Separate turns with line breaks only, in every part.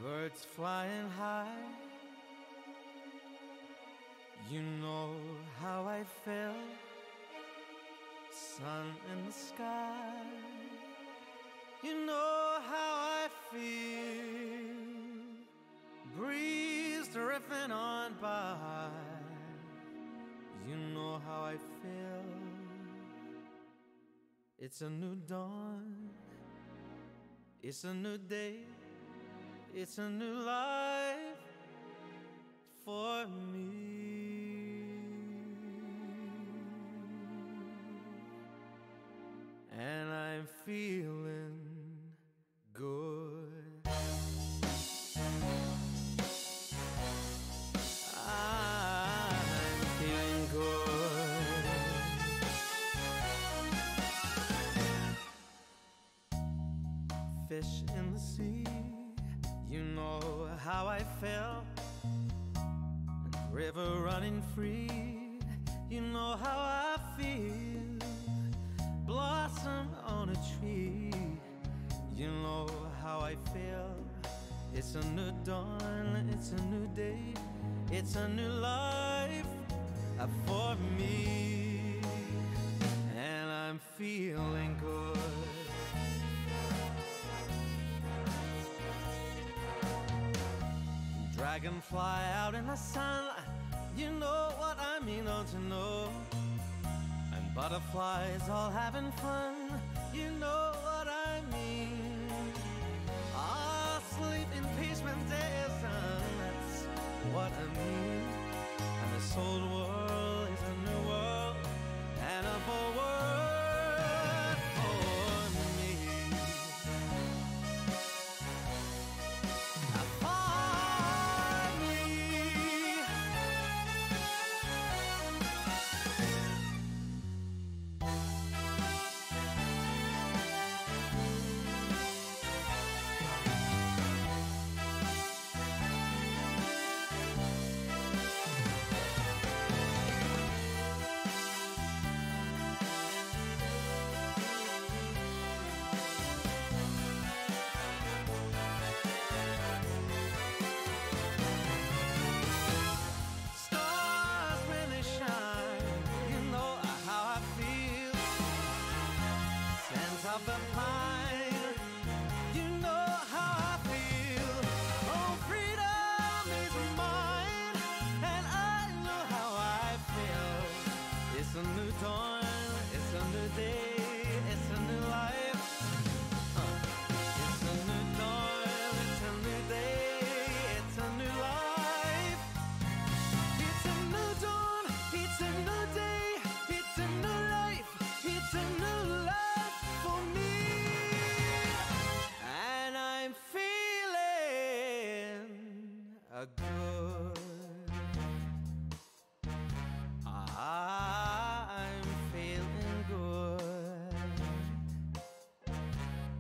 birds flying high. You know how I feel, sun in the sky. You know how I feel, breeze drifting on by. You know how I feel. It's a new dawn, it's a new day, it's a new life for me. And I'm feeling good. I'm feeling good. Fish in the sea, you know how I felt. River running free, you know how I feel. Blossom on a tree, you know how I feel. It's a new dawn, it's a new day, it's a new life for me. And I'm feeling good. Dragonfly out in the sunlight, you know what I mean, don't you know? And butterflies all having fun, you know what I mean. Ah, sleep in peace when day is done, that's what I mean. And this old world is a new world, and a full world for me. Of the pine, you know how I feel. Oh, freedom is mine, and I know how I feel. It's a new dawn, it's a new day, it's a new life. It's a new dawn, it's a new day, it's a new life. It's a new dawn, it's a new day, it's a new life, it's a new life. Good. I'm feeling good.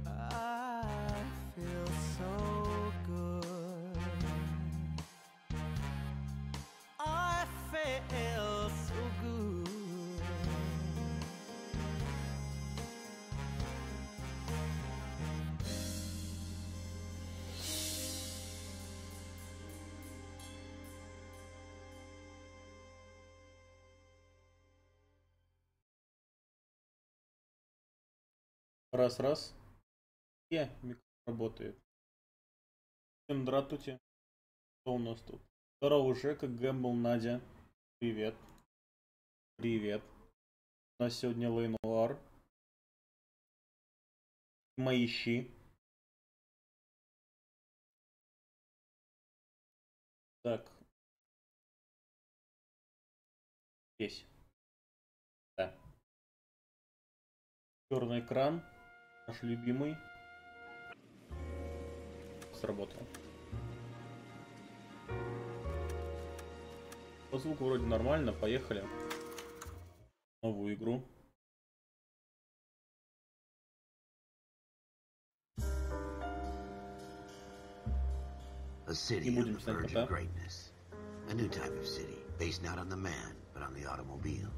I feel so good. I feel so good.
Раз. Микрофон работает. Всем здравствуйте. Что у нас тут? Здорово, Жека, Гэмбл, Надя. Привет. Привет. У нас сегодня Лейнуар. Мои щи. Так. Здесь. Да. Черный экран. Наш любимый. Сработал. По звуку вроде нормально. Поехали. Новую игру.
A city on the verge of greatness. A new type of city, based not on the man, but on the automobile.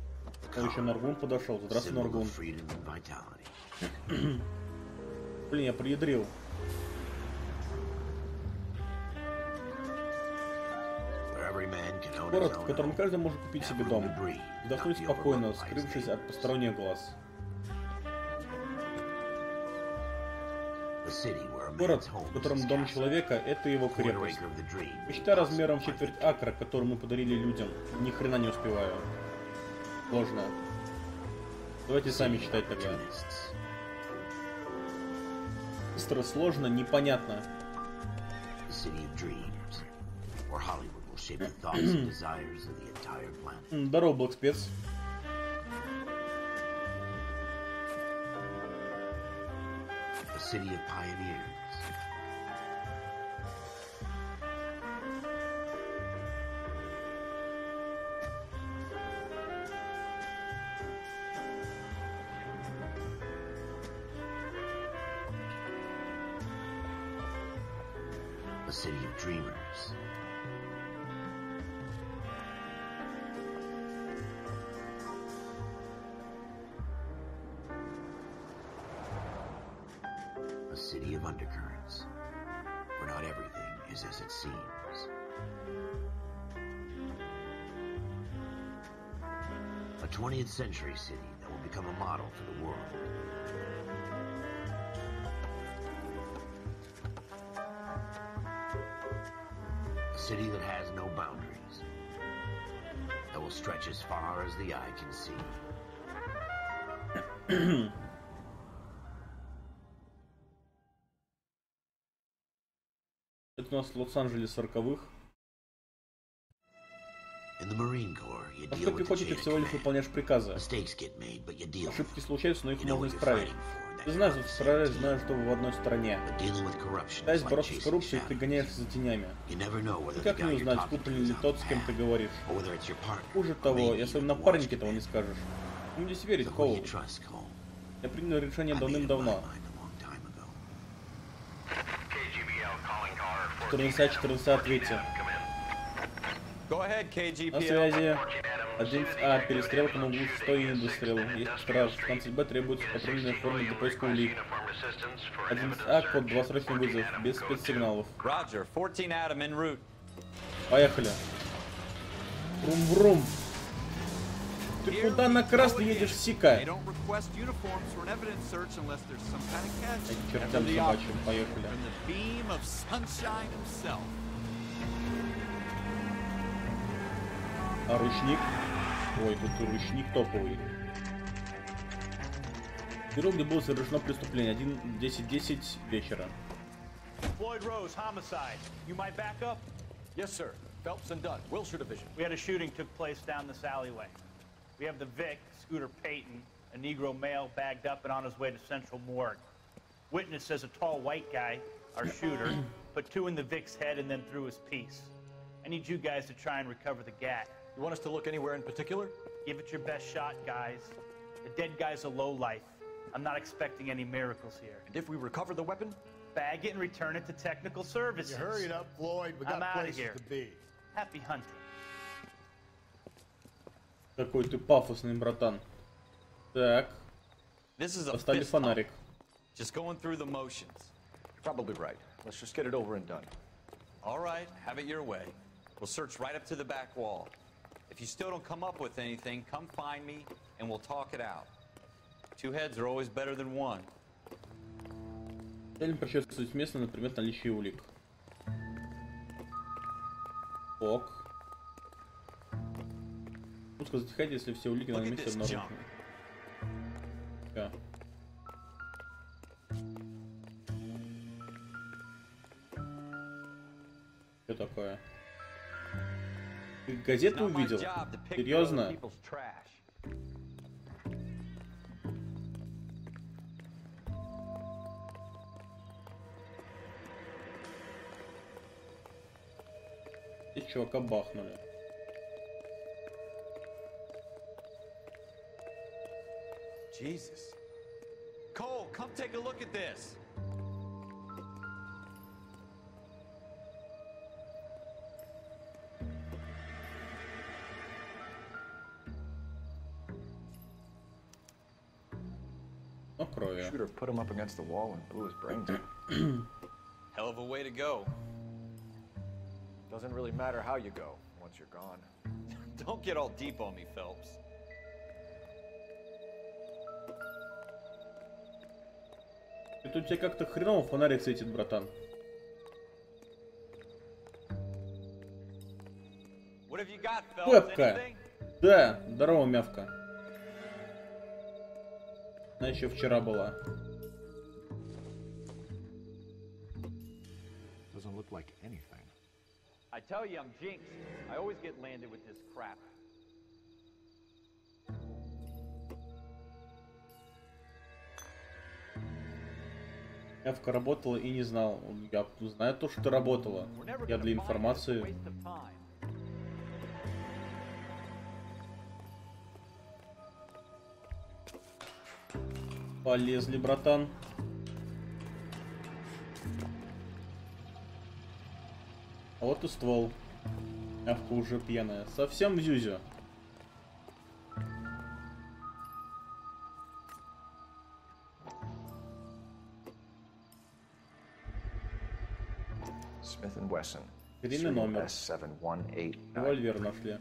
Еще Наргун подошел. Здравствуй, Наргун. Блин, я приедрил. Город, в котором каждый может купить себе дом, вздохнуть спокойно, скрывшись от посторонних глаз. Город, в котором дом человека — это его крепость. Мечта размером в четверть акра, которую мы подарили людям. Ни хрена не успеваю. Сложно. Давайте сами читать тогда. Быстро, сложно, непонятно. Здорово, Блэкспец.
City of pioneers. A city of dreamers. A city of undercurrents, where not everything is as it seems. A 20th century city that will become a model for the world. A city that has no boundaries, that will stretch as far as the eye can see.
Это у нас Лос-Анджелес 40-х. В морской пехоте ты всего лишь выполняешь приказы. Ошибки случаются, но их можно исправить. Ты знаешь, что вы в одной стороне. Пытаясь бороться с коррупцией, ты гоняешься за тенями. И как не узнать, куплен ли тот, с кем ты говоришь? Хуже того, если он напарник, этого не скажешь. Кому здесь верить, Коул? Я принял решение давным-давно. 14 ответьте. На связи. 11А. Перестрелка на углу 6 и недострел. Есть страж. 16Б требуется патрульная форма для поиска улик. 11А. Код 2. Срочный вызов. Без спецсигналов. Поехали. Врум-врум. Ты куда на красный едешь, сика? Эти чертям собачьим. Поехали. А ручник? Ой, тут ручник топовый. Бюро, где было совершено преступление. 1:10 вечера.
Floyd Rose, homicide. You might back up?
Yes, sir. Phelps and Dunn, Wilshire Division.
We had a shooting took place down this alleyway. We have the Vic, Scooter Payton, a Negro male bagged up and on his way to Central Morgue. Witness says a tall white guy, our shooter, put 2 in the Vic's head and then threw his piece. I need you guys to try and recover the gat.
You want us to look anywhere in particular?
Give it your best shot, guys. The dead guy's a lowlife. I'm not expecting any miracles here.
And if we recover the weapon?
Bag it and return it to technical services.
You hurry it up, Floyd. We got places to be.
Happy hunting.
Какой ты пафосный, братан. Так. Поставили фонарик.
Just going through the motions.
You're probably right. Let's just get it over and done.
All right, have it your way. We'll search right up to the back wall. If you still don't come up with anything, come find me and we'll talk it out. 2 heads are always better than 1.
Цель прочувствовать место, например, наличие улик. Ок. Пуска затихать, если все улики на месте обнаружены. Да. Что такое? Ты газету увидел? Серьезно? Здесь чувака бахнули.
Jesus. Cole, come take a look at this.
No kрови.
Shooter put him up against the wall and blew his brains out.
Hell of a way to go.
Doesn't really matter how you go, once you're gone.
Don't get all deep on me, Phelps.
Это у тебя как-то хреново фонарик светит, братан. Пепка! Да, здорово, мявка. Она еще вчера была.
Doesn't look like anything.
I tell you, I'm jinxed. I always get landed with this crap.
Мявка работала и не знал. Я знаю то, что работала. Я для информации. Полезли, братан. А вот и ствол. Мявка уже пьяная. Совсем в зюзю.
Smith & Wesson.
Серийный номер.
S718.
Револьвер нашли.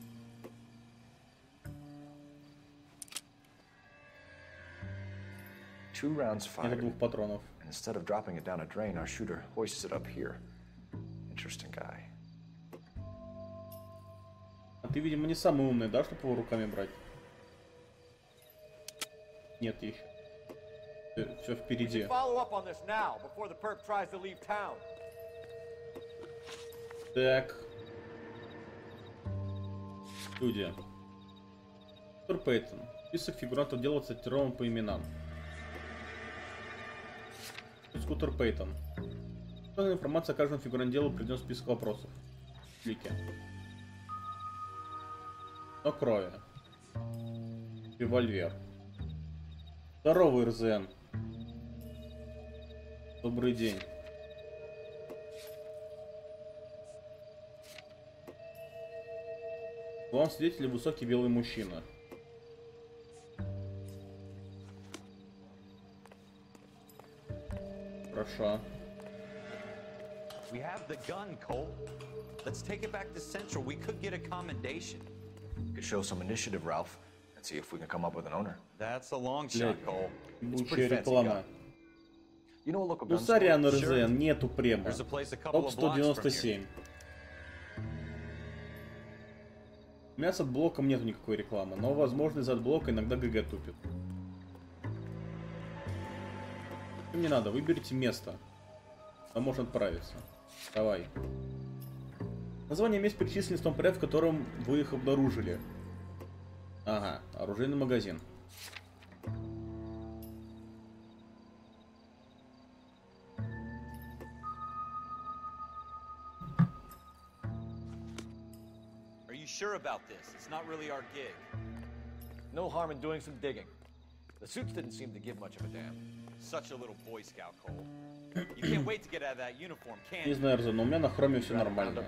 Two rounds
Это
fired.
2 патронов.
And instead of dropping it down a drain, our shooter hoists it up here. Interesting guy.
А ты, видимо, не самый умный, да, чтобы его руками брать? Нет еще. Все впереди.
Follow up on this now, before the perp tries to leave town.
Так. Люди. Скутер Пейтон. Список фигурантов дела отсортирован по именам. Скутер Пейтон. Информация о каждом фигуранте дела приведен в список вопросов. Клики. Но крови. Револьвер. Здоровый, РЗН. Добрый день. Главный свидетель — высокий белый мужчина. Хорошо.
We have the gun, Cole. Let's take it back to Central. We could get a commendation.
Could show some initiative, Ralph, and see if we can come up with an owner.
That's a long shot, Cole.
Лучшая реклама.
You know a local
Ну,
gun store?
сорян, РЗН, нету према.
There's a place a couple
Топ
of blocks from
197. У меня с отблоком нету никакой рекламы, но, возможно, из отблока иногда ГГ тупит. Не надо, выберите место. Там можно отправиться. Давай. Название мест перечислены в том порядке, в котором вы их обнаружили. Ага, оружейный магазин.
Are you sure about this? It's not really our gig.
No harm in doing some digging. The suits didn't seem to give much of a damn.
Such a little Boy Scout, Cole. You can't wait to get out of that uniform, can
Не
you?
знаю, но у меня на хроме все нормально.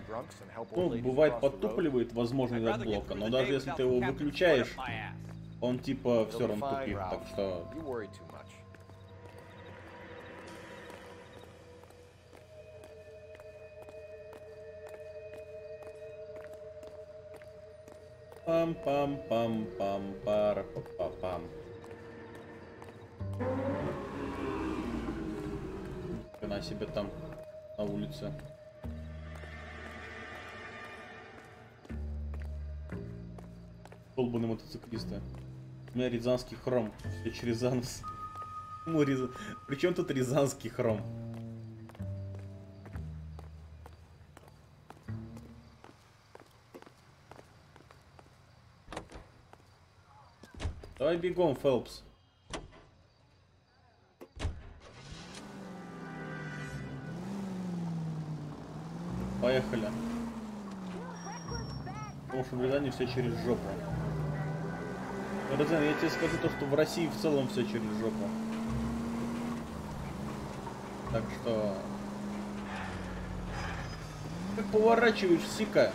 Ну, бывает подтупливает, возможно, из отблока, но даже если ты его выключаешь, он типа все равно тупит, так что... Пам-пам-пам-пам-пара-па-па-пам. На себе там на улице. Долбаные мотоциклисты. У меня рязанский хром. Все через анус. Причем тут рязанский хром? Давай бегом, Фелпс. Поехали. Потому что в Британии все через жопу. Родзен, я тебе скажу то, что в России в целом все через жопу. Так что... Как поворачиваешь, сика?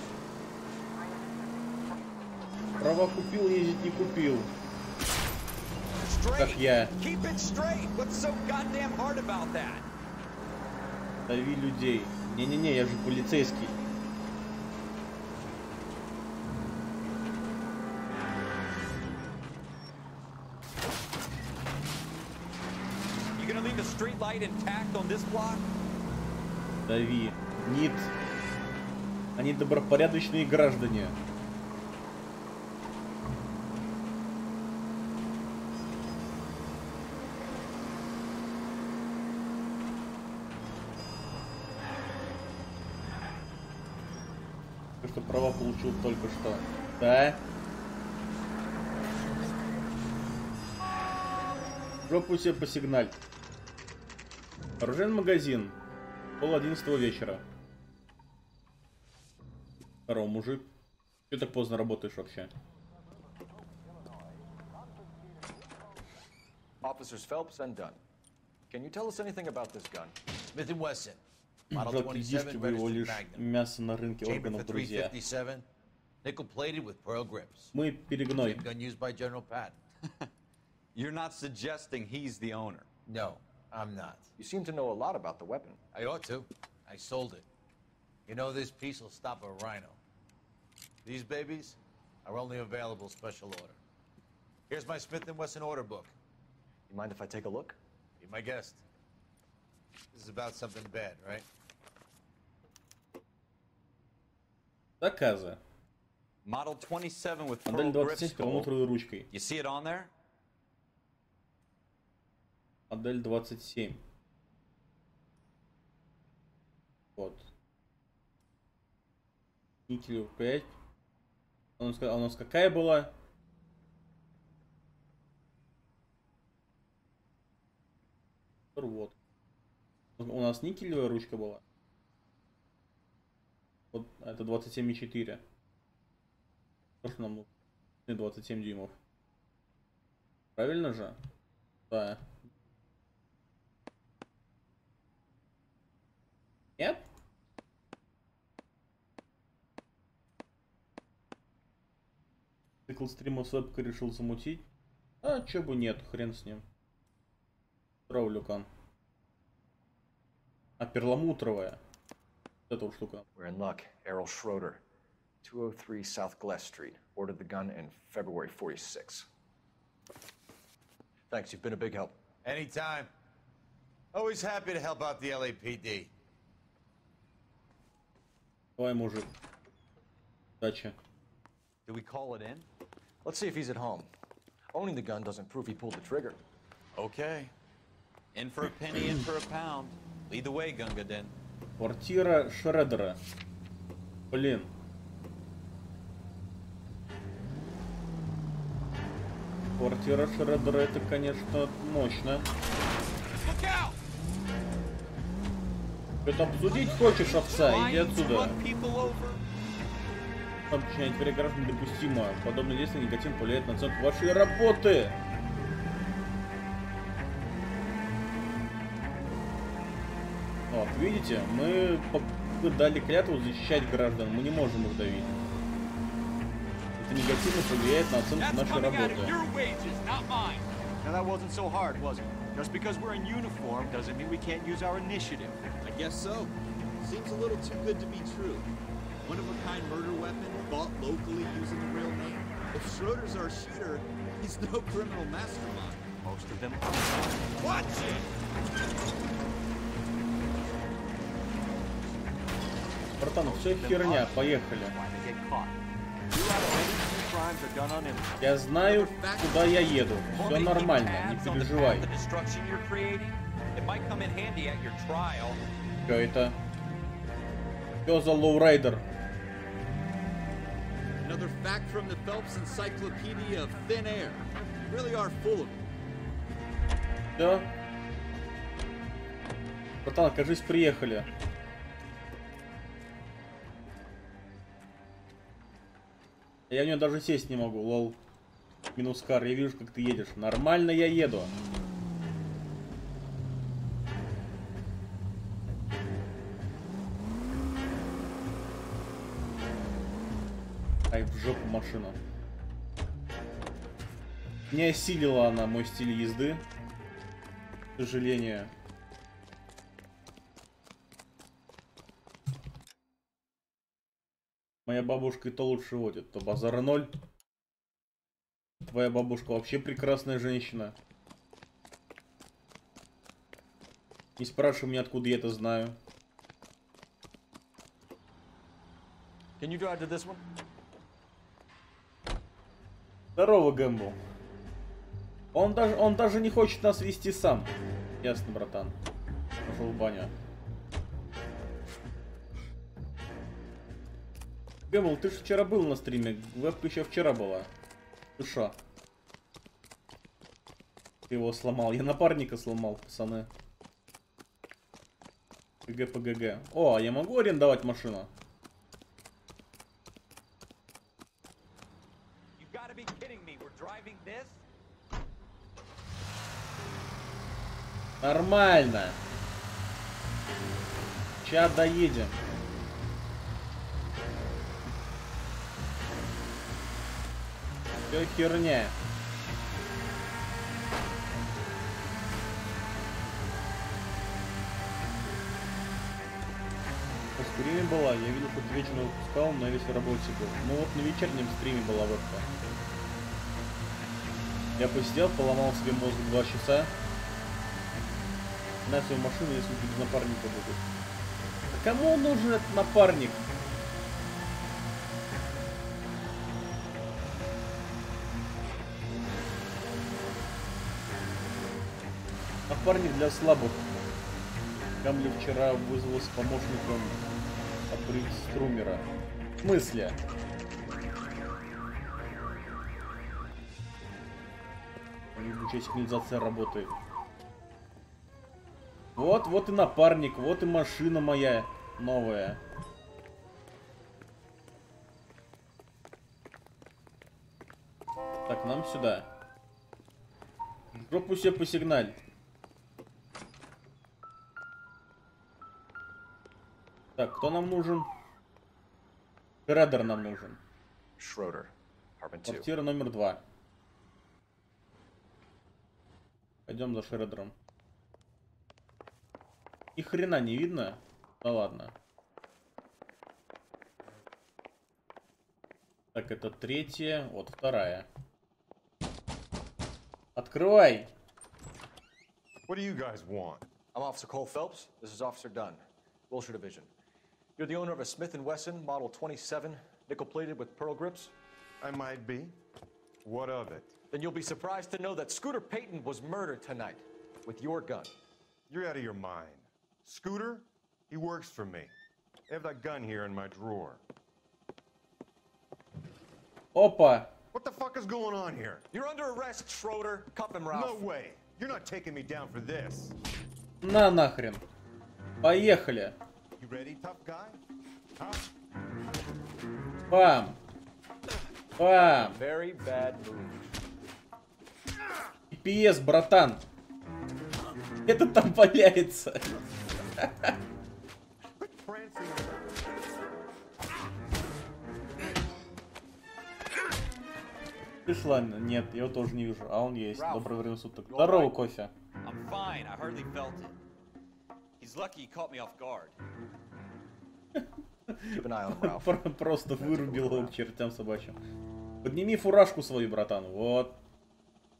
Права купил, ездить не купил. Как я. Дави людей. Не-не-не, я же полицейский.
street light intact on this block?
Дави. Нет. Они добропорядочные граждане. Что права получил только что. Да? Жопу себе посигналь. Оружейный магазин. 10:30 вечера. Здорово, мужик. Че так поздно работаешь вообще?
Officers Phelps and Dunn. Can you tell us anything about this gun?
Smith & Wesson. Model
Жалко, дешево
27
его
registered
лишь
Magnum.
мясо на рынке
Chamber
органов,
for
друзья.
357. Nickel plated with pearl grips.
Мы перегной.
Same gun used by General Patton.
You're not suggesting he's the owner.
No, I'm not.
You seem to know a lot about the weapon.
I ought to. I sold it. You know, this piece will stop a rhino. These babies are only available special order. Here's my Smith & Wesson order book.
You mind if I take a look?
Be my guest. This is about something bad, right?
Заказы.
Model 27 with
Модель
pearl grips.
27 с перламутровой ручкой.
You see it on there?
Модель 27. Вот. Никель 5. А у нас какая была? Вот. У нас никелевая ручка была. Вот это 27,4. То, что нам нужно. 27 дюймов. Правильно же? Да. Нет? Цикл стрима с вебкой решил замутить. А чё бы нет, хрен с ним. Здорово, Люкан. А перламутровая. Это вот штука.
We're in luck. Errol Schroeder, 203 South Glass Street. Ordered the gun in February 46. Thanks, you've been a big help.
Anytime. Always happy to help out the LAPD.
Давай, мужик. Удачи.
Do we call it in?
Let's see if he's at home. Owning the gun doesn't prove he pulled the trigger.
Okay. In for a penny, in for a pound. Lead the way, Gunga Din.
Квартира Шредера. Блин. Квартира Шредера, это, конечно, мощно. Что-то обсудить хочешь, овца? Иди отсюда. Подчинять время граждан недопустимо. Подобное действие негативно повлияет на оценку вашей работы. Вот, видите, мы дали клятву защищать граждан, мы не можем их давить. Это негативно повлияет на оценку нашей работы.
Now that wasn't so hard, was it? Just because we're in uniform doesn't mean we can't use our initiative.
I guess so. Seems a little too good to be true. One-of-a-kind murder weapon bought locally using the real name. If Schroeder's our shooter, he's no criminal mastermind.
Most of them.
Watch it!
Братан, все херня, поехали. Я знаю, куда я еду. Все нормально, не переживай. Что это? Что за лоурайдер?
Another fact from the Phelps Encyclopedia of Thin Air. You really are full of it.
Да. Братан, кажись, приехали. Я в нее даже сесть не могу, лол. Минус кар, я вижу, как ты едешь. Нормально я еду. Ай, в жопу машина. Не осилила она мой стиль езды. К сожалению. Моя бабушка и то лучше водит, то базара ноль. Твоя бабушка вообще прекрасная женщина. Не спрашивай меня, откуда я это знаю.
Can you drive to this one?
Здорово, Гэмбл. Он даже не хочет нас вести сам. Ясно, братан. Пошел в баню. Гэмбл, ты же вчера был на стриме. Вебка еще вчера была. Ты шо? Ты его сломал. Я напарника сломал, пацаны. ГГ. О, я могу арендовать машину? Нормально. Сейчас доедем. Все херня. На стриме была, я видел, что ты вечером выпускал, но я весь в работе был. Ну вот на вечернем стриме была вебка. Я посидел, поломал себе мозг 2 часа. На свою машину, если без напарника будут. А кому нужен этот напарник? Напарник для слабых. Гамли вчера вызвался помощником открыть струмера. В смысле? Ебучая сигнализация работает. Вот и напарник, вот и машина моя новая. Так, нам сюда. Жопу себе посигналь. Так, кто нам нужен? Шредер нам нужен. Квартира номер 2. Пойдем за Шредером. Ни хрена не видно? Да ладно. Так, это 3-я, вот 2-я. Открывай!
What do you guys want?
I'm Officer Cole Phelps. This is Officer Dunn, Wilshire Division. You're the owner of a Smith & Wesson Model 27, nickel-plated with pearl grips?
I might be. What of it?
Then you'll be surprised to know that Scooter Payton was murdered tonight with your gun.
You're out of your mind. Scooter? He works for me. I have that gun here in my drawer.
Опа!
What the fuck is going on here?
You're under arrest, Schroeder. Cuff him, Ralph.
No way. You're not taking me down for this.
На нахрен. Поехали.
You ready, tough guy? Huh?
Бам! Бам!
Very bad move.
ПС, братан. Это там валяется. Пришла, нет, я его тоже не вижу, а он есть. Доброе время суток. Здорово, кофе. Просто вырубил его к чертям собачьим. Подними фуражку свою, братан. Вот.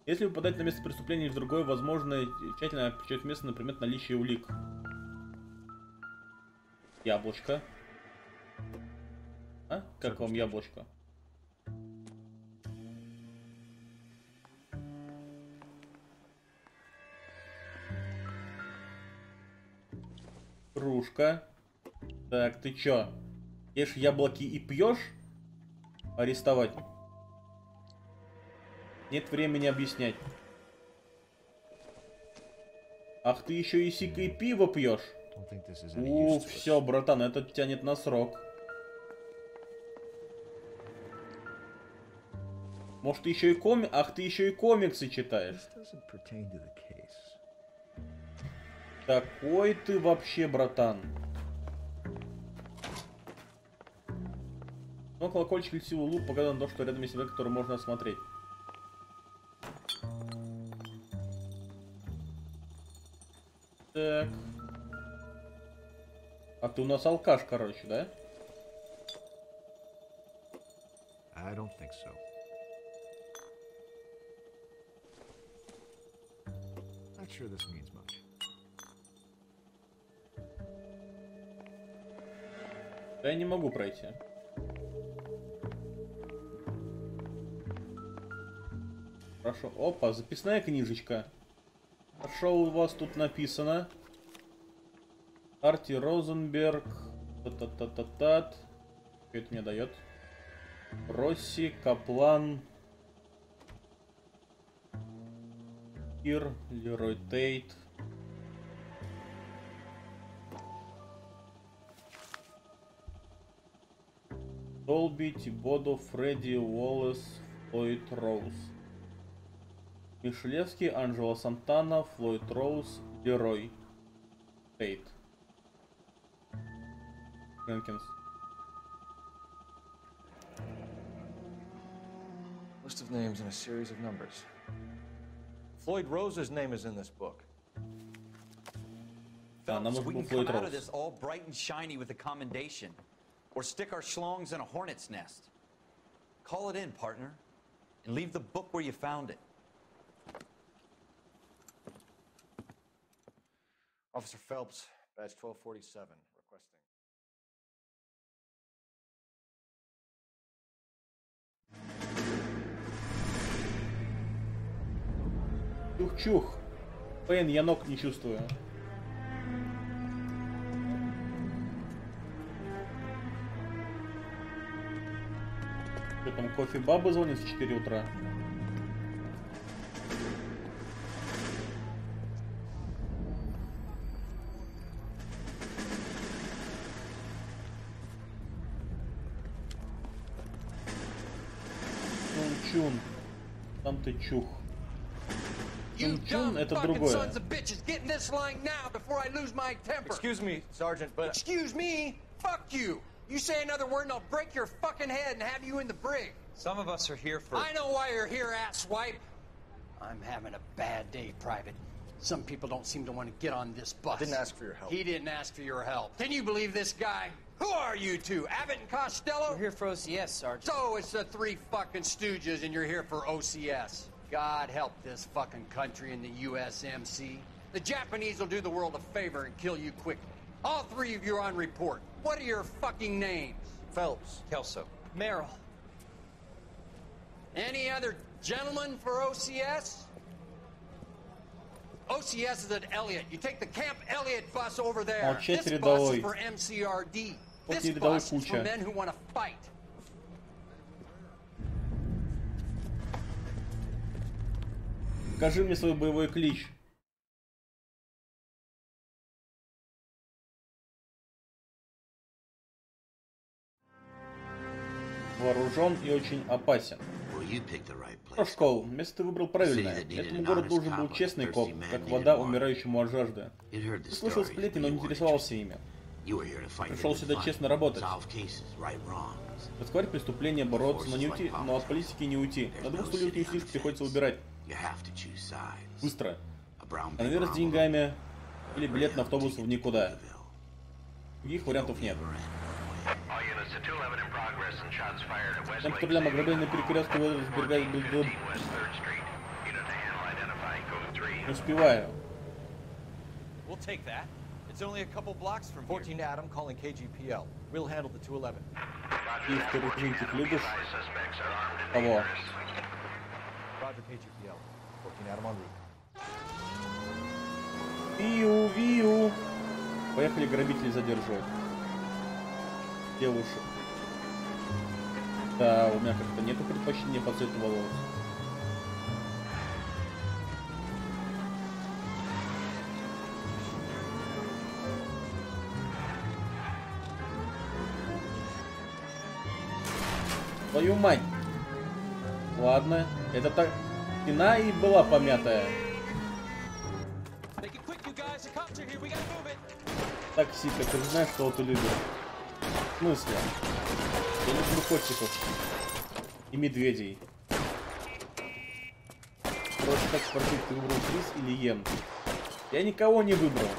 Если вы попадаете на место преступления или в другое, возможно, тщательно определить место на предмет наличия улик. Яблочко. А? Как вам яблочко? Кружка. Так, ты чё? Ешь яблоки и пьешь? Арестовать. Нет времени объяснять. Ах, ты еще и сика и пиво пьешь? Все, братан, это тянет на срок. Может, ты еще и Ах, ты еще и комиксы читаешь. Какой ты вообще, братан? Но колокольчик или силу луп показан то, что рядом есть человек, который можно осмотреть. Так. А ты у нас алкаш, короче, да?
I don't think so. Not sure this means much.
Да я не могу пройти. Хорошо. Опа, записная книжечка. Что у вас тут написано? Арти Розенберг. Та-та-та-та-тат. Что это мне дает? Росси, Каплан. Кир, Лерой Тейт. Долби, Тибодо, Фредди, Уоллес, Флойд Роуз. Мишлевский, Анджело Сантана, Флойд Роуз, Лерой Тейт. Дженкинс.
List of names and a series of numbers. Floyd Rose's name is in this book.
Phelps, we can come out of this all bright and shiny with a commendation, or stick our schlongs in a hornet's nest. Call it in, partner, and leave the book where you found it.
Officer Phelps, badge 1247, requesting.
Чух-чух. Пейн, я ног не чувствую. Что там, кофе баба звонит в 4 утра? Чун-чун. Там ты чух. Чун-чун это другое.
Excuse me, Sergeant, but...
Excuse me? Fuck you! You say another word and I'll break your fucking head and have you in the brig.
Some of us are here for...
I know why you're here, asswipe. I'm having a bad day, Private. Some people don't seem to want to get on this bus.
Didn't ask for your help.
He didn't ask for your help. Can you believe this guy? Who are you two? Abbott and Costello?
We're here for OCS, Sergeant.
So it's the three fucking stooges and you're here for OCS. God help this fucking country and the USMC. The Japanese will do the world a favor and kill you quickly. All three of you are on report. What are your fucking names?
Phelps.
Kelso.
Merrill.
Any other gentlemen for OCS? OCS is at Elliott. You take the Camp Elliott bus over there. This bus is for MCRD. This bus is for men who want to fight.
Покажи мне свой боевой клич. Вооружен и очень опасен. Что ж, Коул, место ты выбрал правильное. Этому городу нужен был честный коп, как вода умирающему от жажды. Ты слышал сплетни, но не интересовался ими. Пришел сюда честно работать. Раскрывать преступления, бороться, но от политики не уйти. На двух стульях не усидишь, приходится выбирать. Быстро. Конверт с деньгами или билет на автобус в никуда. Других вариантов нет. Всем патрулям ограбление на перекрестке разбегать. Не успеваю.
It's only a couple blocks from 14 Adam calling KGPL. We'll handle the 211.
Ты любишь? Кого?
Roger KGPL. 14 Adam en route.
Виу. Поехали грабителей задерживать. Девушек. Да, у меня как-то нету предпочтения по цвету волос. Твою мать! Ладно, это так... Стена и была помятая. Такси-ка, ты же знаешь, что ты любишь. В смысле? Я люблю котиков. И медведей. Просто так спросить, ты выбрал приз или йен? Я никого не выбрал.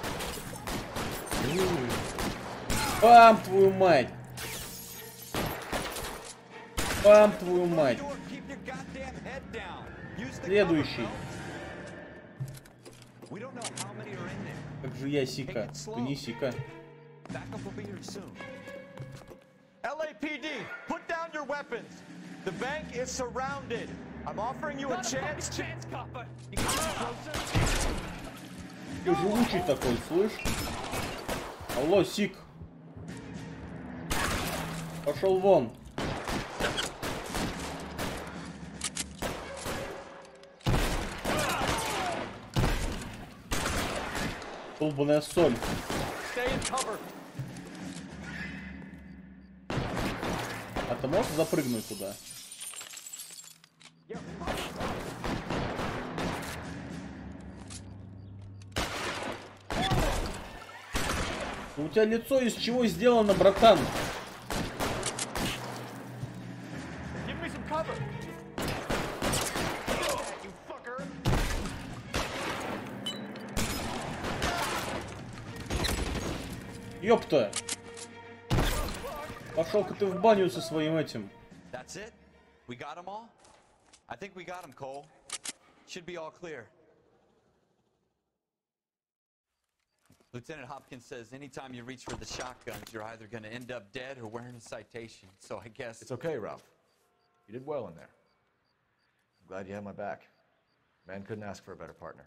Бам, твою мать! Бам, твою мать! Следующий. Как же я Сика? Ты не Сика.
LAPD, put down your weapons. The bank is surrounded. I'm offering you a chance to...
Ты живучий такой, слышь? Алло, Сик. Пошел вон. Долбаная соль. А ты можешь запрыгнуть туда? У тебя лицо из чего сделано, братан? Ёпта! Пошел-ка ты в баню со своим этим.
That's it? We got them all? I think we got them, Cole. Should be all clear. Lieutenant Hopkins says anytime you reach for the shotguns, you're either going to end up dead or wearing a citation. So I guess...
It's okay, Ralph. You did well in there. I'm glad you had my back. Man couldn't ask for a better partner.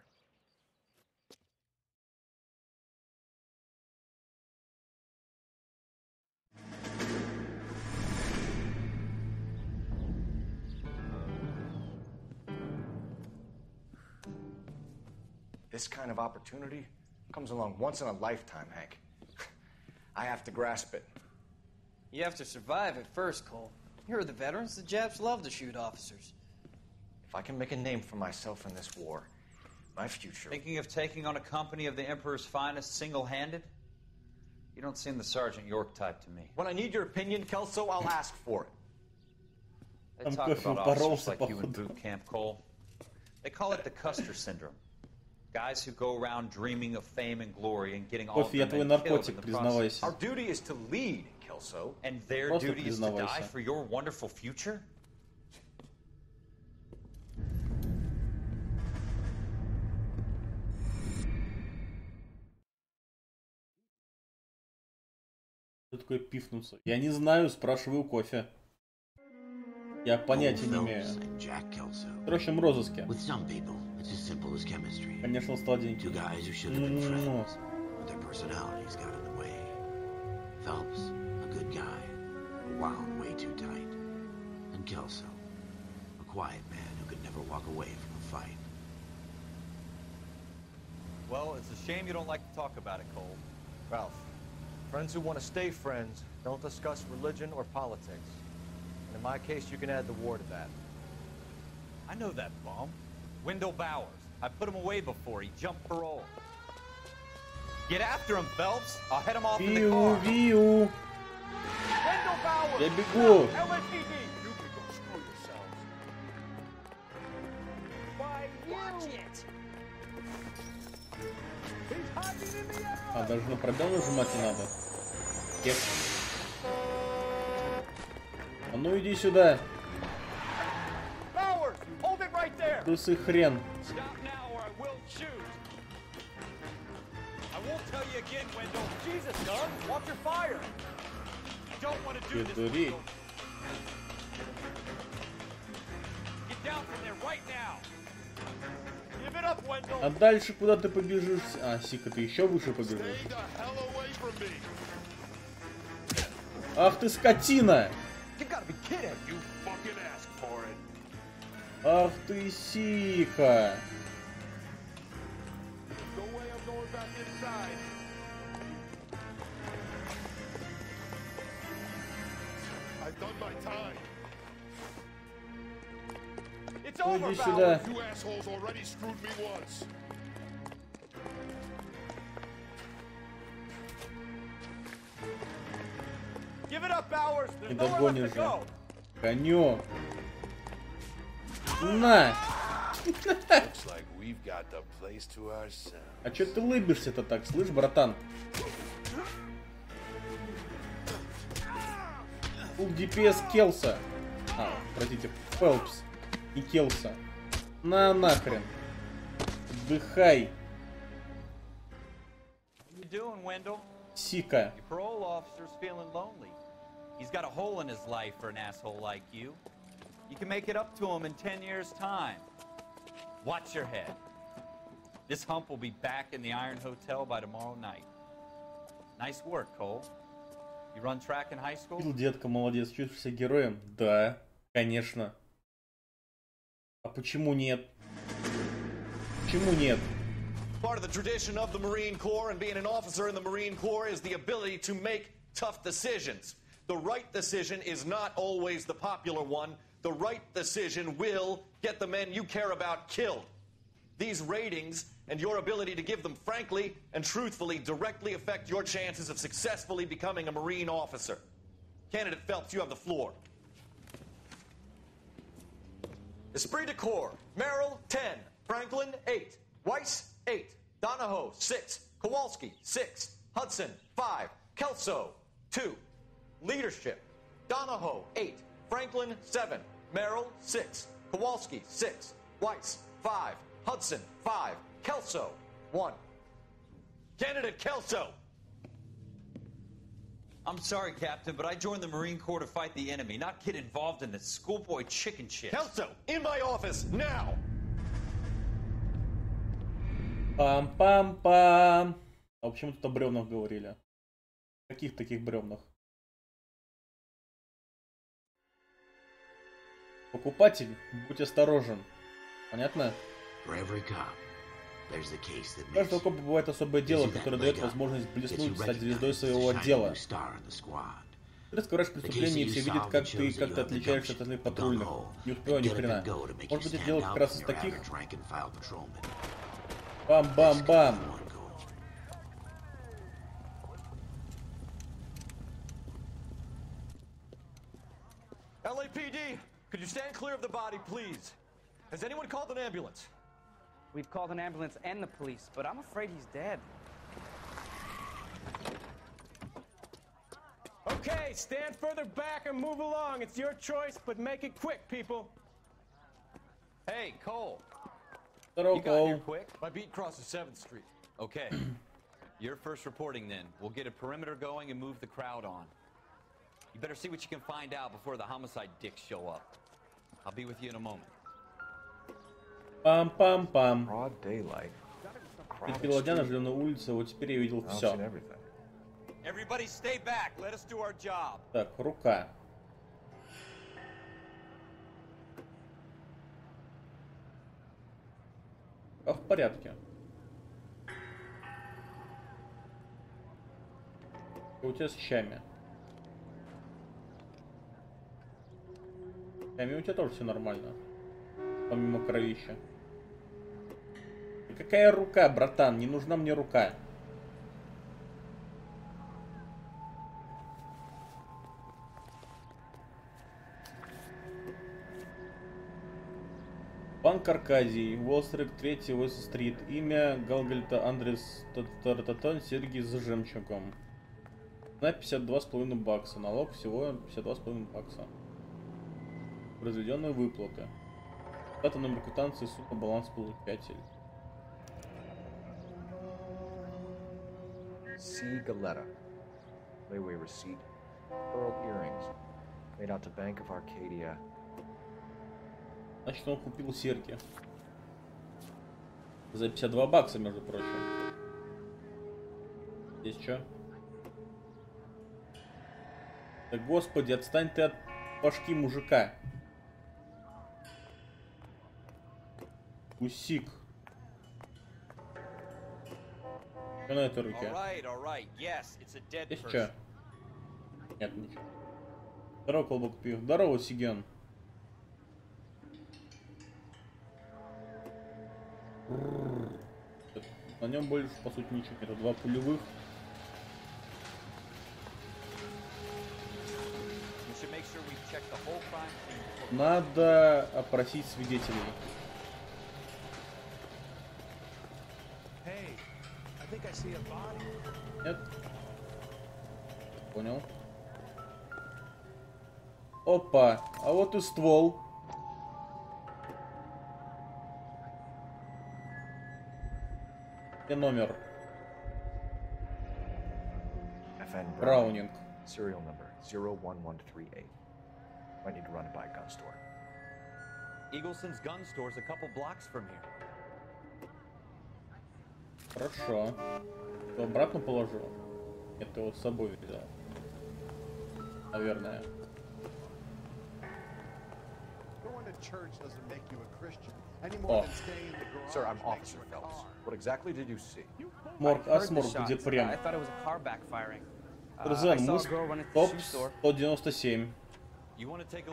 This kind of opportunity comes along once in a lifetime, Hank. I have to grasp it.
You have to survive it first, Cole. Here are the veterans. The Japs love to shoot officers.
If I can make a name for myself in this war, my future...
Thinking of taking on a company of the Emperor's finest single-handed? You don't seem the Sergeant York type to me.
When I need your opinion, Kelso, I'll ask for it.
They talk about officers like you in boot camp, Cole. They call it the Custer syndrome. Guys who go around dreaming of fame and glory and getting all of them killed in the process.
Our duty is to lead, Kelso.
And their duty is to die for your wonderful future?
Что такое пифнуться? Я не знаю, спрашиваю кофе. Я понятия не имею. В срочном розыске. Конечно, сладенький.
Phelps, a good guy, wound way too tight. And Kelso, a quiet man who could never walk away from a fight.
Well, it's a shame you don't like to talk about it, Cole.
Ralph, friends who want to stay friends don't discuss religion or politics. And in my case, you can add the war to that.
I know that bum. Wendell Bowers. I put him away before. He jumped parole. Get after him, Phelps. I'll head him off in the car.
Вию.
Wendell Bowers!
Я бегу.
LAPD! You can go screw yourselves. Watch it! He's hiding in the air!
А, даже на пробел нажимать не надо. Нет. А ну иди сюда.
Bowers, hold it right there.
Лысый хрен.
Stop now or I will shoot. I won't tell you again, Wendell. Jesus, Doug, watch your fire. You don't want to do this, Wendell. Get down from there right now. Give it up, Wendell.
А дальше куда ты побежишь? А, Сика, ты еще выше побежишь. Ах ты скотина! Ах ты, Сика! Иди сюда. Не догонишь же. Коню. На! А чё ты лыбишься-то так, слышь, братан? Фул ДПС Келса. А, простите, Фелпс и Келса. На нахрен. Отдыхай.
What are you doing, Wendell?
Сика.
Your parole officer's feeling lonely. He's got a hole in his life for an asshole like you. You can make it up to him in 10 years' time. Watch your head. This hump will be back in the Iron Hotel by tomorrow night. Nice work, Cole. You run track in high school?
Детка, молодец. Чувствуешь себя героем? Да, конечно. А почему нет? Почему нет?
Part of the tradition of the Marine Corps and being an officer in the Marine Corps is the ability to make tough decisions. The right decision is not always the popular one. The right decision will get the men you care about killed. These ratings and your ability to give them frankly and truthfully directly affect your chances of successfully becoming a Marine officer. Candidate Phelps, you have the floor. Esprit de Corps, Merrill, 10. Franklin, 8. Weiss, 8. Donahoe, 6. Kowalski, 6. Hudson, 5. Kelso, 2. Leadership, Donahoe, 8. Franklin, 7. Merrill, 6. Kowalski, 6. Weiss, 5. Hudson, 5. Kelso, 1. Candidate Kelso!
I'm sorry, Captain, but I joined the Marine Corps to fight the enemy, not get involved in this schoolboy chicken shit.
Kelso, in my office, now!
Пам-пам-пам. А почему тут о бревнах говорили? Каких таких бревнах? Покупатель, будь осторожен. Понятно? У каждого копа бывает особое дело, которое дает возможность блеснуть, стать звездой своего отдела. Ты раскрываешь преступление, и все видят, как ты отличаешься от остальных патрульных. Не успеваю ни хрена. Может быть, это дело как раз из таких? Бам-бам-бам.
LAPD, could you stand clear of the body, please? Has anyone called an ambulance?
We've called an ambulance and the police, but I'm afraid he's dead.
Okay, stand further back and move along. It's your choice, but make it quick, people.
Hey, Cole.
Здорово,
You got here
Cole.
quick?
My beat crosses 7th Street.
Okay. You're first reporting then. We'll get a perimeter going and move the crowd on. You better see what you can find out before the homicide dicks show up. I'll be with you in a moment.
Пам-пам-пам.
Broad daylight.
Перепил дня на Зеленой улице, вот теперь я видел все.
Everybody stay back. Let us do our job.
Так, рука. А в порядке. Что у тебя с щами? С щами у тебя тоже все нормально. Помимо кровища. Какая рука, братан? Не нужна мне рука. Банк Аркадий, Уолл-стрит, 3 Уэст-стрит. Имя Галгальта Андрес Татататан, серьги с жемчугом. На 52,5 бакса. Налог всего 52,5 бакса. Произведенные выплаты. Дата, номер квитанции, сумма, баланс получатель.
C. Galetta. Layaway receipt. Pearl earrings. Made out to Bank of Arcadia.
Значит, он купил серьги. За 52 бакса, между прочим. Здесь что? Да господи, отстань ты от башки мужика. Усик. Что на этой руке? Здесь что? Нет, ничего. Здорово, колобок пив. Здорово, Сиген. На нем больше, по сути, ничего нет. 2 пулевых. Надо опросить свидетелей. Нет? Понял. Опа, а вот и ствол. Где номер?
FN
Браунинг.
Serial number 01138. Might need to run it by a gun store.
Eagleson's gun store's a couple blocks from here.
Хорошо. То обратно положу. Это его с собой взял. Наверное. О.
Sir, I'm Officer Phelps. What exactly did you see?
Морг, осморг, где прям? Трзен, топ 197.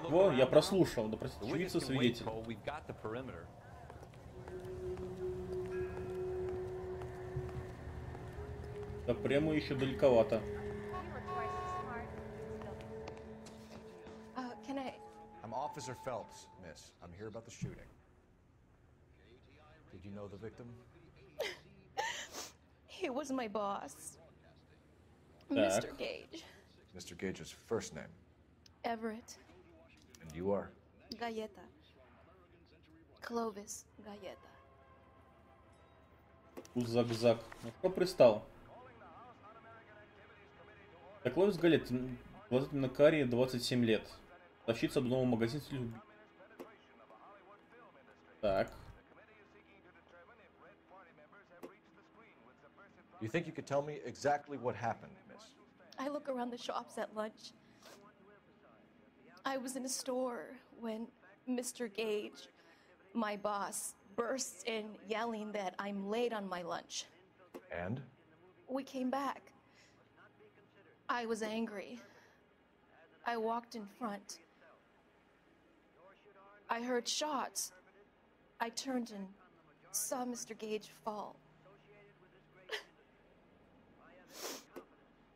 Во, я прослушал. Да простите, очевидцы, свидетель. До прямо еще далековато.
I'm Officer Phelps, miss. I'm here about the shooting. Did you know the victim?
He was my boss, Mr. Gage.
Mr. Gage's first name?
Everett.
And you are?
Galleta. Clovis Galleta.
Узак-зак. Ну что пристал? Так, Лоис Галет, глазами карие, 27 лет. Тащиться до нового магазина с любви. Так.
You think you could tell me exactly what happened, miss?
I look around the shops at lunch. I was in a store when Mr. Gage, my boss, bursts in yelling that I'm late on my lunch.
And?
We came back. I was angry. I walked in front. I heard shots. I turned and saw Mr. Gage fall.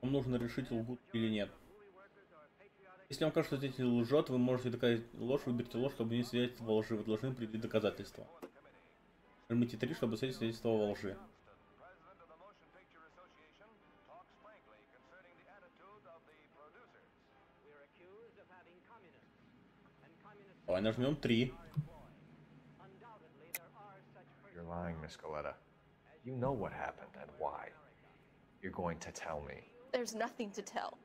Вам нужно решить, лгут или нет. Если вам кажется, что свидетель лжет, вы можете доказать ложь, выберите ложь, чтобы не свидетельство во лжи. Вы должны предъявить доказательства. Нажмите 3, чтобы свидетельство во лжи. Давай нажмем 3.
You're lying, Miss Galleta. You know what happened and why. You're going to tell me.
There's nothing to tell.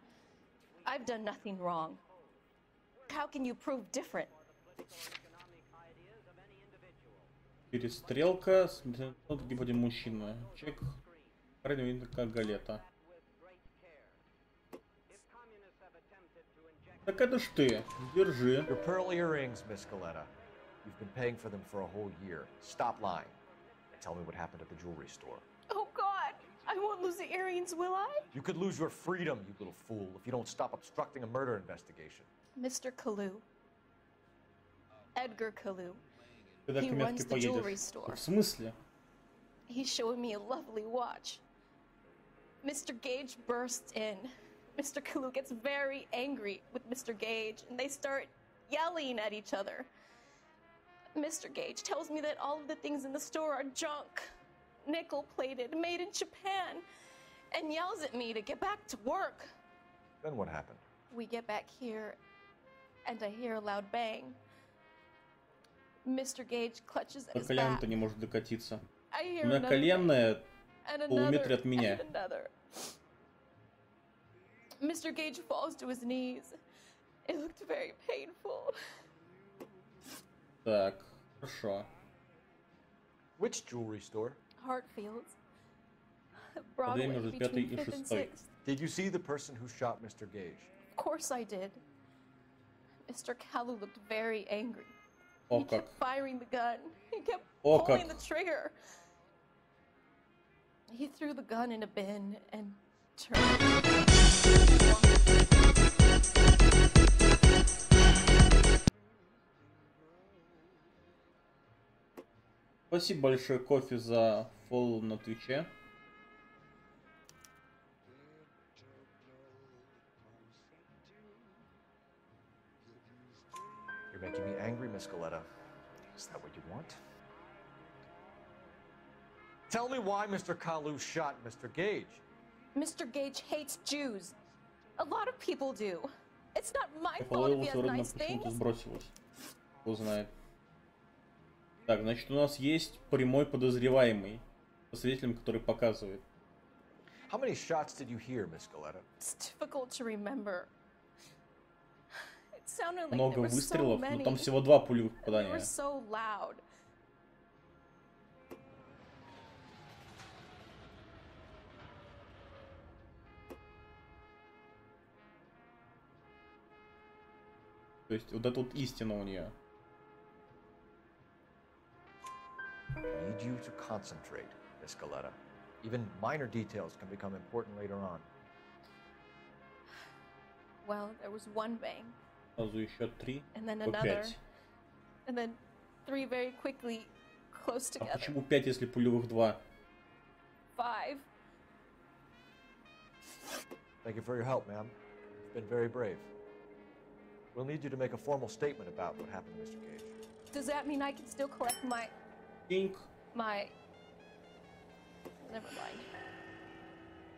I've done nothing wrong. How can you prove different?
Перестрелка. Где будет мужчина? Чек. Крайне видно, как Галета. Так это ж ты. Держи.
Your pearl earrings, Miss Galleta. You've been paying for them for a whole year. Stop lying. And tell me what happened at the jewelry store.
Oh, God. I won't lose the earrings, will I?
You could lose your freedom, you little fool, if you don't stop obstructing a murder investigation.
Mr. Kalu. Edgar Kalu.
Когда
He
к
runs
метке
the jewelry
поедешь?
store.
В смысле?
He showed me a lovely watch. Mr. Gage bursts in. Mr. Kalu gets very angry with Mr. Gage, and they start yelling at each other. Mr. Gage tells me that all of the things in the store are junk, nickel-plated, made in Japan, and yells at me to get back to work.
Then what happened?
We get back here, and I hear a loud bang. Mr. Gage clutches at
До
his
колена-то
back.
не может докатиться.
I hear
У меня
another
коленная
and
полуметра
another,
от меня.
and another. Mr. Gage falls to his knees. It looked very painful.
Так, хорошо.
Which jewelry store?
Hartfield's.
Время
Broadway
между 5
between
и
5th and
6.
6th.
Did you see the person who shot Mr. Gage?
Of course I did. Mr. Kalu looked very angry.
О
He
как.
kept firing the gun. He kept
О
pulling
как.
the trigger. He threw the gun in a bin and turned.
Спасибо большое, Кофе, за фоллоу на Твиче.
You're making me angry, Miss Galleta. Is that what you want? Tell me why Mr. Kalu shot Mr. Gage.
Mr. Gage hates Jews. A lot of people do. It's not my
Я
fault if
половил
he has
все равно
nice
почему-то
things.
сбросилось. Кто знает. Так, значит, у нас есть прямой подозреваемый. По свидетелям, который показывает.
How many shots did you hear, Miss Galleta?
It's difficult to remember.
Много выстрелов, но там всего 2 пулевых попадания. То есть вот это вот истина у нее.
Need you to concentrate, Miss Galetta. Even minor details can become important later on.
Well, there was one bang.
Сразу еще 3.
And then another. And then 3 very quickly, close together.
А почему 5, если пулевых 2?
5.
Thank you for your help, ma'am. You've been very brave. We'll need you to make a formal statement about what happened to Mr. Gage.
Does that mean I can still collect my... My... Never mind.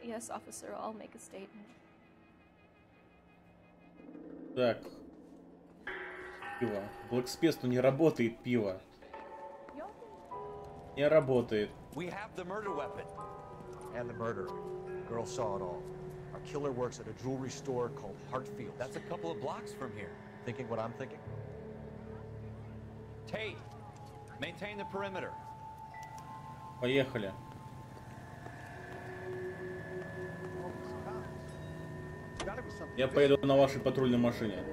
Yes, officer, I'll make a statement.
Так. Пиво. Блэкспесту не работает пиво. Не работает.
We have the murder weapon. And the murderer. The girl saw it all. Our killer works at a jewelry store called Hartfield.
That's a couple of blocks from here.
Thinking what I'm thinking?
Tate, maintain the perimeter.
Поехали. Я поеду на вашей патрульной машине.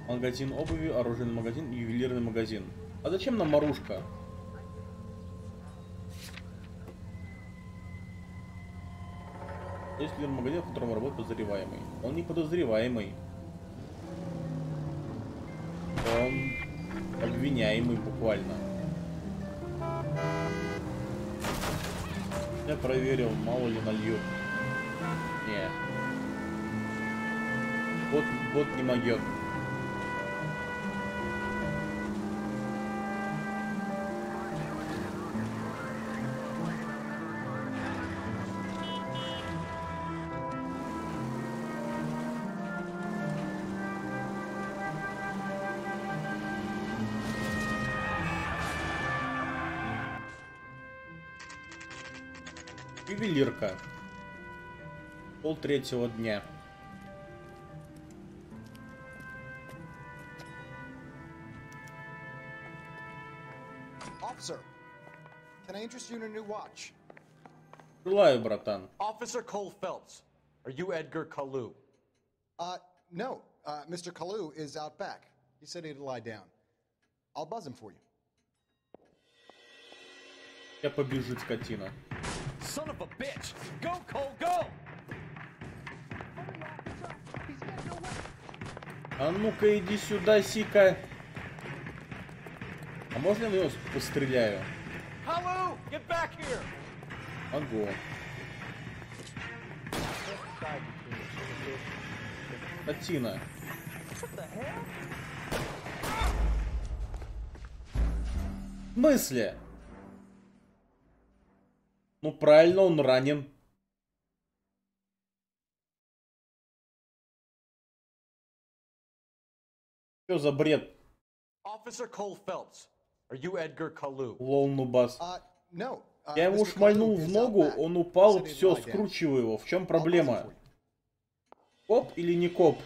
Магазин обуви, оружейный магазин, ювелирный магазин. А зачем нам оружка? Есть ювелирный магазин, в котором работает подозреваемый. Он не подозреваемый. Он обвиняемый буквально. Я проверил, мало ли нальют. Не. Бот не могет. Ювелирка. 2:30 дня.
Officer, can I interest you in a new watch?
Желаю, братан.
Officer Cole Phelps, are you Edgar Kalu?
No. Mr. Kalu is out back. He said he'd lie down. I'll buzz him for you.
Я побежит, скотина.
Son of a bitch! Go, Cole, go!
А ну-ка иди сюда, сика. А можно я в него постреляю?
Hello, get back here!
Могу. Скотина. В смысле? Ну правильно, он ранен. Что за бред?
Officer Cole Phelps, are you Edgar Kalu?
Лол, нубас.
No.
Я ему шмальнул в ногу, он упал, все, скручиваю его. В чем проблема? Коп или не коп?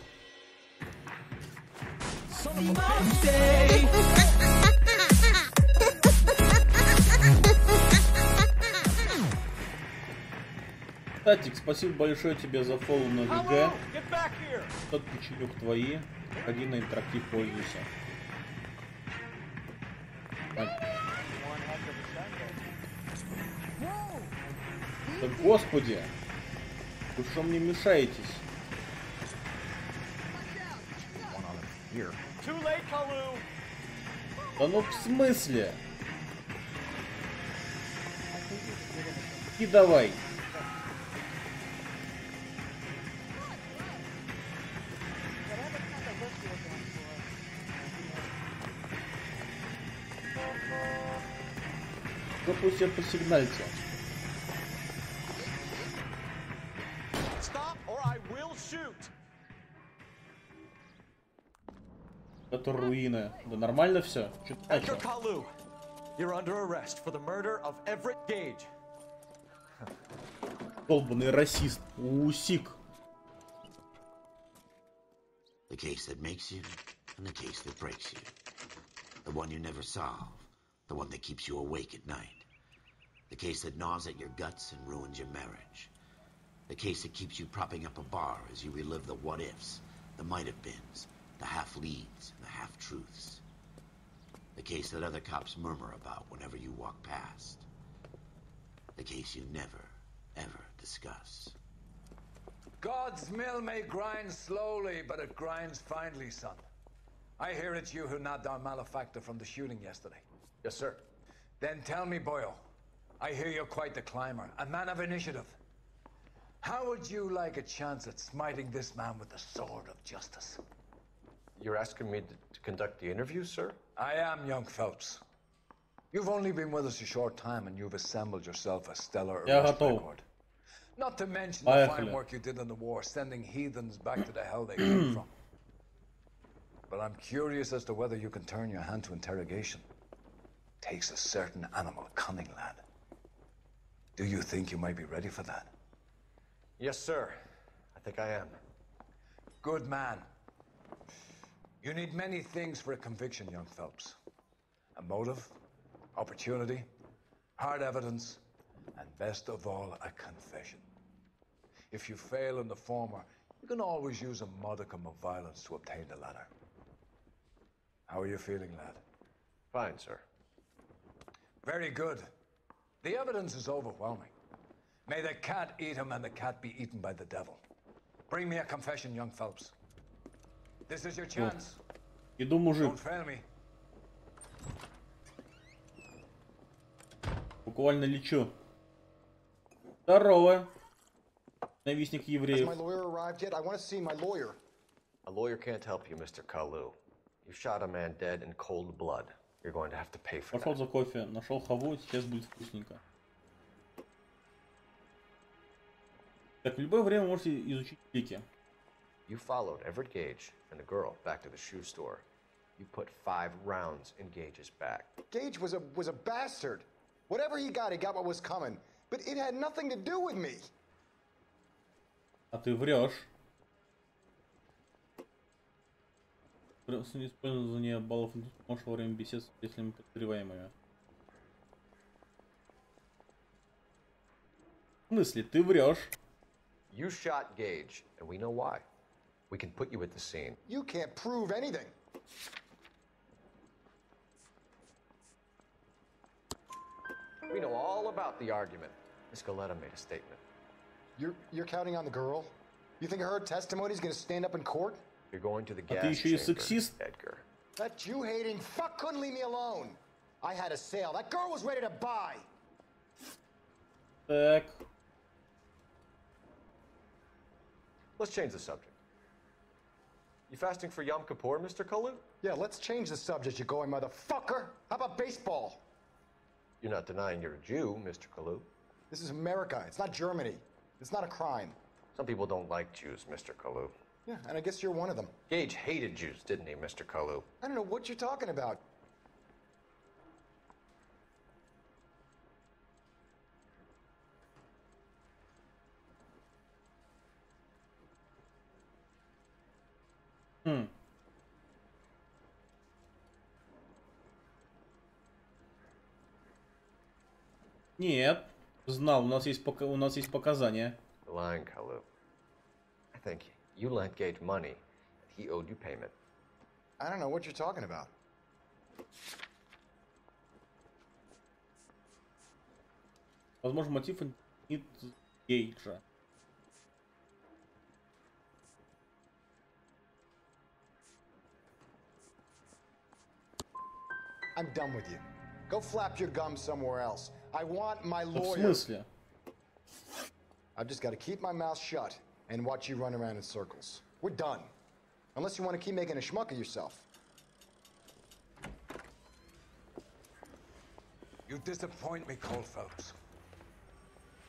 Татик, спасибо большое тебе за фоллоу на ГГ. Тот печенюк твои. Ходи на интерактив, пользуйся. Да господи! Вы что мне мешаетесь? Да ну в смысле? И давай. Ну пусть я посигнальте. Это руины. Да нормально все?
Edgar Kalu, you're under arrest for the murder of Everett Gage.
Долбанный расист. Усик.
The case that makes you, and the case that breaks you. The one you never solve. The one that keeps you awake at night. The case that gnaws at your guts and ruins your marriage. The case that keeps you propping up a bar as you relive the what-ifs, the might-have-beens, the half-leads, and the half-truths. The case that other cops murmur about whenever you walk past. The case you never, ever discuss.
God's mill may grind slowly, but it grinds finely, son. I hear it's you who nabbed our malefactor from the shooting yesterday.
Yes, sir.
Then tell me, Boyle, I hear you're quite the climber, a man of initiative. How would you like a chance at smiting this man with the sword of justice?
You're asking me to conduct the interview, sir?
I am, young Phelps. You've only been with us a short time and you've assembled yourself a stellar arrest record. Not to mention the fine work you did in the war, sending heathens back to the hell they came from. But I'm curious as to whether you can turn your hand to interrogation. Takes a certain animal cunning, lad. Do you think you might be ready for that?
Yes, sir. I think I am.
Good man. You need many things for a conviction, young Phelps. A motive, opportunity, hard evidence, and best of all, a confession. If you fail in the former, you can always use a modicum of violence to obtain the latter. How are you feeling, lad?
Fine, sir.
Very good. The evidence is overwhelming. May the cat eat him and the cat be eaten by the devil. Bring me a confession, young Phelps. This is your chance.
Иду, мужик.
Don't fail me.
Буквально лечу. Здорово. Ненавистник евреев.
Has my lawyer arrived yet? I want to see my lawyer.
A lawyer can't help you, Mr. Kalu. You shot a man dead in cold blood. You're going to have to pay for
Пошел
that.
за кофе, нашел хаву, сейчас будет вкусненько. Так, в любое время можете изучить улики.
You followed Everett Gage and the girl back to the shoe store. You put 5 rounds in Gage's back.
Gage was a bastard. Whatever he got what was coming. But it had nothing to do with me.
А ты врешь. Использование баллов можешь во время бесед с свидетелями подозреваемыми. В смысле, ты врешь?
You shot Gage, and we know why. We can put you at the scene.
You can't prove anything.
We know all about the argument. Miss Galetta made a statement.
You're counting on the girl? You think her testimony is going to stand up in court?
You're going to the gas
ты еще и
chamber,
сексист?
Edgar.
That Jew-hating fuck couldn't leave me alone. I had a sale. That girl was ready to buy.
Так.
Let's change the subject. You fasting for Yom Kippur, Mr. Kalu?
Yeah, let's change the subject, you going motherfucker. How about baseball?
You're not denying you're a Jew, Mr. Kalu.
This is America. It's not Germany. It's not a crime.
Some people don't like Jews, Mr. Kalu.
Yeah, and I guess you're one of them.
Gage hated Jews, didn't he, Mr. Kalu?
I don't know what you're talking about.
Нет. Знал, у нас есть показания.
Lying, Kalu. I think you lent Gage money. He owed you payment.
I don't know what you're talking about.
Возможно, мотив нет Гейджа.
I'm done with you. Go flap your gums somewhere else. I want my lawyer.
В смысле?
I've just got to keep my mouth shut and watch you run around in circles. We're done. Unless you want to keep making a schmuck of yourself.
You disappoint me, Cole Phelps.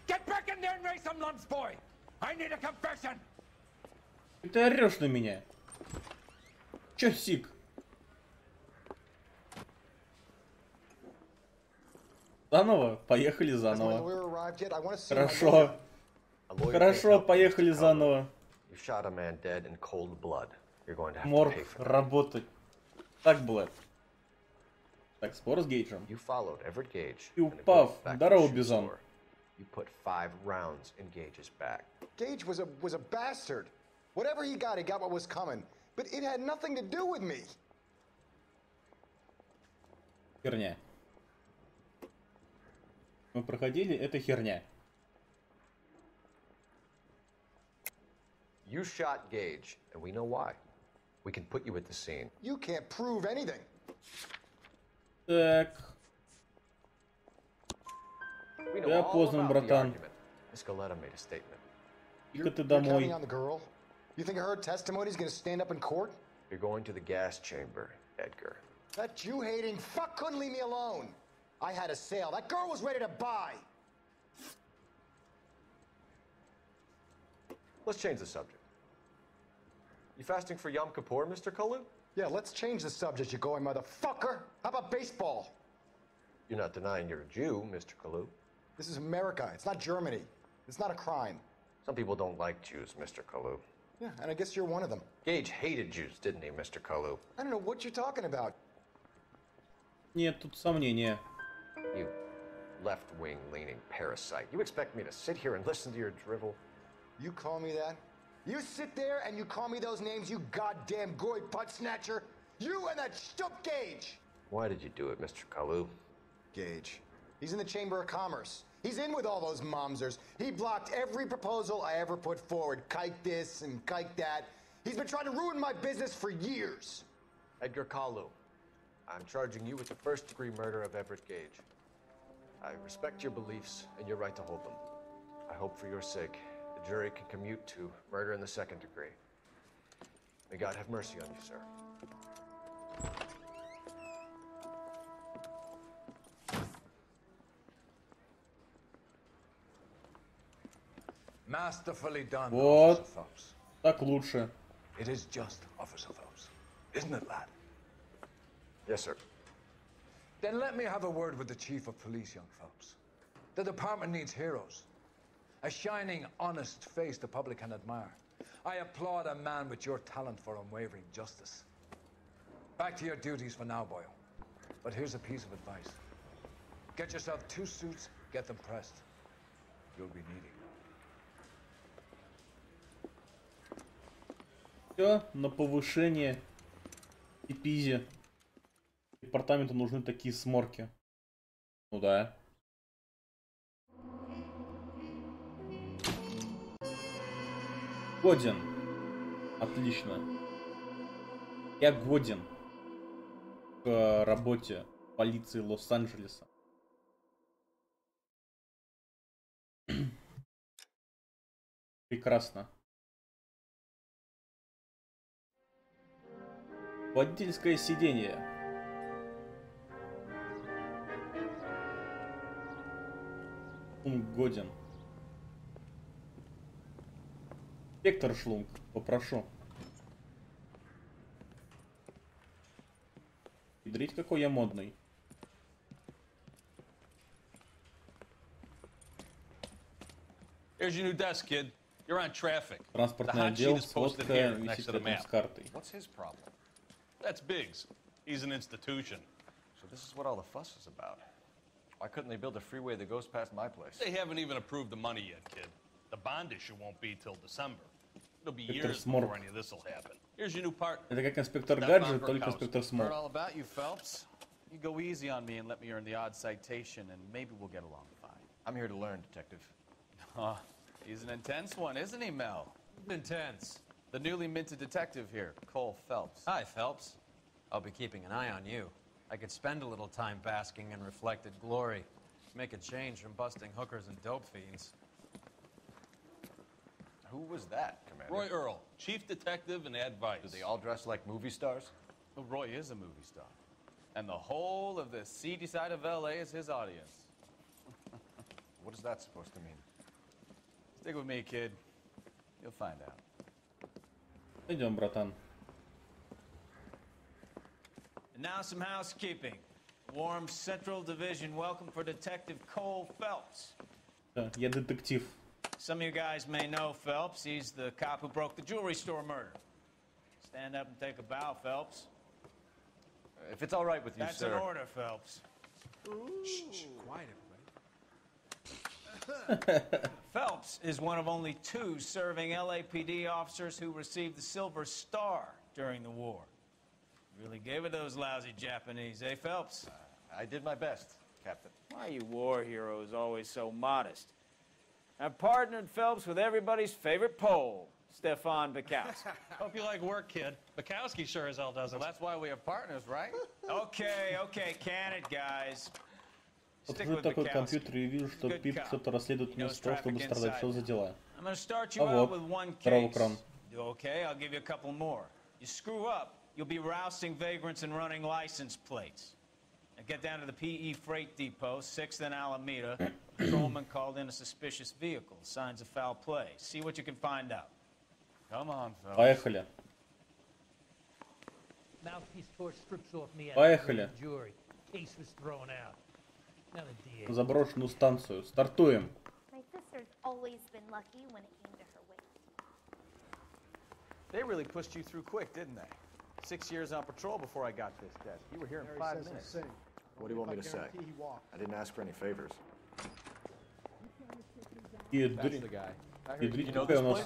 Get back in there and raise some lumps, boy! I need a confession!
Ты орешь на меня. Чё, сик? Заново? Поехали заново. Хорошо. Хорошо, поехали заново.
You shot a man dead in cold blood.
Морг работать. Так, Блэк. Так, спор с Гейджем. И упав, здорово, Бизон.
You put 5 rounds in Gage's back.
Gage was a bastard. Whatever he got what was coming. But it had nothing to do with me.
Херня. Мы проходили, это херня.
You shot Gage, and we know why. We can put you at the scene.
You can't prove anything.
Так. Я поздно, братан. Иди ты домой.
You think her testimony is going to stand up in court?
You're going to the gas chamber, Edgar.
That Jew-hating fuck couldn't leave me alone. I had a sale. That girl was ready to buy.
Let's change the subject. You fasting for Yom Kippur, Mr. Kalu?
Yeah, let's change the subject, you going motherfucker. How about baseball?
You're not denying you're a Jew, Mr. Kalu.
This is America. It's not Germany. It's not a crime.
Some people don't like Jews, Mr. Kalu.
Yeah, and I guess you're one of them.
Gage hated Jews, didn't he, Mr. Kalu?
I don't know what you're talking about.
Нет, тут сомнения.
You left-wing leaning parasite. You expect me to sit here and listen to your drivel?
You call me that? You sit there and you call me those names, you goddamn goy butt snatcher? You and that stup Gage!
Why did you do it, Mr. Kalu?
Gage. He's in the Chamber of Commerce. He's in with all those momsers. He blocked every proposal I ever put forward. Kike this and kike that. He's been trying to ruin my business for years.
Edgar Kalu, I'm charging you with the first-degree murder of Everett Gage. I respect your beliefs and your right to hold them. I hope for your sake the jury can commute to murder in the second degree. May God have mercy on you, sir.
Masterfully done,
Вот.
Officer Phelps.
Так лучше.
It is just, Officer Phelps. Isn't it, lad?
Yes, sir.
Then let me have a word with the Chief of Police, young Phelps. The department needs heroes. A shining, honest face the public can admire. I applaud a man with your talent for unwavering justice. Back to your duties for now, boyo. But here's a piece of advice. Get yourself 2 suits, get them pressed. You'll be needing them.
Все, на повышение и пизи. Департаменту нужны такие сморки. Ну да. Годен. Отлично. Я годен к работе полиции Лос-Анджелеса. Прекрасно. Водительское сиденье. Годен. Вектор Шлунг, попрошу. Ядрить, какой я модный.
Here's your new desk, kid. You're on traffic.
Транспортный отдел, сводка висит рядом с картой.
What's his problem?
That's Biggs. He's an institution.
So this is what all the fuss is about. Why couldn't they build a freeway that goes past my place?
They haven't even approved the money yet, kid. The bond issue won't be till December. It'll be years before any of this will happen. Here's your new partner.
Это как инспектор Гаджет, только инспектор Смол.
Heard all about you, Phelps. You go easy on me and let me earn the odd citation, and maybe we'll get along fine.
I'm here to learn, Detective.
Oh, he's an intense one, isn't he, Mel?
Intense.
The newly minted detective here, Cole Phelps.
Hi, Phelps. I'll be keeping an eye on you. I could spend a little time basking in reflected glory. Make a change from busting hookers and dope fiends.
Who was that, Commander?
Roy Earl, chief detective and advice.
Do they all dress like movie stars?
Well, Roy is a movie star. And the whole of the seedy side of L.A. is his audience.
What is that supposed to mean?
Stick with me, kid. You'll find out.
Идем, братан.
And now some housekeeping. Warm Central Division welcome for Detective Cole Phelps.
Да, я детектив.
Some of you guys may know Phelps. He's the cop who broke the jewelry store murder. Stand up and take a bow, Phelps.
If it's all right with you,
That's
sir.
That's an order, Phelps.
Shh, quiet, everybody.
Phelps is one of only 2 serving LAPD officers who received the Silver Star during the war. Really gave it those lousy Japanese, eh, Phelps?
I did my best, Captain.
Why are you war heroes always so modest? I've partnered Phelps with everybody's favorite Pole, Stefan Bukowski.
Hope you like work, kid. Bukowski sure as hell doesn't.
Well, that's why we have partners, right?
Okay, can it, guys.
Открою такой компьютер и вижу, что Пип кто-то расследует вместо того, чтобы страдать. Что за дела? А вот, второй экран.
Okay, I'll give you a couple more. You screw up, you'll be rousting vagrants and running license plates. Now get down to the PE freight depot, 6th and Alameda. Patrolman called in a suspicious vehicle. Signs of foul play. See what you can find out.
Come on, fellas.
Поехали. Поехали. На заброшенную станцию. Стартуем.
They really pushed you through quick, didn't they? 6 years on patrol before I got this desk. You were here in 5 minutes.
What do you want me to say? I didn't ask for any favors.
Ядрить, какая у нас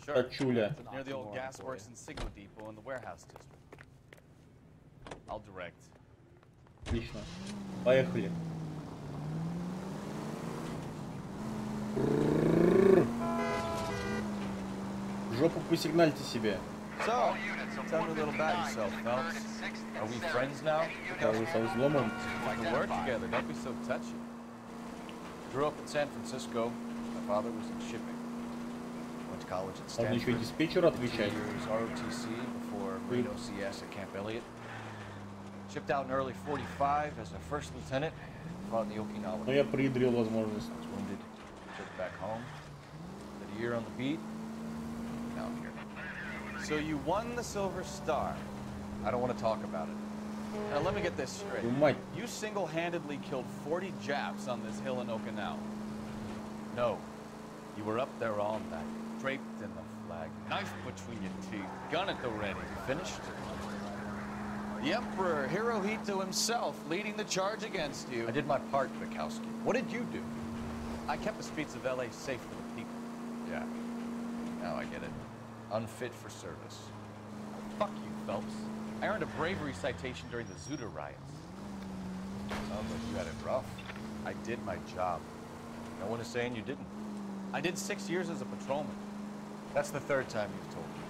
тачуля.
Near the old gas works and Signal Depot in the warehouse district. I'll direct.
Отлично. Поехали. Жопу посигнальте себе.
So, tell me a little about yourself, Phelps. Are we friends now?
Кажется, со взломом.
We can work together. Don't be so touchy. Grew up in San Francisco. My father was in shipping. Went to college at Stanford.
Можно еще и диспетчеру отвечать.
2 years ROTC before Marine OCS at Camp Elliott. Shipped out in early 45 as a first lieutenant. Fought in the Okinawa.
Но я придрил возможность.
I was wounded. Took back home. Did a year on the beat. Now I'm here. So you won the Silver Star. I don't want to talk about it. Now let me get this straight. You single-handedly killed 40 Japs on this hill in Okinawa. No. You were up there all night, draped in the flag, knife between your teeth, gun at the ready. You finished? The Emperor Hirohito himself leading the charge against you. I did my part, Bukowski. What did you do? I kept the streets of LA safe for the people. Yeah. Now I get it. Unfit for service. Fuck you, Phelps. I earned a bravery citation during the Zuda riots. Sounds like you had it rough. I did my job. No one is saying you didn't. I did 6 years as a patrolman. That's the 3rd time you've told me.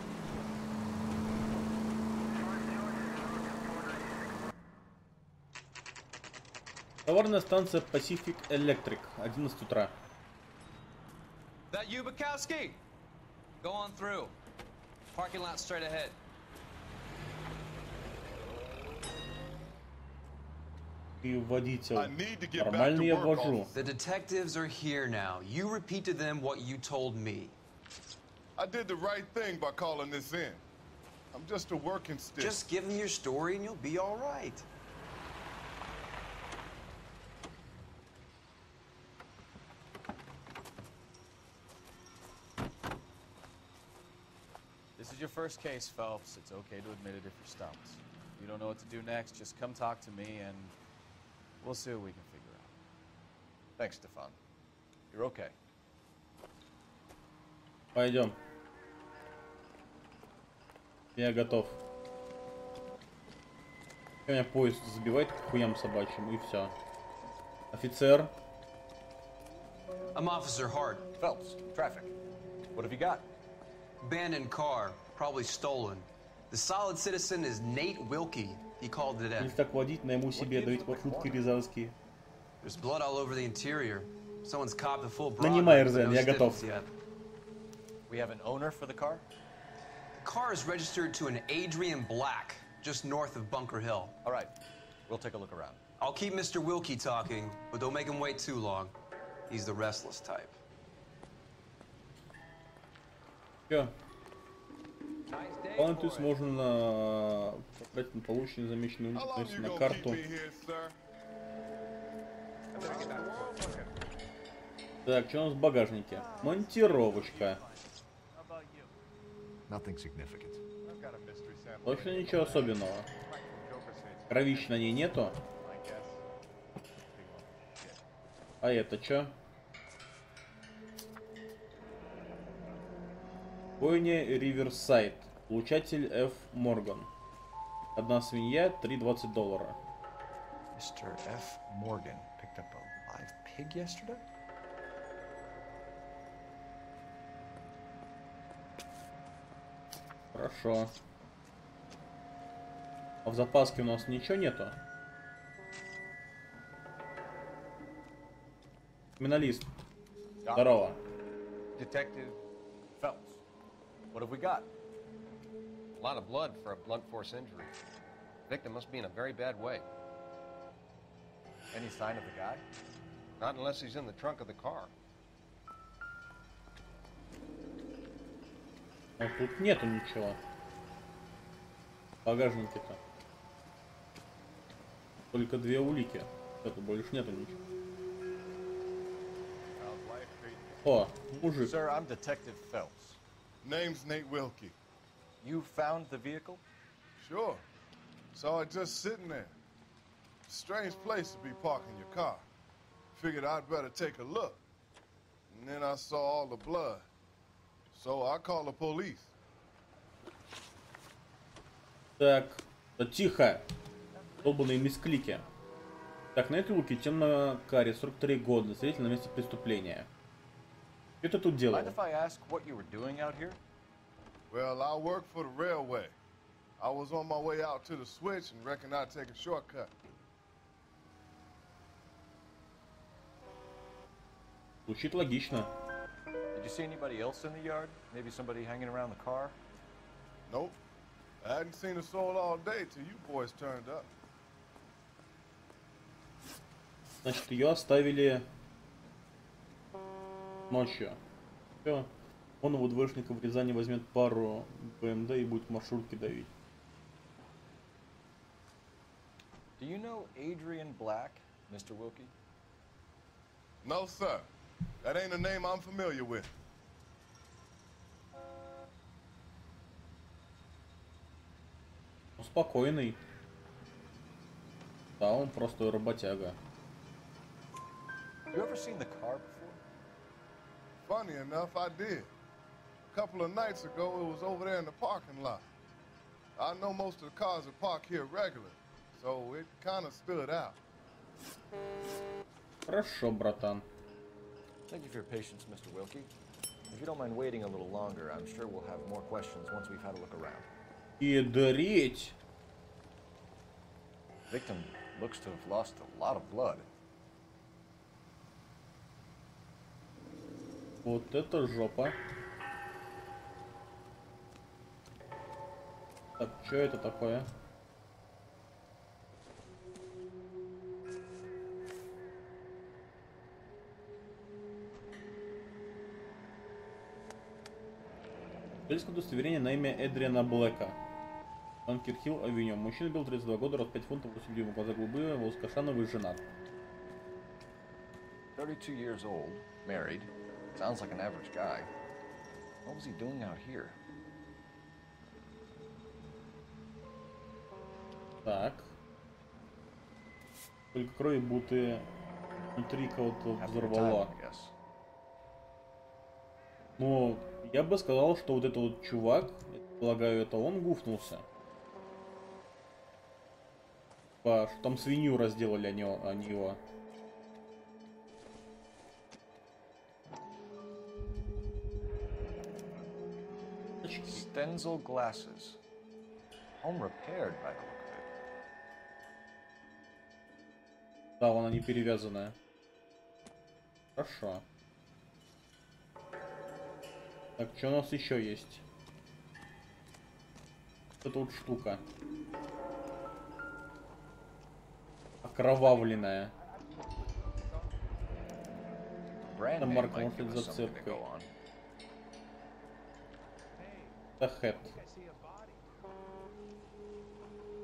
Товарная станция Pacific Electric, 11 утра.
That you, Bukowski? Go on through. Parking lot straight ahead.
И водитель. Нормально я вожу.
The detectives are here now. You repeat to them what you told me.
I did the right thing by calling this in. I'm just a working stick.
Just give them your story and you'll be all right.
This is your first case, Phelps. It's okay to admit it if you're stumped. If you don't know what to do next, just come talk to me and we'll see what we can figure out. Thanks, Stefan. You're okay.
Пойдем. Я готов. Меня поезд забивает к хуям собачьим и все. Офицер.
I'm Officer Hart.
Phelps, traffic. What have you got?
Abandoned car, probably stolen. The solid citizen is Nate Wilkie. He called it in.
Если так водить, найму себе, давить маршрутки рязанские.
There's blood all over the interior. Someone's copped the full broad.
Нанимай, Эрзен, я готов.
We have an owner for the car?
The car is registered to an Adrian Black, just north of Bunker Hill.
All right, we'll take a look around.
I'll keep Mr. Wilkie talking, but don't make him wait too long. He's the restless type.
Все. То есть можно потратить на полученную замеченную улицу на карту. Так, что у нас в багажнике? Монтировочка. Точно ничего особенного. Кровищ на ней нету. А это чё? Бойня Риверсайд. Получатель F. Морган. Одна свинья, $3.20.
Mr. F. Morgan picked up a live pig yesterday?
Хорошо. А в запаске у нас ничего нету? Криминалист. Здорово.
Detective Phelps. What have we got?
A lot of blood for a blunt force injury. Victim must be in a very bad way.
Any sign of the guy?
Not unless he's in the trunk of the car.
А тут нету ничего. В багажнике-то. Только две улики. Это больше нету ничего. О, мужик.
Sir, I'm Detective Phelps.
Name's Nate Wilkie.
You found the vehicle?
Sure. Saw it just sitting there. Strange place to be parking your car. Figured I'd better take a look. And then I saw all the blood. So I called the police.
Так, да тихо. Долбаные мисклики. Так, на этой луке темно-карий, 43 года, свидетель на месте преступления. Что ты тут делал?
Mind if I ask what you were doing out here?
Well, I work for the railway. I was on my way out to the switch and reckoned I'd take a shortcut.
Звучит логично.
Did you see anybody else in the yard? Maybe somebody hanging around the car?
Nope. I hadn't seen a soul all day till you boys turned up.
Значит, ее оставили ночью. Все. Он у двоечника в Рязани возьмет пару БМД и будет маршрутки давить.
Do you know Adrian Black, Mr. Wilkie?
No, sir. That ain't a name I'm familiar with.
Спокойный. Да, он просто работяга.
You ever seen the car before?
Funny enough, I did. A couple of nights ago, it was over there in the parking lot. I know most of the cars are parked here regular, so it kind of stood out.
Хорошо, братан.
Thank you for your patience, Mr. Wilkie. If you don't mind waiting a little longer, I'm sure we'll have more questions once we've had a look around.
Пидореть.
Victim looks to have lost a lot of blood.
Вот это жопа. Так, что это такое? Полицейское удостоверение на имя Эдриана Блэка. Банкер-Хилл, Авеню. Мужчина бил 32 года, рост 5 фунтов, 8 дюймов, глаза голубые, волос каштановый, женат.
32 years old, married. Sounds like an average guy. What was he doing out here?
Так. Только крови будто внутри кого-то взорвало. Но я бы сказал, что вот этот вот чувак, полагаю, это он гуфнулся. Что там свинью разделали, а не его.
Stenzel glasses. Home repaired by the look of it.
Да, вон они перевязанная. Хорошо. Так, что у нас еще есть? Это вот штука. Окровавленная. Там марка может быть зацепкой. The head.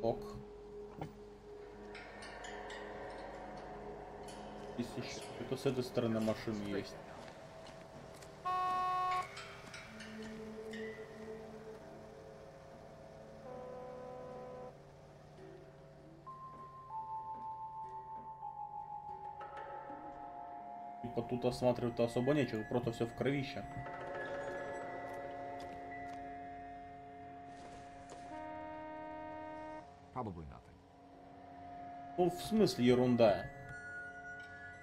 Ок. Здесь еще что-то с этой стороны машины есть. Типа тут осматривать-то особо нечего, просто все в кровище. Ну, в смысле ерунда?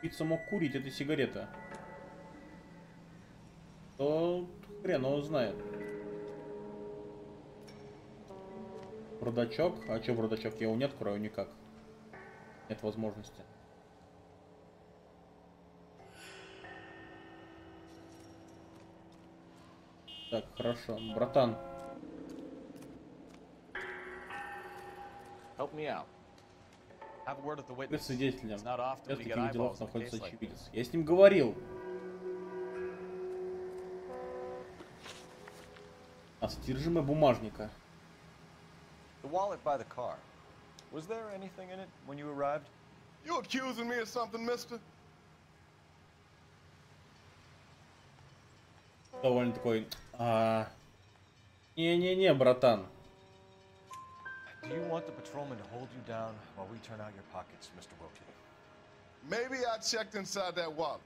Пицца мог курить, это сигарета. То хрен его знает. Бардачок? А чё бардачок? Я его не открою никак. Нет возможности. Так, хорошо. Братан. Ты свидетелем. В таких делах находится очевидец. Я с ним говорил. А содержимое бумажника.
The wallet by the car. Was there anything in it when you arrived?
You accusing me of something, mister?
Довольно такой... Не-не-не, братан.
Do you want the patrolman to hold you down while we turn out your pockets, Mr. Wilkie?
Maybe I checked inside that wallet.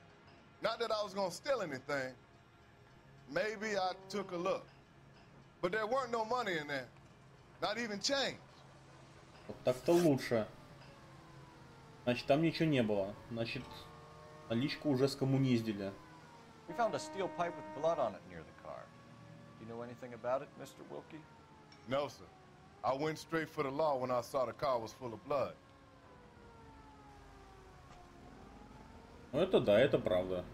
Not that I was gonna steal anything. Maybe I took a look. But there weren't no money in there. Not even change.
Вот так-то лучше. Значит, там ничего не было. Значит, наличку уже скоммуниздили.
We found a steel pipe with blood on it near the car. Do you know anything about it, Mr. Wilkie?
No, sir. I went straight for the law when I saw the car was full of blood.
Ну это да, это правда.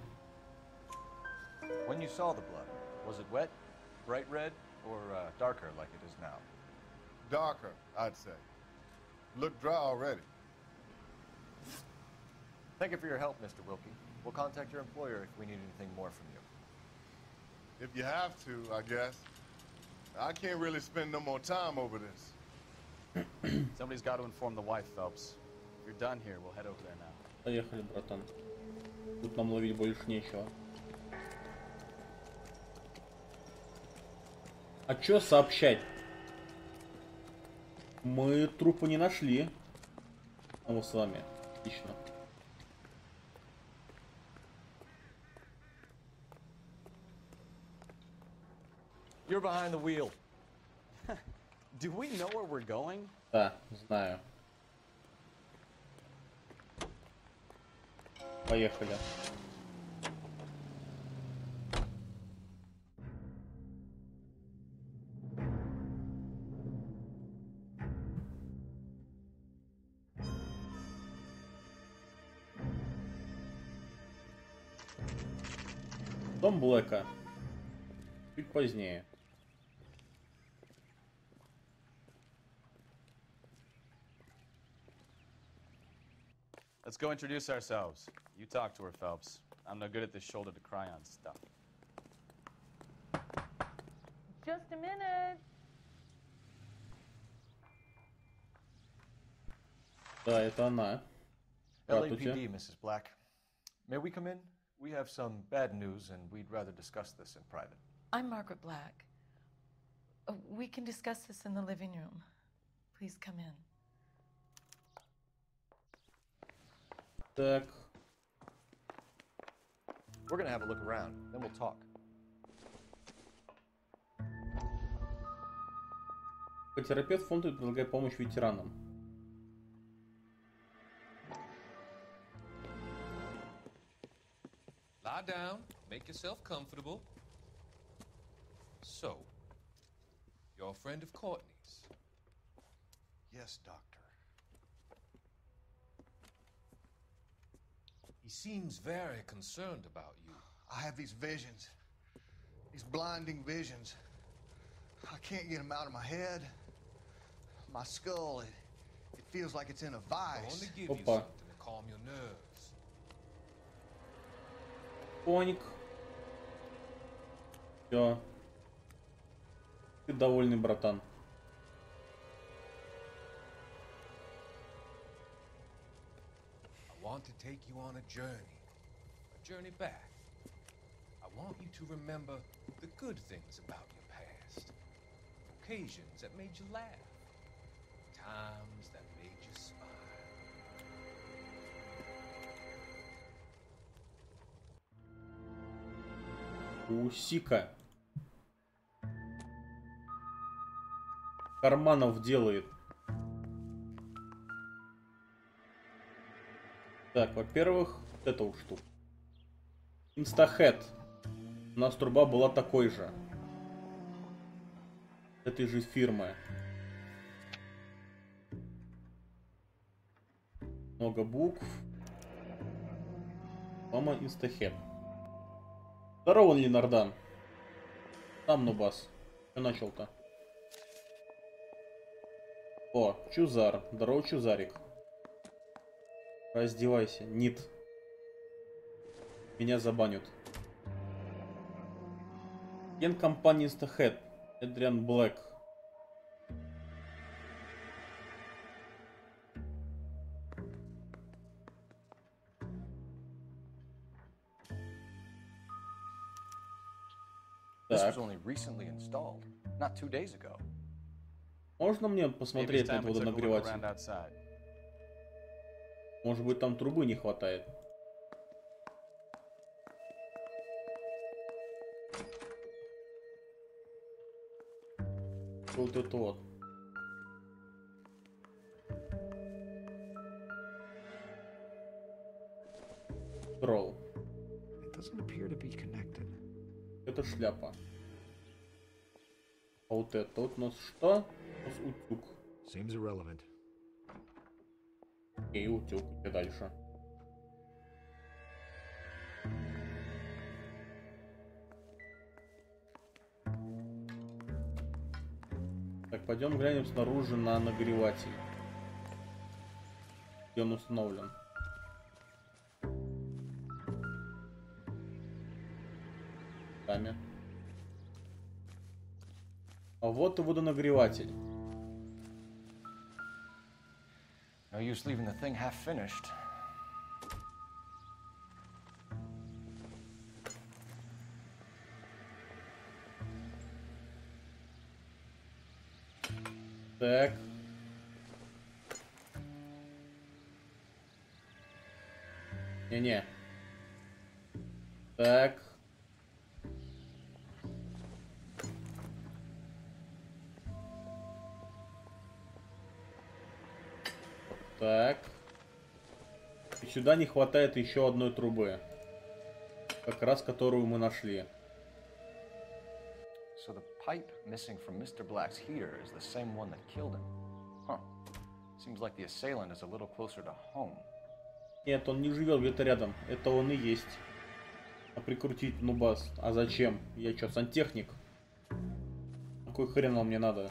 When you saw the blood, was it wet, bright red, or darker like it is now?
Darker, I'd say. Looked dry already.
Thank you for your help, Mr. Wilkie. We'll contact your employer if we need anything more from you.
If you have to, I guess. I can't really spend no more time over this.
Somebody's got to inform the wife, Phelps. If you're done here, we'll head over there now.
Поехали, братан. Тут нам ловить больше нечего. А чё сообщать? Мы трупа не нашли. А мы с вами. Отлично.
You're behind the wheel. Do we know where we're going?
Да, знаю. Поехали. Дом Блэка. Чуть позднее.
Let's go introduce ourselves. You talk to her, Phelps. I'm no good at this shoulder to cry on stuff.
Just a minute.
Да, это она.
LAPD, Mrs. Black. May we come in? We have some bad news, and we'd rather discuss this in private.
I'm Margaret Black. We can discuss this in the living room. Please come in.
Так.
We're gonna have a look around, then we'll talk.
Терапевт фонда предлагает помощь ветеранам.
Lie down, make yourself comfortable. So, you're a friend of Courtney's?
Yes, Doctor.
He seems very concerned about you.
I have these visions. These blinding visions. I can't get them out of my head. My skull, it feels like it's in a vice.
I want to give you something to calm your nerves.
Поник. Все. Ты довольный, братан.
I want to take you on a journey back. I want you to remember the good things about your past, occasions that made you laugh, times that made you smile.
Усика. Карманов делает. Так, во-первых, это вот штука. Инстахед. У нас труба была такой же. Этой же фирмы. Много букв. Мама Инстахед. Здорово, Ленардан. Там, Нубас. Что начал-то? О, Чузар. Здорово, Чузарик. Раздевайся. Нит. Меня забанят. Ген компании Инстахед. Эдриан Блэк. Так. Можно мне посмотреть на этот водонагреватель? Может быть, там трубы не хватает. Вот это вот. Тролл. Это шляпа. А вот это вот у нас что? У нас утюг. И утюг. И дальше. Так, пойдем глянем снаружи на нагреватель. Где он установлен. Сами. А вот и водонагреватель.
No use leaving the thing half finished.
Так. Не-не. Так. Так. И сюда не хватает еще одной трубы. Как раз которую мы нашли.
So the pipe missing from Mr. Black's heater is the same one that killed him. Huh. Seems like the assailant is a little closer to home.
Нет, он не живет где-то рядом. Это он и есть. А прикрутить нубас. А зачем? Я что, сантехник? Какой хрен вам мне надо?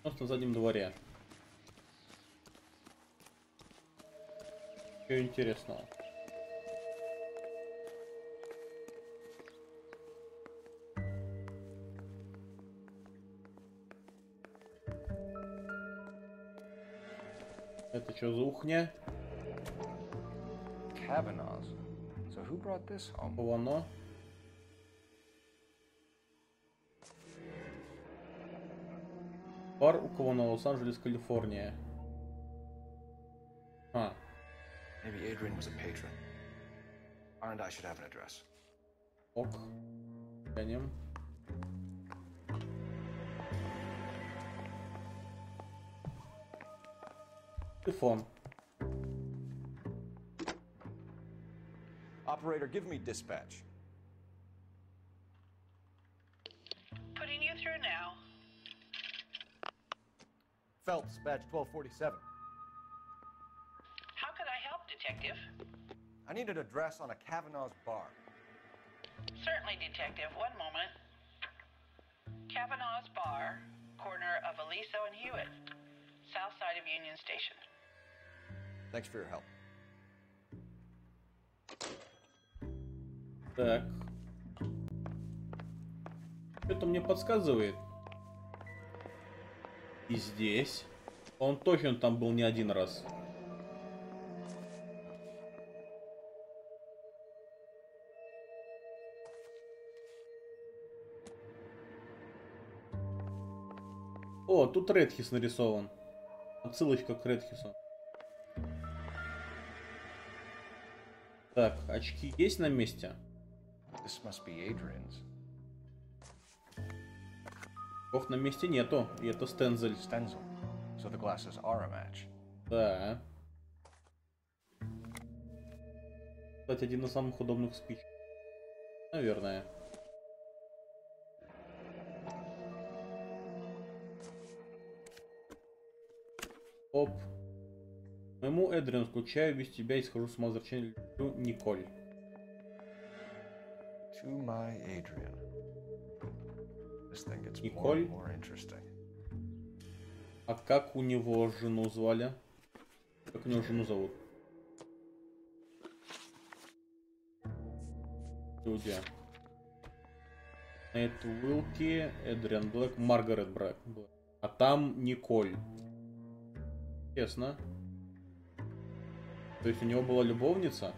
Просто на заднем дворе. Что интересного? Это что за ухня?
So who brought this home?
Оно. Бар у кого на Лос-Анджелес, Калифорния. А.
Maybe Adrian was a patron. R&I should have an address.
Ок. Глянем. Телефон.
Operator, give me dispatch.
Putting you through now.
Phelps, badge 1247.
How could I help, Detective?
I need an address on a Kavanaugh's bar.
Certainly, Detective. One moment. Kavanaugh's Bar, corner of Aliso and Hewitt, south side of Union Station.
Thanks for your help.
Так. Что-то мне подсказывает. И здесь. Он точно там был не один раз. О, тут Редхис нарисован. Отсылочка к Редхису. Так, очки есть на месте? Очков на месте нету, и это Стензель.
So the glasses are a match.
Да. Кстати, один из самых удобных спич. Наверное. Оп. Моему Эдриану скучаю, без тебя и схожу с ума возвращения Николь.
To my Adrian. This thing gets
Николь.
more and more interesting.
А как у него жену звали? Как у него жену зовут? Люди. Нейт Уилки, Эдриан Блэк, Маргарет Блэк. А там Николь. Честно. То есть у него была любовница?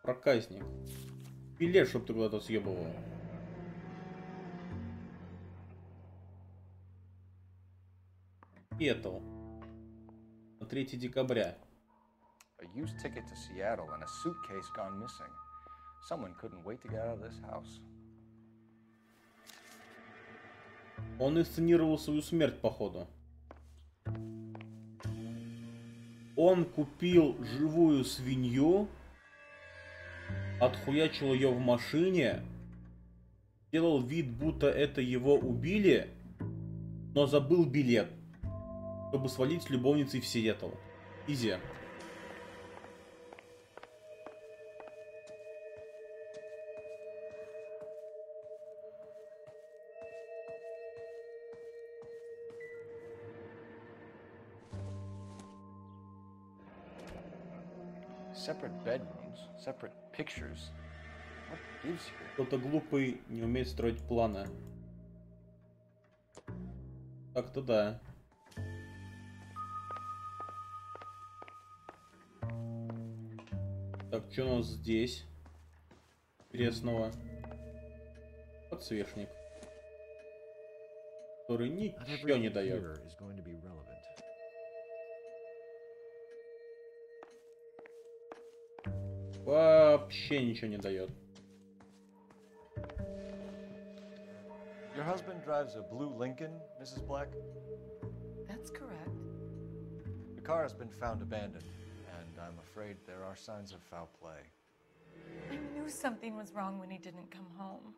Проказник. Билет, чтоб ты куда-то съебывал. Сиэтл. На 3 декабря.
A used ticket to Seattle and a suitcase gone missing. Someone couldn't wait to get out of this house.
Он инсценировал свою смерть, походу. Он купил живую свинью, отхуячил ее в машине, делал вид, будто это его убили, но забыл билет, чтобы свалить с любовницей в Сиэтл. Изи.
Separate bedrooms, separate pictures. What gives here?
Кто-то глупый не умеет строить планы. Так-то да. Так, что у нас здесь интересного? Подсвечник, который ничего не дает. Вообще ничего не дает.
Your husband drives a blue Lincoln, Mrs. Black?
That's correct.
The car has been found abandoned, and I'm afraid there are signs of foul play.
I knew something was wrong when he didn't come home.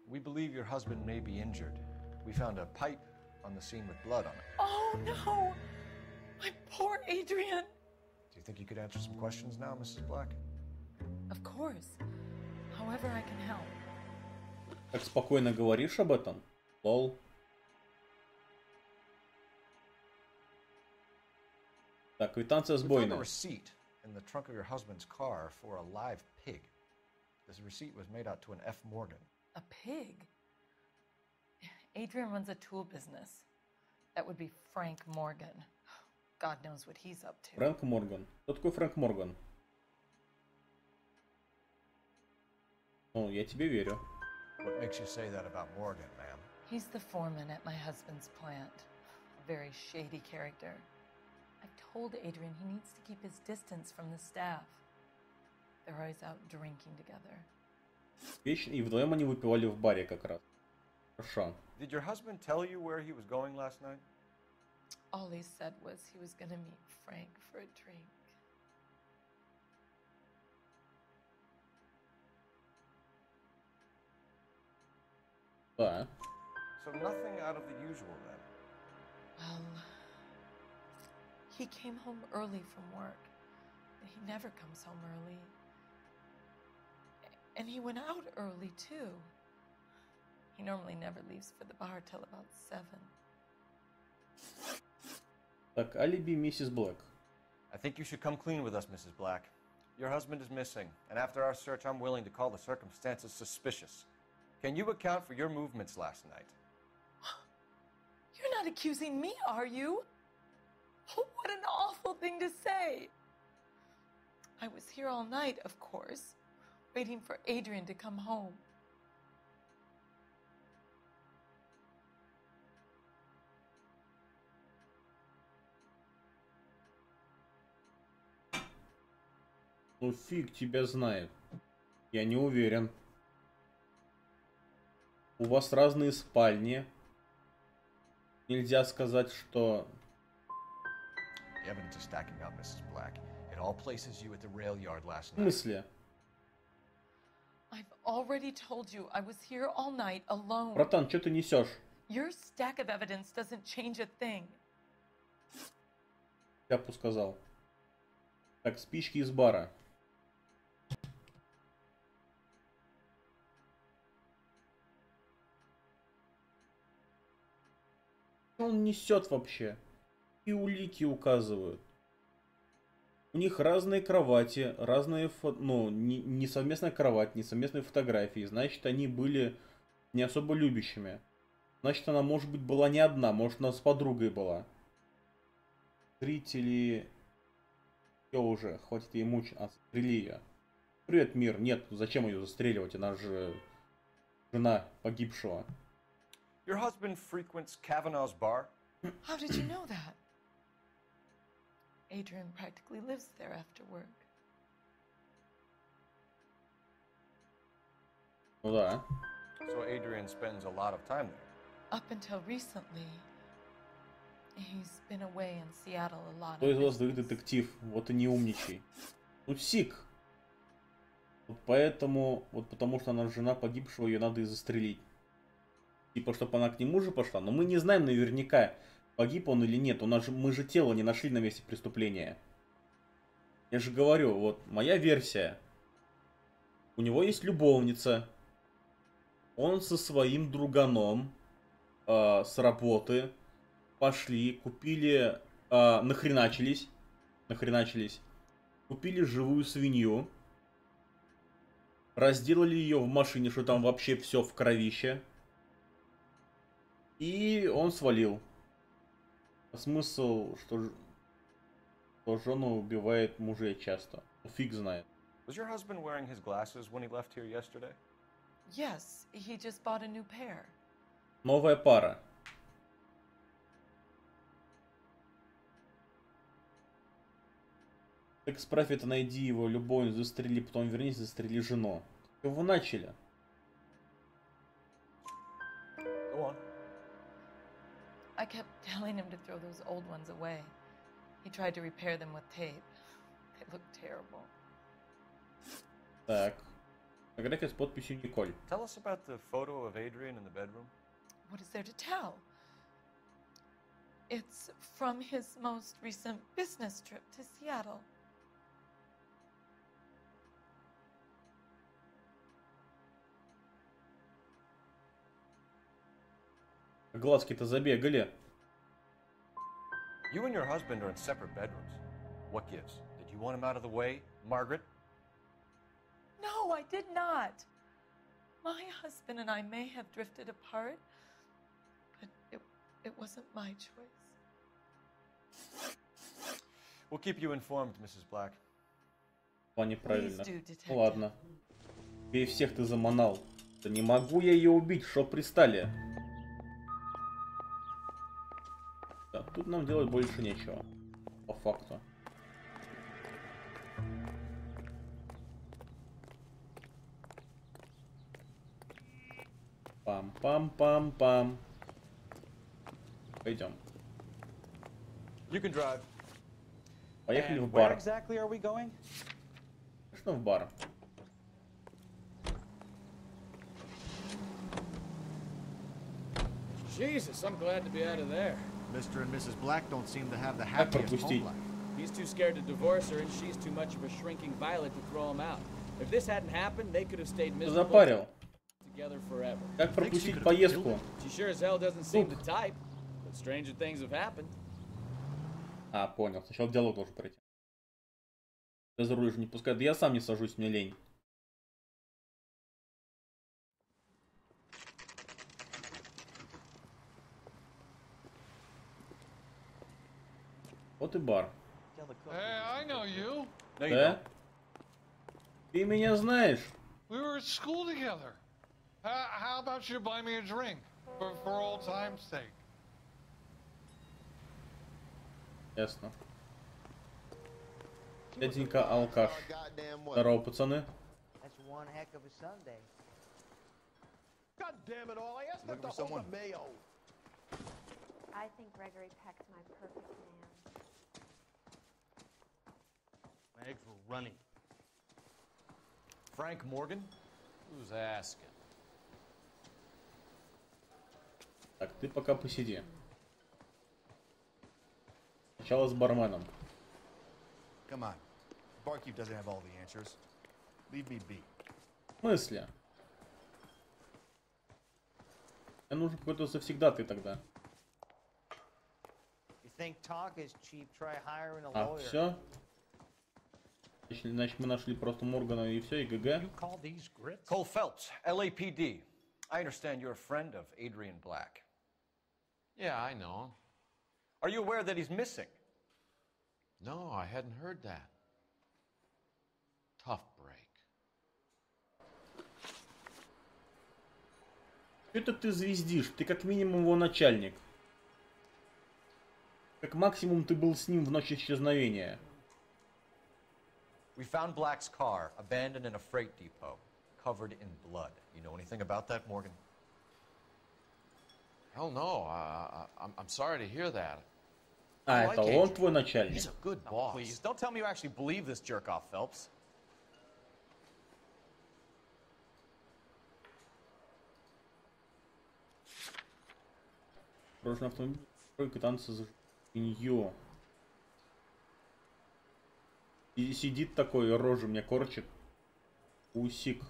We believe your husband may be injured. We found a pipe on the scene with blood on it.
Oh no! My poor Adrian!
Do you think you could answer some questions now, Mrs. Black?
Of course. However I can help.
Так спокойно говоришь об этом? Лол. Так, квитанция сбойная.
We found a receipt in the trunk of your husband's car for a live pig. This receipt was made out to an F. Morgan.
A pig? Adrian runs a tool business. That would be Frank Morgan. God knows what he's up to.
Фрэнк Морган. Кто такой Фрэнк Морган? Ну, я тебе верю.
What makes you say that about Morgan, ma'am?
He's the foreman at my husband's plant. A very shady character. I've told Adrian he needs to keep his distance from the staff. They're always out drinking together.
Вечно и вдвоем они выпивали в баре как раз. Хорошо.
Did your husband tell you where he was going last night?
All he said was he was going to meet Frank for a drink.
Да.
So nothing out of the usual then?
Well, he came home early from work. He never comes home early. And he went out early, too. He normally never leaves for the bar till about 7.
Так, алиби миссис Блэк.
I think you should come clean with us, Mrs. Black. Your husband is missing, and after our search, I'm willing to call the circumstances suspicious. Can you account for your movements last night?
You're not accusing me, are you? What an awful thing to say. I was here all night, of course, waiting for Adrian to come home.
Ну фиг тебя знает. Я не уверен. У вас разные спальни. Нельзя сказать, что...
The evidence is stacking up, Mrs. Black. It all places you at the rail yard last
В
night.
смысле?
I've already told you I was here all night alone.
Братан, что ты несешь?
Your stack of evidence doesn't change a thing.
Я бы сказал. Так, спички из бара. Что он несет вообще? И улики указывают. У них разные кровати, разные ну, не совместная кровать, не совместные фотографии. Значит, они были не особо любящими. Значит, она, может быть, была не одна, может, она с подругой была. Зрители... Все уже, хватит ей мучить. Застрели ее. Привет, мир. Нет, зачем ее застреливать? Она же жена погибшего.
Your husband frequents Kavanaugh's bar?
How did you know that? Adrian practically lives there after work.
Ну да.
So Adrian spends a lot of time there.
Up until recently, he's been away in Seattle a lot.
Кто из вас двоих детектив? Вот и не умничай. Ну, сик. Вот поэтому, вот потому что она жена погибшего, ее надо и застрелить. Типа, чтобы она к нему же пошла. Но мы не знаем наверняка, погиб он или нет. Мы же тело не нашли на месте преступления. Я же говорю, вот моя версия. У него есть любовница. Он со своим друганом с работы пошли, купили, нахреначились, купили живую свинью, разделали ее в машине, что там вообще все в кровище, и он свалил. Смысл, что жена убивает мужей часто. Фиг знает.
Was your husband wearing his glasses when he left here yesterday?
Yes, he just bought a new pair.
Новая пара. Так справь это, найди его, любовницу застрели, потом вернись, застрели жену. Что вы начали?
Go on.
I kept telling him to throw those old ones away. He tried to repair them with tape. They look terrible.
Так. Фотография с подписью Николь.
Tell us about the photo of Adrian in the bedroom.
What is there to tell? It's from his most recent business trip to Seattle.
Глазки-то забегали.
You and your husband are in separate bedrooms. What gives? Did you want him out of the way, Margaret?
No, I did not. My husband and I may have drifted apart, but it wasn't my choice.
We'll keep you informed, Mrs. Black.
Неправильно. Ну ладно. Бей всех, ты заманал. Да не могу я ее убить, что пристали. Да, тут нам делать больше нечего. По факту. Пам-пам-пам-пам. Пойдем.
You can drive.
Поехали в
Where
бар.
exactly are we going?
Конечно, в бар.
Jesus, I'm glad to be out of there.
Mr. and Mrs. Black don't seem to have the happiest home life.
He's too scared to divorce her, and she's too much of a shrinking violet to throw him out. If this hadn't happened, they could have stayed miserable together forever.
Как пропустить поездку?
She sure as hell doesn't seem to type, but stranger things have happened.
А, понял. Сначала диалог должен пройти. Я за руль же не пускаю. Да я сам не сажусь, мне лень. Вот и бар.
Hey, I know you.
Да? Ты меня знаешь?
We were at school together. How about you buy me a drink for old time's sake?
Ясно. Дяденька алкаш. Здорово, пацаны.
Looking for someone. I think Gregory Peck's my perfect man.
My eggs were running.
Frank Morgan?
Who's asking?
Так, ты пока посиди. Сначала с барменом.
Come on. Barkeep doesn't have all the answers. Leave me be.
В смысле? Мне нужен какой-то завсегдатый тогда. А, все? Значит, мы нашли просто Моргана и все, и ГГ.
Cole Phelps, LAPD. I understand you're a friend of Adrian Black.
Yeah, I know him.
Are you aware that he's missing?
No, I hadn't heard that. Tough break.
Это ты звездишь, ты как минимум его начальник. Как максимум ты был с ним в ночь исчезновения.
We found Black's car abandoned in a freight depot, covered in blood. You know anything about that, Morgan?
Hell no. I'm sorry to hear that.
А, это он твой начальник?
He's a good boss. Please, don't tell me you actually believe this jerk-off, Phelps.
Прошлый автомобиль кататься за нее. И сидит такой, рожу мне корчит. Усик.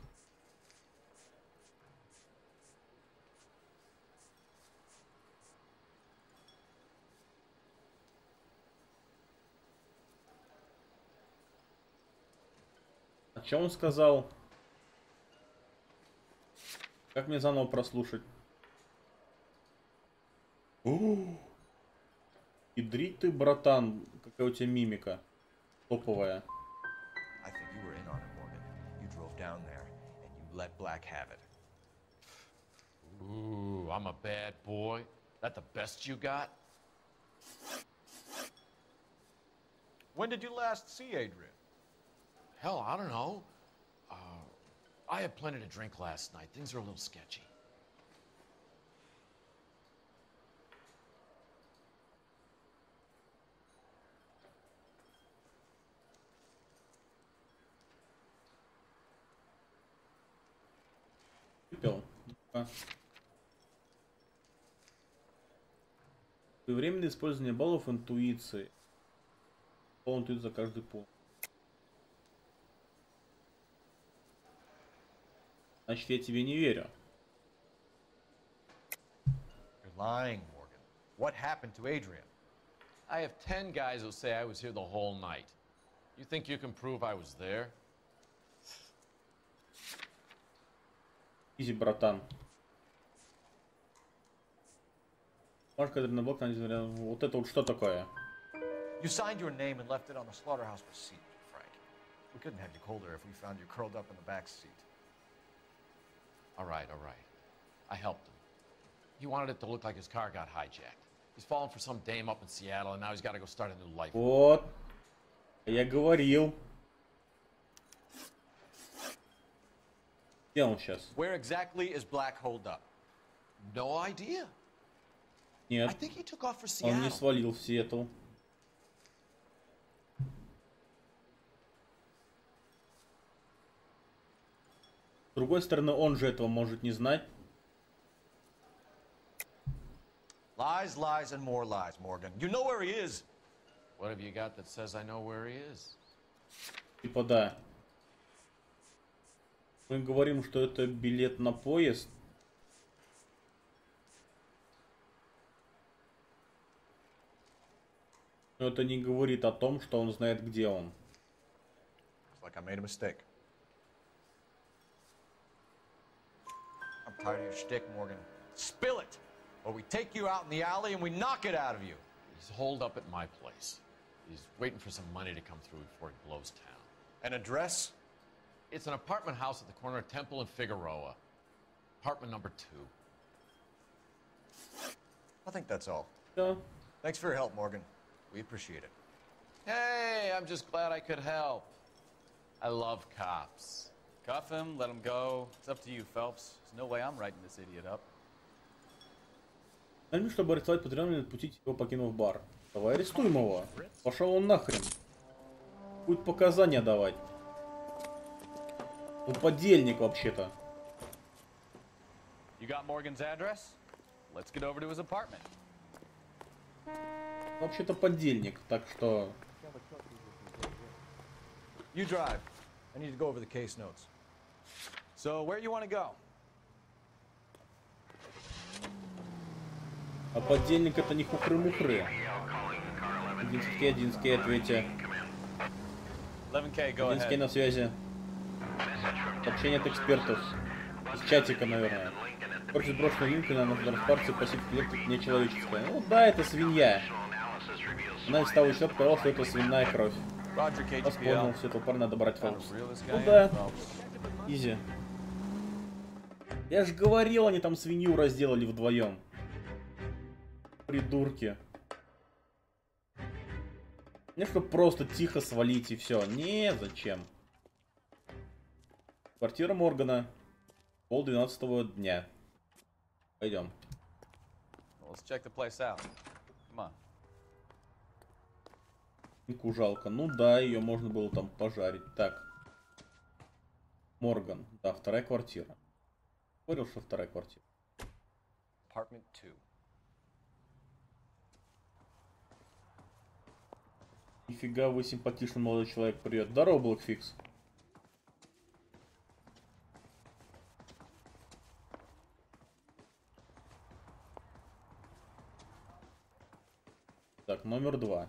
А что он сказал? Как мне заново прослушать? Ядрить ты, братан, какая у тебя мимика топовая.
I think you were in on it, Morgan. You drove down there and you let Black have it.
Ooh, I'm a bad boy. That the best you got?
When did you last see Adrian?
Hell, I don't know. I had plenty to drink last night. Things are a little sketchy.
Своевременное использование баллов интуиции. Он интуит за каждый пункт. Значит, я тебе не верю.
You're lying, Morgan. What happened to Adrian?
I have 10 guys who say I was here the whole night. You think you can prove I was there?
Изи, братан. Вот это вот что такое?
You signed your name and left it on the slaughterhouse receipt, Frank. We couldn't have you colder if we found you curled up in the back seat.
All right. I helped him. He wanted it to look like his car got hijacked. He's fallen for some dame up in Seattle, and now he's got to go start a new life.
Вот. Я говорил. Где он сейчас?
Where exactly is Black holed up?
No idea.
Нет.
I think he took off for Seattle.
Он не свалил в Сиэтл. С другой стороны, он же этого может не знать.
Lies, lies, and more lies, Morgan. You know where he is.
What have you got that says I know where he is?
Типа да. Мы говорим, что это билет на поезд. Но это не говорит о том, что он знает, где он.
It's like I made a mistake. I'm tired of your shtick, Morgan. Spill it, or we take you out in the alley and we knock it out of you.
He's holed up at my place. He's waiting for some money to come through before he blows town.
An address?
It's an apartment house at the corner of Temple and Figueroa. Apartment number 2.
I think that's all.
Yeah.
Thanks for your help, Morgan. We appreciate it.
Hey, I'm just glad I could help. I love cops.
Cuff him, let him go. It's up to you, Phelps. There's no way I'm writing this idiot up.
Чтобы арестовать подозреваемого и отпустить его, покинув бар. Давай арестуем его. Пошел он нахрен. Будет показания давать. Он подельник вообще-то.
You got Morgan's address? Let's get over to his apartment.
Вообще-то подельник, так что...
You drive. I need to go over the case notes.
So, where you want to go?
А подельник это не хухры-мухры. 11К, ответьте. 11К на связи. Сообщение от экспертов. Из чатика, наверное. Хочет брошенную Линкольна на транспорте пассив электрик нечеловеческая. Ну да, это свинья. Она из того счета показала, что это свиная кровь. Понял, все этого парня надо брать Фелпс. Ну да. Изи. Я же говорил, они там свинью разделали вдвоем. Придурки. Не что просто тихо свалить и все. Не, зачем? Квартира Моргана. 12:30 дня. Пойдем.
Let's check the place out. Come on.
Нику жалко. Ну да, ее можно было там пожарить. Так. Морган. Да, вторая квартира. Говорил, что вторая квартира.
Apartment 2.
Нифига вы симпатичный молодой человек. Привет. Здорово, Блэкфикс. Так, номер 2.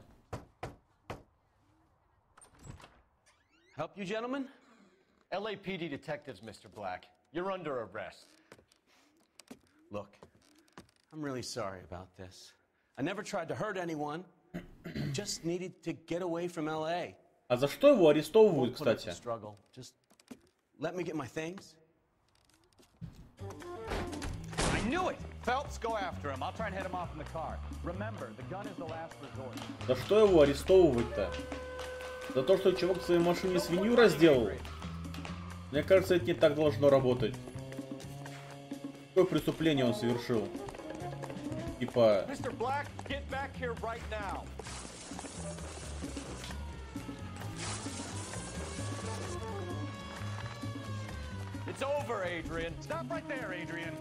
Help you, gentlemen? LAPD detectives, Mr. Black. You're under arrest.
Look, I'm really sorry about this. I never tried to hurt anyone. I just needed to get away from LA.
А за что его арестовывают, кстати?
Just let me get my things.
I knew it! Phelps, go after him. I'll try and head him off in the car. Remember, the gun is the last resort.
За что его арестовывать-то? За то, что чувак в своей машине свинью разделал? Мне кажется, это не так должно работать. Какое преступление он совершил? Типа...
Mr. Black, get back here right now.
It's over, Adrian. Stop right there, Adrian.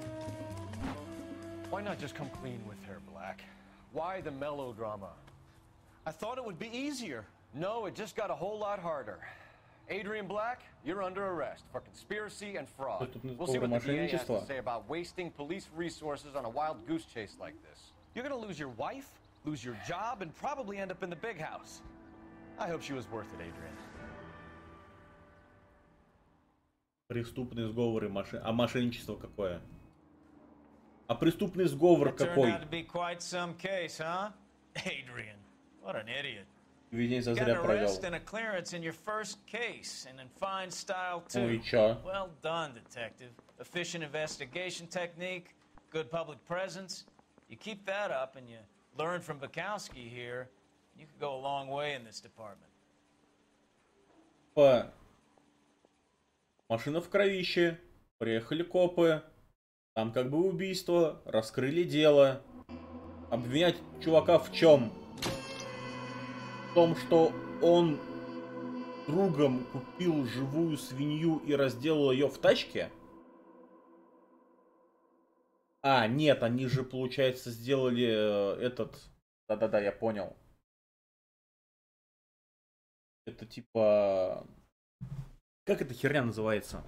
Why not just come clean with her, Black? Why the melodrama?
I thought it would be easier.
No, it just got a whole lot harder. Adrian Black, you're under arrest for conspiracy and fraud. We'll see what the DA has to say about wasting police resources on a wild goose chase like this.
You're gonna lose your wife, lose your job, and probably end up in the big house. I hope she was worth it, Adrian.
Преступный сговор и а мошенничество какое? А преступный сговор какой? Весь за зря провел. Ну и чё?
Well done, detective. Efficient investigation technique, good public presence. You keep that up and you learn from Bukowski here, you could go a long way in this department.
Машина в кровище. Приехали копы. Там как бы убийство. Раскрыли дело. Обвинять чувака в чем? В том, что он другом купил живую свинью и разделал ее в тачке? А, нет, они же, получается, сделали этот... Да-да-да, я понял. Это типа... Как эта херня называется?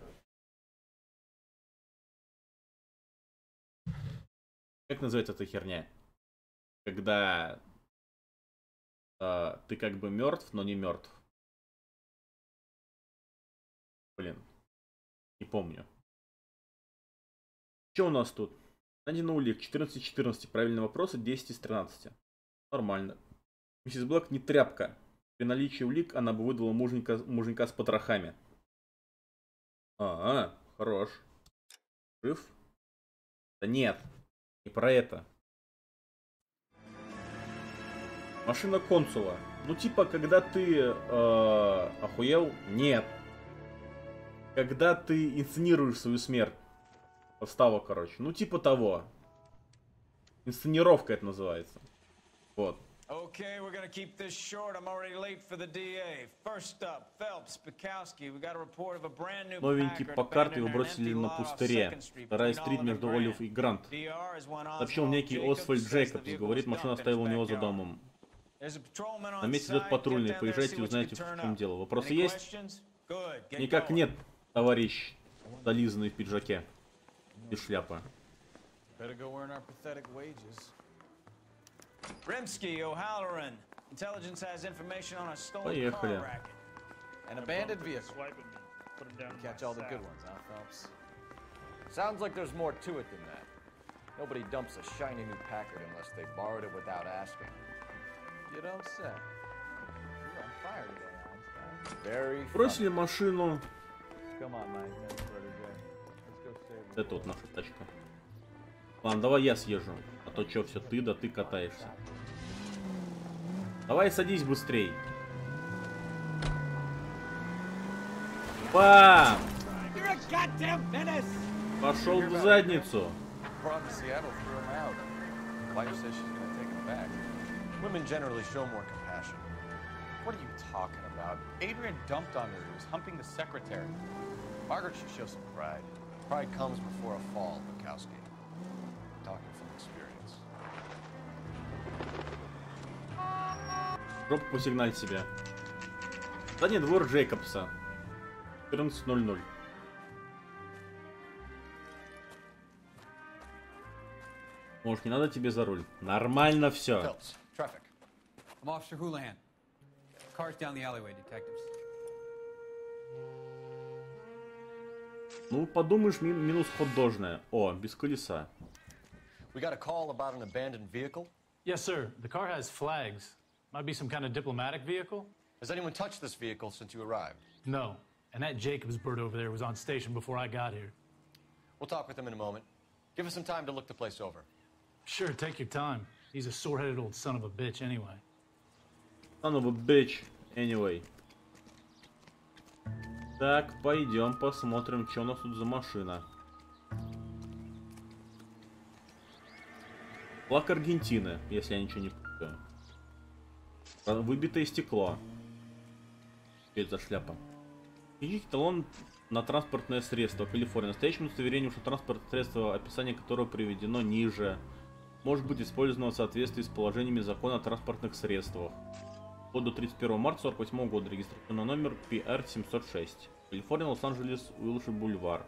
Как называется эта херня? Когда ты как бы мертв, но не мертв. Блин, не помню. Что у нас тут? Найдено улик 14-14. Правильные вопросы 10 из 13. Нормально. Миссис Блэк не тряпка. При наличии улик она бы выдала муженька с потрохами. Хорош. Жив? Да нет, не про это. Машина консула. Ну, типа, когда ты охуел? Нет. Когда ты инсценируешь свою смерть. Подстава, короче. Ну, типа того. Инсценировка это называется. Вот.
Okay, we're gonna keep this short. I'm already late for the DA. First up, Phelps, Bukowski. We got a report of a brand new
Новенький Паккарт его бросили на пустыре. Вторая стрит между Олив и Грант. Сообщил некий Освальд Джейкобс. Говорит, машина оставила у него за домом. На месте идет патрульный. Поезжайте и узнаете, в чем дело. Вопросы есть? Никак нет, товарищ, долизанный в пиджаке. Без шляпы.
Rimsky, O'Halloran. Intelligence has information on a stolen
Поехали.
car racket.
An abandoned vehicle. Catch all the good ones, huh, Phelps? Sounds like there's more to it than that. Nobody dumps a shiny new Packard unless they borrowed it without asking. You don't say. You're on fire today, Einstein. Very funny.
Бросили машину.
Come on, my protege. Let's go save
Это вот наша тачка. Ладно, давай я съезжу. А то чё, все ты, да ты катаешься. Давай садись быстрей. Бам! Пошел в задницу.
Women generally show more compassion.
What are you talking about? Adrian dumped on her. He was humping the secretary. Margaret should show some pride.
Pride comes before a fall, Bukowski. Talking from experience.
Жопу посигналь себе. Задний двор Джейкобса. 14:00. Может, не надо тебе за руль? Нормально все.
Traffic.
I'm Officer Houlihan. Cars down the alleyway, detectives.
Ну, подумаешь, минус ход дожная. О, без колеса.
We got a call about an abandoned vehicle?
Yes, sir. The car has flags. Might be some kind of diplomatic vehicle.
Has anyone touched this vehicle since you arrived?
No. And that Jacobs bird over there was on station before I got here.
We'll talk with him in a moment. Give us some time to look the place over.
Sure, take your time. He's a sore-headed old son of a bitch anyway.
Son of a bitch anyway. Так, пойдем посмотрим, что у нас тут за машина. Флаг Аргентины, если я ничего не путаю. Выбитое стекло. Что это за шляпа? Ищите талон на транспортное средство. Калифорния. Настоящему удостоверению, что транспортное средство, описание которого приведено ниже, может быть использовано в соответствии с положениями закона о транспортных средствах. Вплоть до 31 марта 1948 года. Регистрационный номер PR-706. Калифорния, Лос-Анджелес, Уилшир Бульвар.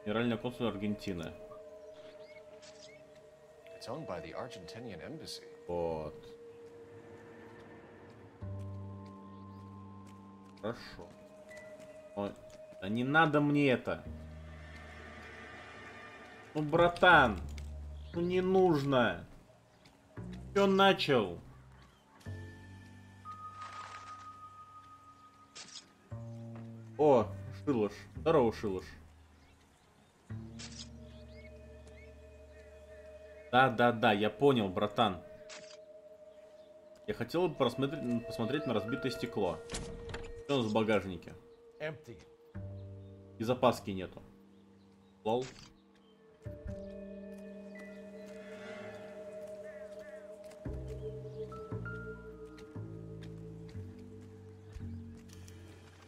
Генеральная консульство Аргентины.
It's owned by the Argentinian embassy.
Вот. Хорошо. Ой, да не надо мне это. Ну, братан. Ну, не нужно. Чё начал? О, Шилош. Здорово, Шилош. Да, я понял, братан. Я хотел бы посмотреть на разбитое стекло. Что у нас в багажнике?
Empty.
И запаски нету. Лол.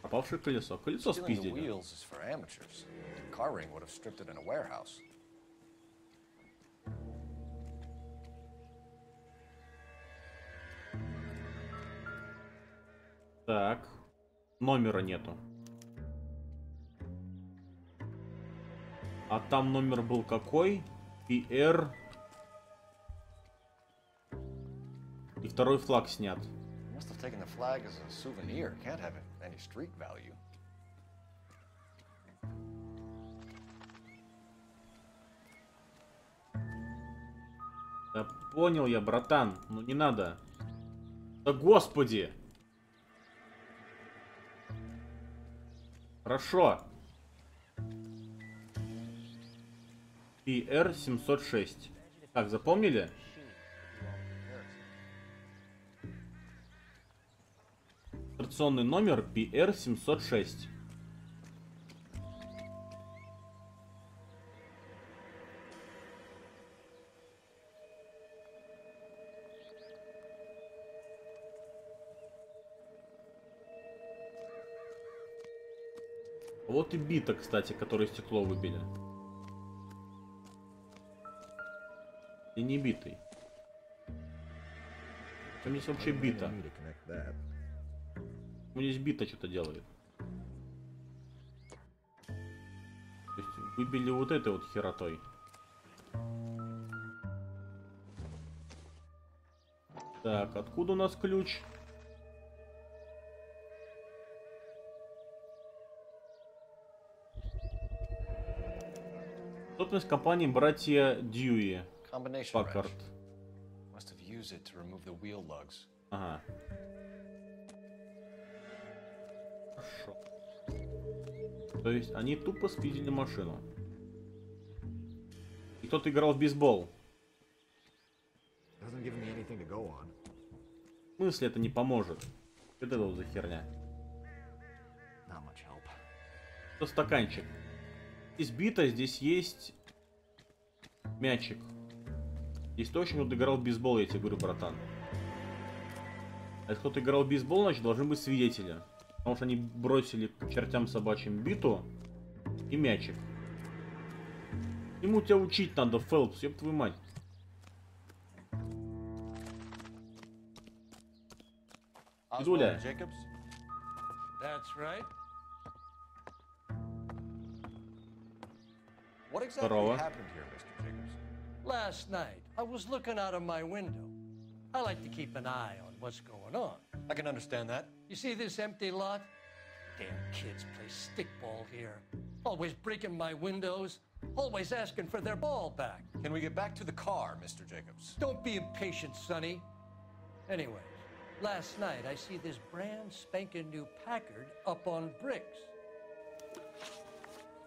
Пропавшее колесо. Колесо спиздили. Так. Номера нету. А там номер был какой? PR. И второй флаг снят.
Must have taken the flag as a souvenir. Can't have any street value.
Да понял я, братан. Ну не надо. Да господи. Хорошо. PR-706. Так, запомнили? регистрационный номер PR706. Вот и бита, кстати, которое стекло выбили. И не битый. Там здесь вообще бита. Здесь бита что-то делает. То есть выбили вот этой вот херотой. Так, откуда у нас ключ? Собственность компании братья Дьюи. Паккард. Ага. Хорошо. То есть они тупо спиздили машину. И кто-то играл в бейсбол. В смысле это не поможет? Это вот за херня. Это стаканчик. Здесь бита, здесь есть мячик. Здесь точно кто-то играл в бейсбол, я тебе говорю, братан. А если кто-то играл в бейсбол, значит должны быть свидетели. Потому что они бросили к чертям собачьим биту и мячик. Ему тебя учить надо, Фелпс, ёб твою мать. Дуля.
What exactly happened here, Mr. Jacobs? Last night, I was looking out of my window. I like to keep an eye on what's going on. I can understand that. You see this empty lot? Damn kids play stickball here. Always breaking my windows. Always asking for their ball back.
Can we get back to the car, Mr. Jacobs?
Don't be impatient, Sonny. Anyways, last night I see this brand spanking new Packard up on bricks.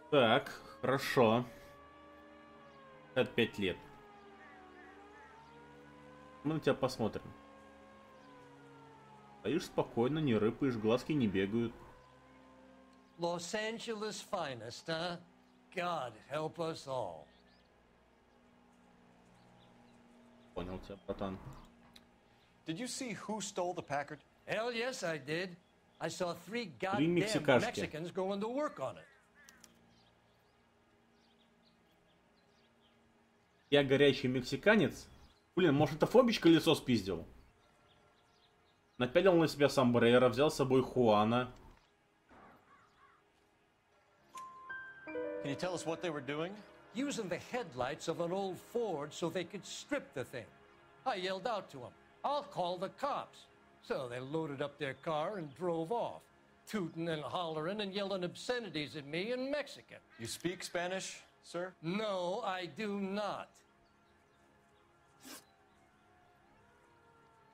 Так, хорошо. 55 лет. Мы на тебя посмотрим. Стоишь спокойно, не рыпаешь, глазки не бегают.
Los Angeles finest, huh? God help us all.
Понял тебя, братан.
Did you see who stole the Packard?
Hell yes, I did. I saw three goddamn Mexicans going to work on it.
Я горячий мексиканец? Блин, может это Фобич колесо спиздил? Напялил на себя сомбреро, взял с собой Хуана.
Can you tell us what they were doing?
Using the headlights of an old Ford so they could strip the thing. I yelled out to them, I'll call the cops. So they loaded up their car and drove off, tooting and hollering and yelling obscenities at me in Mexican.
You speak Spanish, sir?
No, I do not.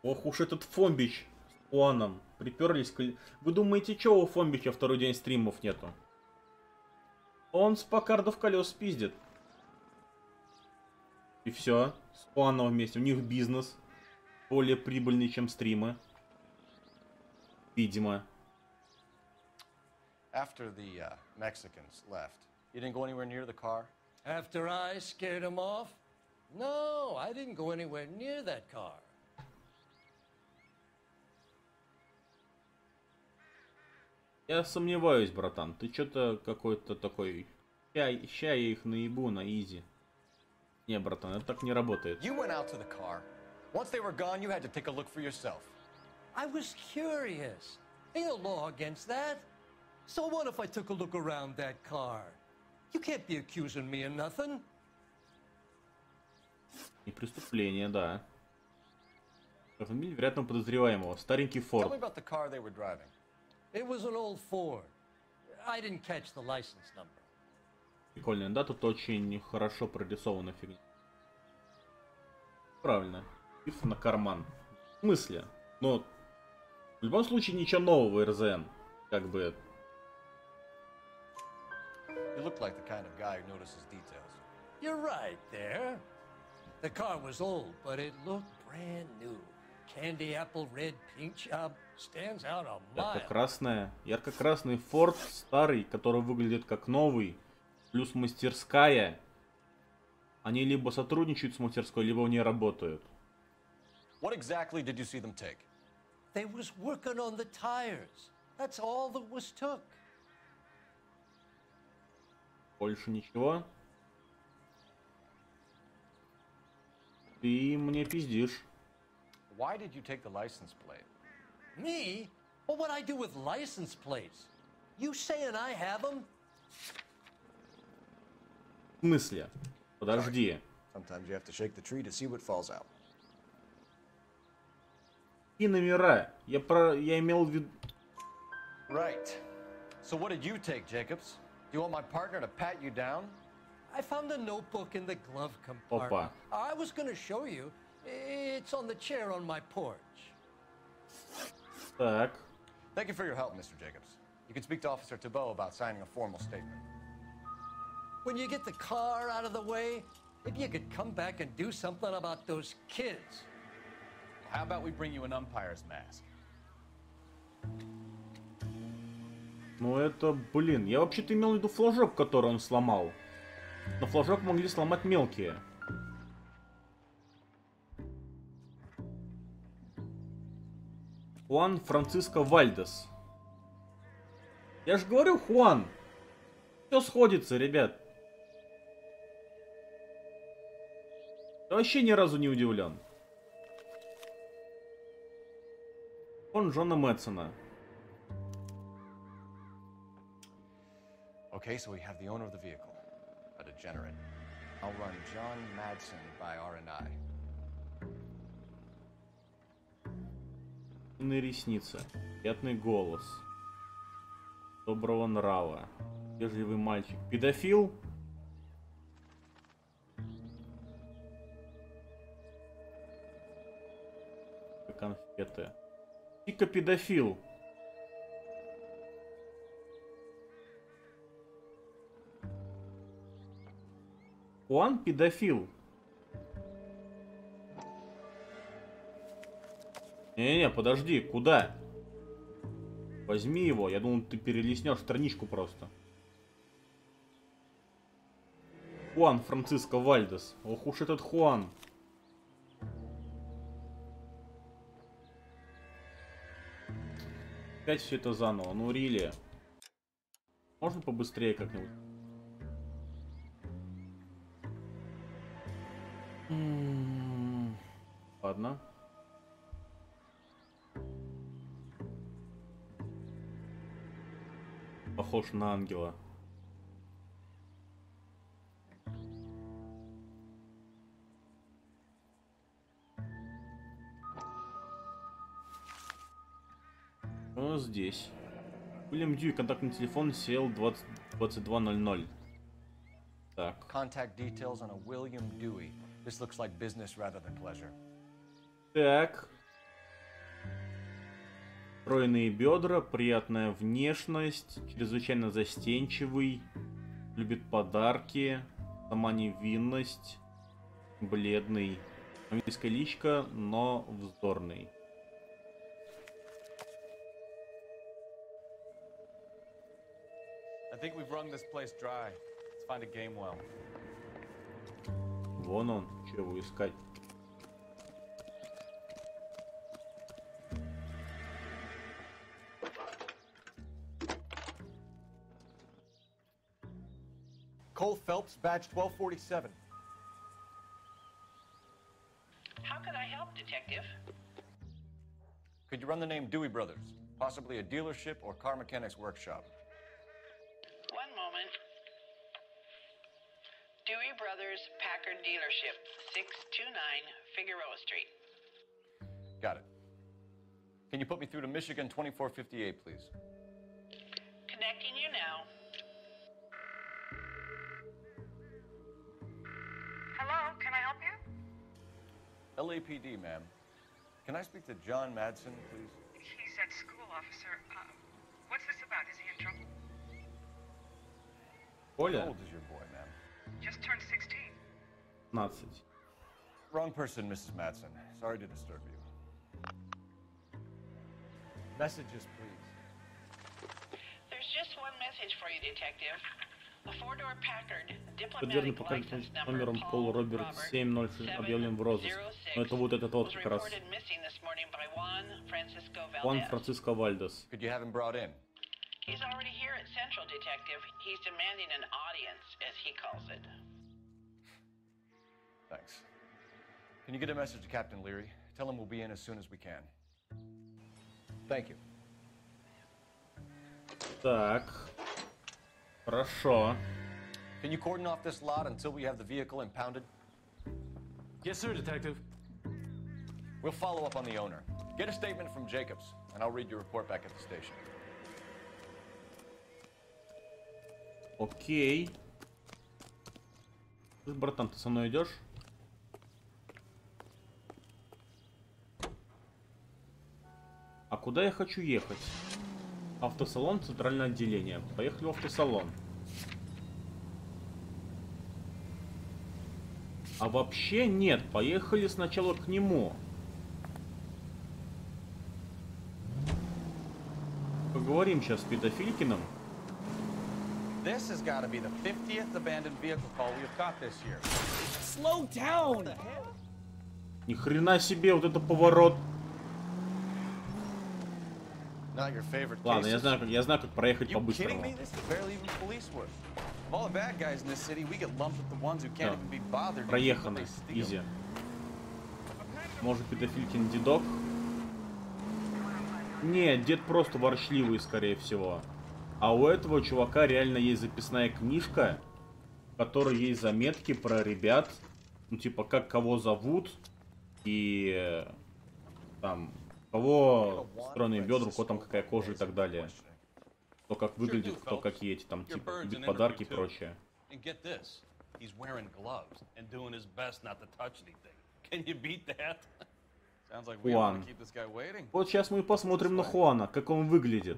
Ох уж этот Фомбич с Хуаном. Приперлись. Вы думаете, чего у Фомбича второй день стримов нету? Он с Паккардов колес спиздит. И все. С Хуаном вместе. У них бизнес. Более прибыльный, чем стримы. Видимо.
After the Mexicans left, you didn't go anywhere near the car?
After I scared them off? No, I didn't go anywhere near that car.
Я сомневаюсь, братан. Ты что-то какой-то такой... Ща я их наебу на изи. Не, братан, это так не работает.
You went out to the car. Once they were gone, you had to take a look for yourself.
I was curious. Ain't no law against that. So what if I took a look around that car? You can't be accusing me of nothing.
И преступление, да. Фамилия вероятного подозреваемого. Старенький Форд.
Tell me about the car they were driving.
It was an old Ford. I didn't catch the license number.
Прикольно, да? Тут очень хорошо прорисована фигня. Правильно. Пиф на карман. В смысле? Но в любом случае ничего нового РЗН. Как бы...
You look like the kind of guy who notices details.
You're right there. The car was old, but it looked brand new. candy apple red paint job stands out a mile.
Ярко-красный Ford старый, который выглядит как новый, плюс мастерская. Они либо сотрудничают с мастерской, либо в ней работают.
What exactly did you see them take?
They was working on the tires. That's all that was took.
Больше ничего. Ты мне пиздишь.
Why did you take the license plate?
Me? What would I do with license plates? You saying I have them?
В смысле? Подожди.
Sometimes you have to shake the tree to see what falls out.
И номера. Я имел в виду...
Right. So what did you take, Jacobs? Do you want my partner to pat you down?
I found a notebook in the glove compartment. I was going to show you. It's on the chair on my porch.
Так.
Thank you for your help, Mr. Jacobs. You can speak to Officer Thibault about signing a formal statement.
When you get the car out of the way, maybe you could come back and do something about those kids.
How about we bring you an umpire's mask?
Ну это, блин, я вообще-то имел в виду флажок, который он сломал. Но флажок могли сломать мелкие. Хуан Франциско Вальдес. Я же говорю, Хуан. Все сходится, ребят. Я вообще ни разу не удивлен. Он Джона Мэтсона.
Okay, so we have the owner of the vehicle, a degenerate. I'll run John Madsen by R&I.
Ресницы, приятный голос, доброго нрава, вежливый мальчик, педофил. Конфеты. Тика педофил. Хуан педофил. Не-не, подожди, куда? Возьми его, я думал, ты перелистнешь страничку просто. Хуан Франциско Вальдес. Ох уж этот Хуан. Опять все это заново, ну рили. Можно побыстрее как-нибудь? Ладно. Похож на ангела. Что здесь? Уильям Дьюи, контактный телефон сел 2200. Так.
Contact details on a William Dewey. This looks like business rather than pleasure.
Так. Стройные бедра, приятная внешность, чрезвычайно застенчивый, любит подарки, сама невинность, бледный, английская личка, но вздорный.
I think we've wrung this place dry. Let's find a game well.
Вон он, чего искать.
Cole Phelps, badge 1247.
How could I help, Detective?
Could you run the name Dewey Brothers? Possibly a dealership or car mechanics workshop.
One moment. Dewey Brothers Packard Dealership, 629 Figueroa Street.
Got it. Can you put me through to Michigan 2458, please?
Connecting you now.
Hello, can I help you?
LAPD, ma'am. Can I speak to John Madsen, please?
He's at school, officer. What's this about? Is he in trouble?
Оля?
How old is your boy, ma'am?
Just turned 16.
15.
Wrong person, Mrs. Madsen. Sorry to disturb you.
Messages, please.
There's just one message for you, Detective. A four-door Packard,
Подверный
diplomatic
пока
license number
номером Пол Роберт 706 объявлен в розыск. Но это вот этот вот как раз.
reported missing this morning by Juan
Juan Francisco Valdez.
Could you have him brought in?
He's already here at Central, Detective. He's demanding an audience, as he calls it.
Thanks. Can you get a message to Captain Leary? Tell him we'll be in as soon as we can. Thank you.
Так. Хорошо.
Can you cordon off this lot until we have the vehicle impounded?
Yes, sir, Detective.
We'll follow up on the owner. Get a statement from Jacobs, and I'll read your report back at the station.
Окей. Братан, ты со мной идешь? А куда я хочу ехать? Автосалон, центральное отделение. Поехали в автосалон. А вообще нет, поехали сначала к нему. Поговорим сейчас с Педофилькиным.
This has got to be the 50th abandoned vehicle call we have caught this year.
Slow down.
Ни хрена себе, вот это поворот.
Not your favorite
Ладно, я знаю, как проехать
You kidding
по-быстрому.
me? This is barely even police work. Of all the bad guys in this city, we get lumped with the ones who can't even be bothered.
Проехано, изи. Может, Педофилькин дедок? Нет, дед просто ворчливый, скорее всего. А у этого чувака реально есть записная книжка, в которой есть заметки про ребят, ну типа как кого зовут и там кого стройные бедра, у кого там какая кожа и так далее. Кто как выглядит, кто какие эти там типа любит подарки и прочее. Хуан. Вот сейчас мы посмотрим на Хуана, как он выглядит.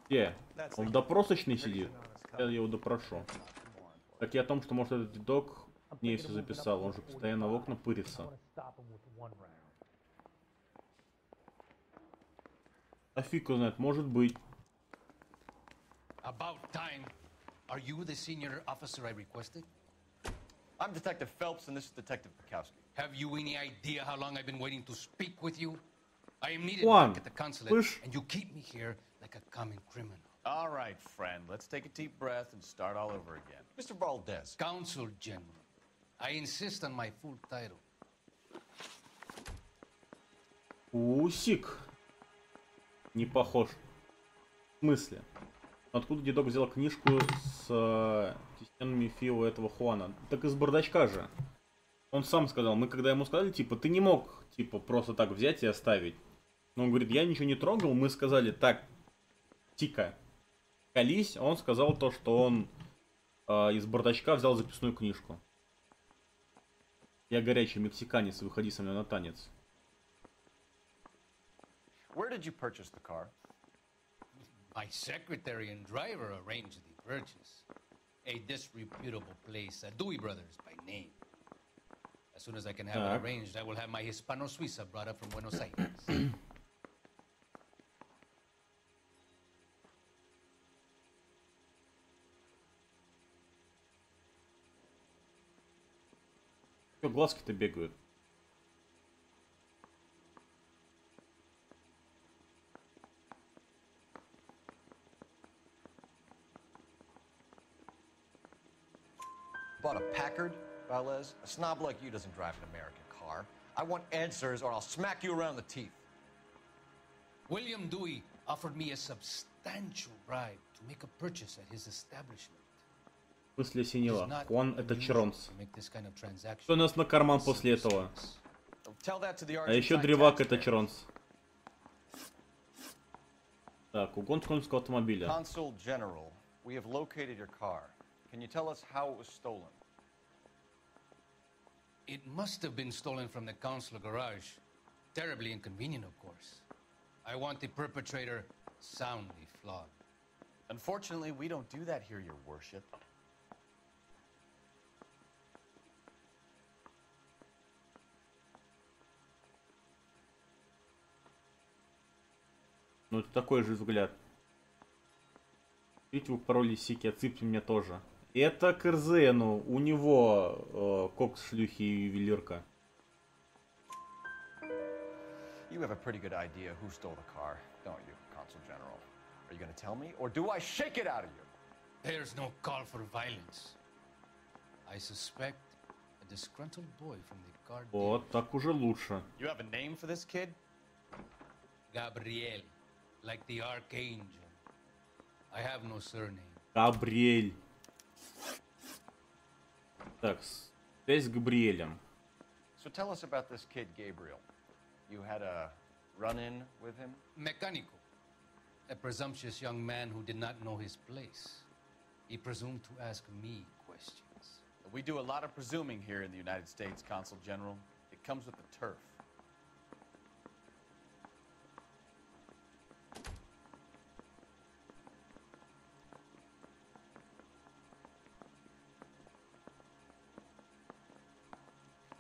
Где? Он в допросочной сидит? Я его допрошу. Так и о том, что может этот дедок мне все записал. Он же постоянно в окна пырится. А фиг его знает, может быть.
About time. Are you the senior officer I requested?
I'm Detective Phelps, and this is Detective Bukowski.
Have you any idea how long I've been waiting to speak with you? I am needed
Juan,
back at the consulate, and you keep me here like a common criminal.
All right, friend. Let's take a deep breath and start all over again.
Mr. Valdez.
Consul General. I insist on my full title.
Усик. Не похож. В смысле? Откуда дедок взял книжку с тисненными фи у этого Хуана? Так из бардачка же. Он сам сказал, мы когда ему сказали, типа, ты не мог, типа, просто так взять и оставить. Но он говорит, я ничего не трогал, мы сказали, так, тика, колись. Он сказал то, что он из бардачка взял записную книжку. Я горячий мексиканец, выходи со мной на танец.
Where did you purchase the car?
My secretary and driver arranged the purchase. A disreputable place, Dewey Brothers by name. As soon as I can have it arranged, I will have my Hispano Suiza brought up from Buenos Aires.
Что глазки-то бегают?
Bought a Packard, Valdez? A snob like you doesn't drive an American car. I want answers or I'll smack you around the teeth.
William Dewey offered me a substantial bribe to make a purchase at his establishment.
В смысле синего? Хуан это Чронс. Что у нас на карман после этого? А еще древак это Чронс. Так, угон конского автомобиля.
Consul General, we have located your car. Can you tell us how it was stolen?
It must have been stolen from the consular garage. Terribly inconvenient, of course. I want the perpetrator soundly flogged.
Unfortunately, we don't do that here, Your Worship.
Ну, это такой же взгляд. Видите, вы пароли сики, отсыпьте мне тоже. Это к Эрзену, у него кокс, шлюхи и ювелирка.
You have a pretty good idea who stole the car, don't you, Consul General? Are you going to tell me, or do I shake it out of you?
There's no call for violence. I suspect a disgruntled boy from the guard.
Вот, так уже лучше.
You have a name for this kid?
Gabriel, like the archangel. I have no surname.
Габриэль. Так, связь с Габриэлем.
So tell us about this kid, Gabriel. You had a run-in with him?
Mecánico. A presumptuous young man who did not know his place. He presumed to ask me questions.
We do a lot of presuming here in the United States, Consul General. It comes with the turf.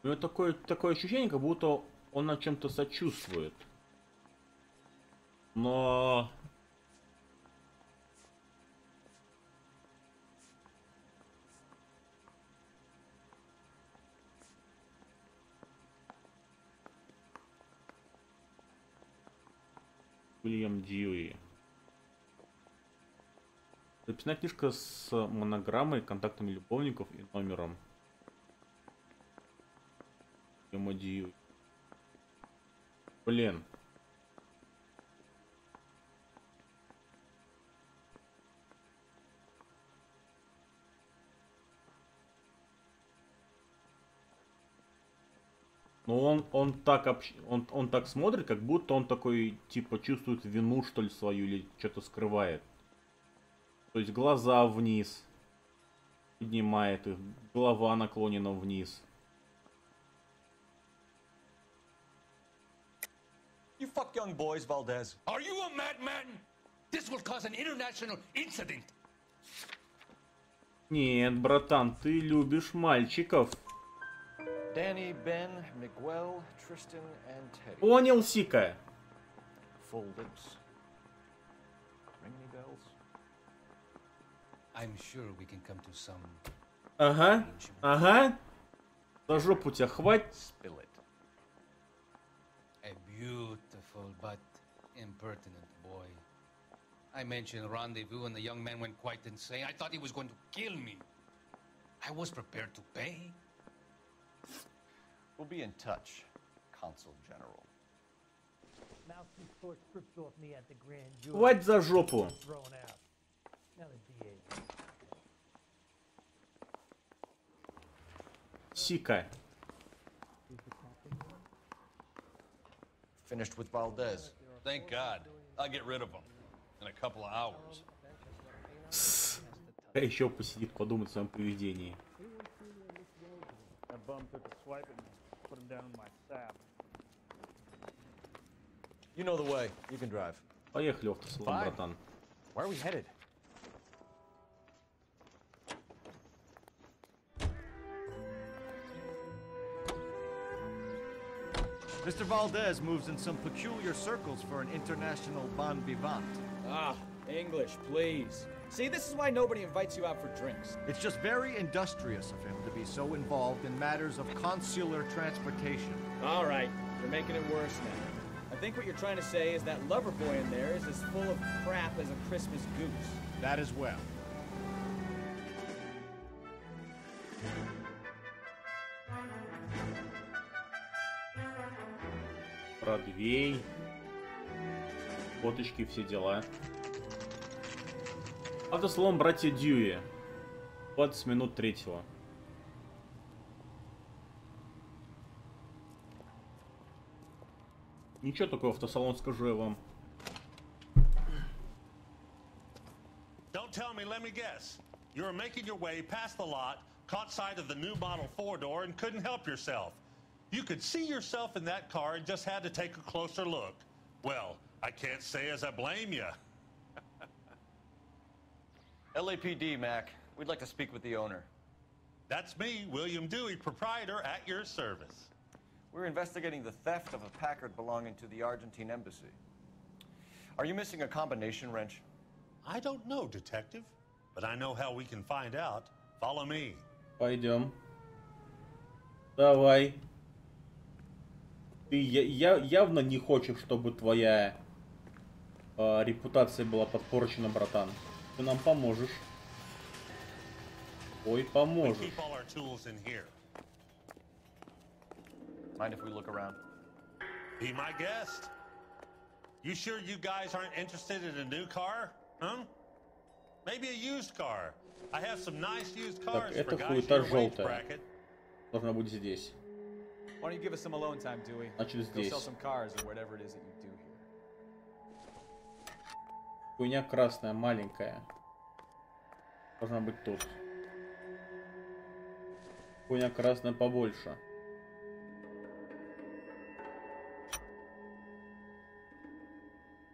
У него такое ощущение, как будто он о чем-то сочувствует. Но... Уильям Дьюи. Записная книжка с монограммой, контактами любовников и номером. Уильям Дьюи. Блин. Но он так смотрит, как будто он такой, типа, чувствует вину, что ли, свою, или что-то скрывает. То есть глаза вниз. Поднимает их. Голова наклонена вниз.
You fuck young boys, Valdez.
Are you a madman? This will cause an international incident.
Нет, братан, ты любишь мальчиков.
Danny, Ben, Miguel, Tristan, and Teddy.
Понял, Сика.
Full lips. Ring any bells?
I'm sure we can come to some.
Ага, ага. За жопу тебя хватит.
Spill it.
A beautiful but impertinent boy. I mentioned rendezvous and the young man went quite insane. I thought he was going to kill me. I was prepared to pay.
We'll be in touch, Consul General.
Хватит за жопу. Сика.
Finished with Valdez.
Thank God. I'll get rid of him in a couple of hours.
Еще посидит, подумать о своем поведении.
You know the way. You can drive.
Поехали, автосалон, братан.
Where are we headed?
Mr. Valdez moves in some peculiar circles for an international bon vivant.
Ah, English, please. See, this is why nobody invites you out for drinks.
It's just very industrious of him to be so involved in matters of consular transportation.
All right, you're making it worse now. I think what you're trying to say is that lover boy in there is as full of crap as a Christmas goose.
That as well.
Бродвей. Фоточки, все дела. Автосалон братья Дьюи. 20 минут третьего. Ничего такого автосалон, скажу я вам.
Don't tell me, let me guess. You were making your way past the lot, caught sight of the new model 4-door and couldn't help yourself. You could see yourself in that car and just had to take a closer look. Well, I can't say as I blame you.
LAPD, Mac. We'd like to speak with the owner.
That's me, William Dewey, proprietor, at your service.
We're investigating the theft of a Packard belonging to the Argentine embassy. Are you missing a combination wrench?
I don't know, detective, but I know how we can find out. Follow me.
Пойдем. Давай. Ты явно не хочешь, чтобы твоя репутация была подпорчена, братан. Ты нам поможешь. Ой, поможешь.
Mind if we look around?
Be my guest. You sure you guys aren't interested in a new car? Huh? Maybe a used car. I have some nice used cars for guys in your wage bracket.
Должна быть здесь.
Why don't you give us some alone time, Dewey?
Значит,
Go
здесь.
sell some cars or whatever it is that you do here.
Хуйня красная, маленькая. Должна быть тут. Хуйня красная побольше.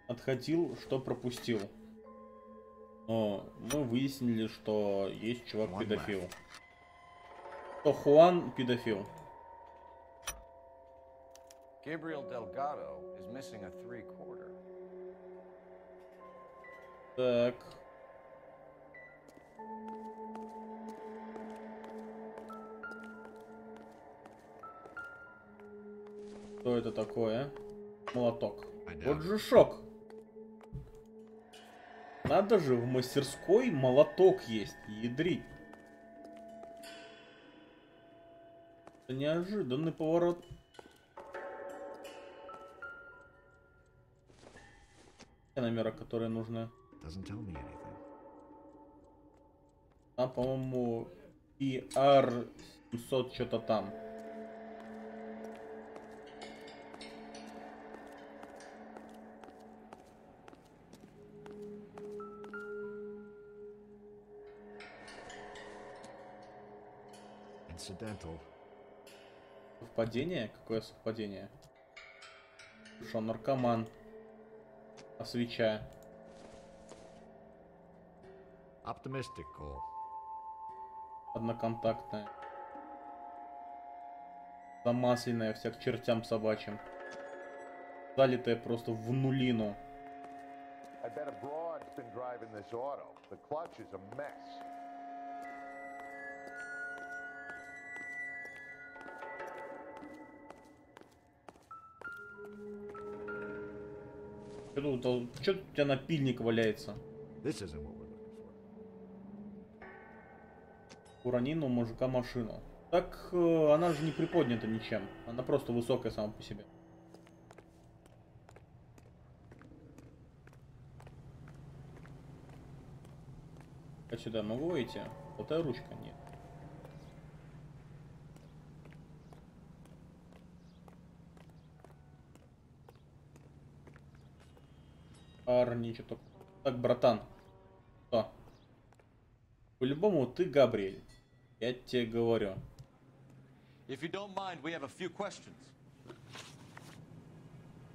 Отходил, что пропустил. Но мы выяснили, что есть чувак-педофил. Что Хуан педофил.
Gabriel Delgado is missing a 3/4.
Так. Что это такое? Молоток. Вот же шок. Надо же, в мастерской молоток есть. Ядрить. Это неожиданный поворот. Номера, которые нужны. Там, по-моему, PR 700 что-то там.
Incidental.
Совпадение? Какое совпадение? Что, наркоман? А свеча?
Optimistic call.
Одноконтактная. Замасленная всяк чертям собачьим. Залитая просто в нулину.
I bet a broad's been driving this auto. The clutch is a mess.
Что тут у тебя напильник валяется? Урони у мужика машину. Так она же не приподнята ничем. Она просто высокая сама по себе. Я сюда могу выйти? Золотая ручка? Нет. Парни, что-то... Так, братан. Что? По-любому ты Габриэль. Я тебе говорю.
If you don't mind, we have a few questions.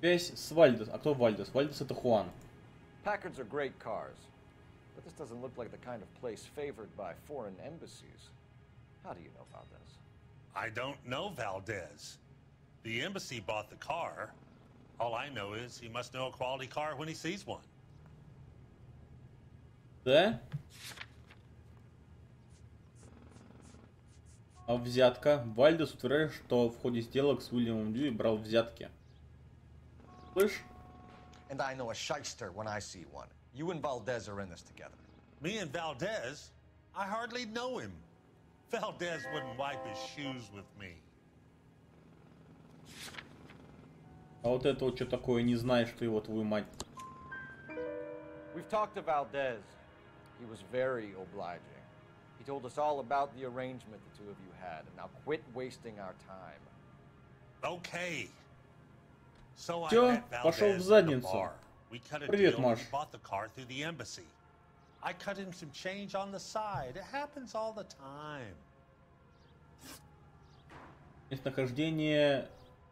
Связь с Вальдес. А кто Вальдес? Вальдес это Хуан.
Packards are great cars, but this doesn't look like the kind of place favored by foreign embassies. How do you know Valdez?
I don't know Valdez. The embassy bought the car. All I know is he must know a quality car when he sees one.
Да? А взятка? Вальдес утверждает, что в ходе сделок с Уильямом Дьюи брал взятки. Слышь?
And I know a shyster when I see one. You and Valdez are in this together.
Me and Valdez? I hardly know him. Valdez wouldn't wipe his shoes with me.
А вот это вот что такое, не знаешь, что его твою мать.
We've talked to Valdez. He was very obliging. He told us all about the arrangement the two of you had. And now quit wasting our time.
Okay. So I
Всё,
met
пошел в
Valdez at the
задницу.
bar. We cut a
Привет,
deal.
Маш.
He bought the car through the embassy. I cut him some change on the side. It happens all the time.
Местонахождение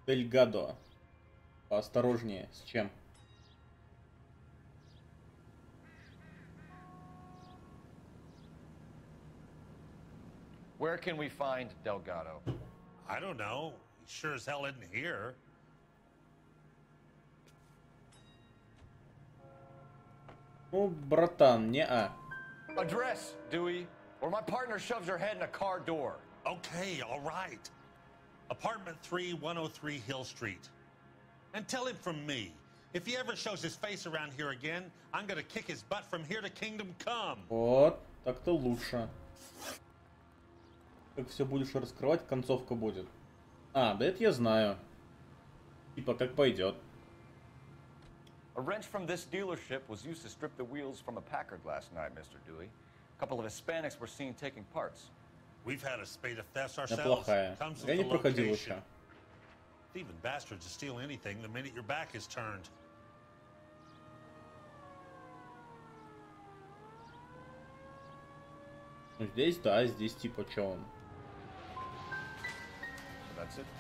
Дельгадо. Поосторожнее. С чем?
Where can we find Delgado?
I don't know. He sure as hell isn't here.
Ну, братан, не-а.
Address, Dewey, or my partner shoves her head in a car door.
Okay, all right. Apartment 3, 103 Hill Street. And tell him from me, if he ever shows his face around here again, I'm gonna kick his butt from here to Kingdom Come.
Вот, так-то лучше. Как все будешь раскрывать, концовка будет. А, да это я знаю. Типа как пойдет.
A wrench from this dealership was used to strip the wheels from a Packard last night, Mr. Dewey. A couple of Hispanics were seen taking parts.
We've had a spate of thefts ourselves.
Неплохая. Я не проходил еще.
Even bastards to steal anything the minute your back is turned.
Ну здесь, да, здесь типа что он?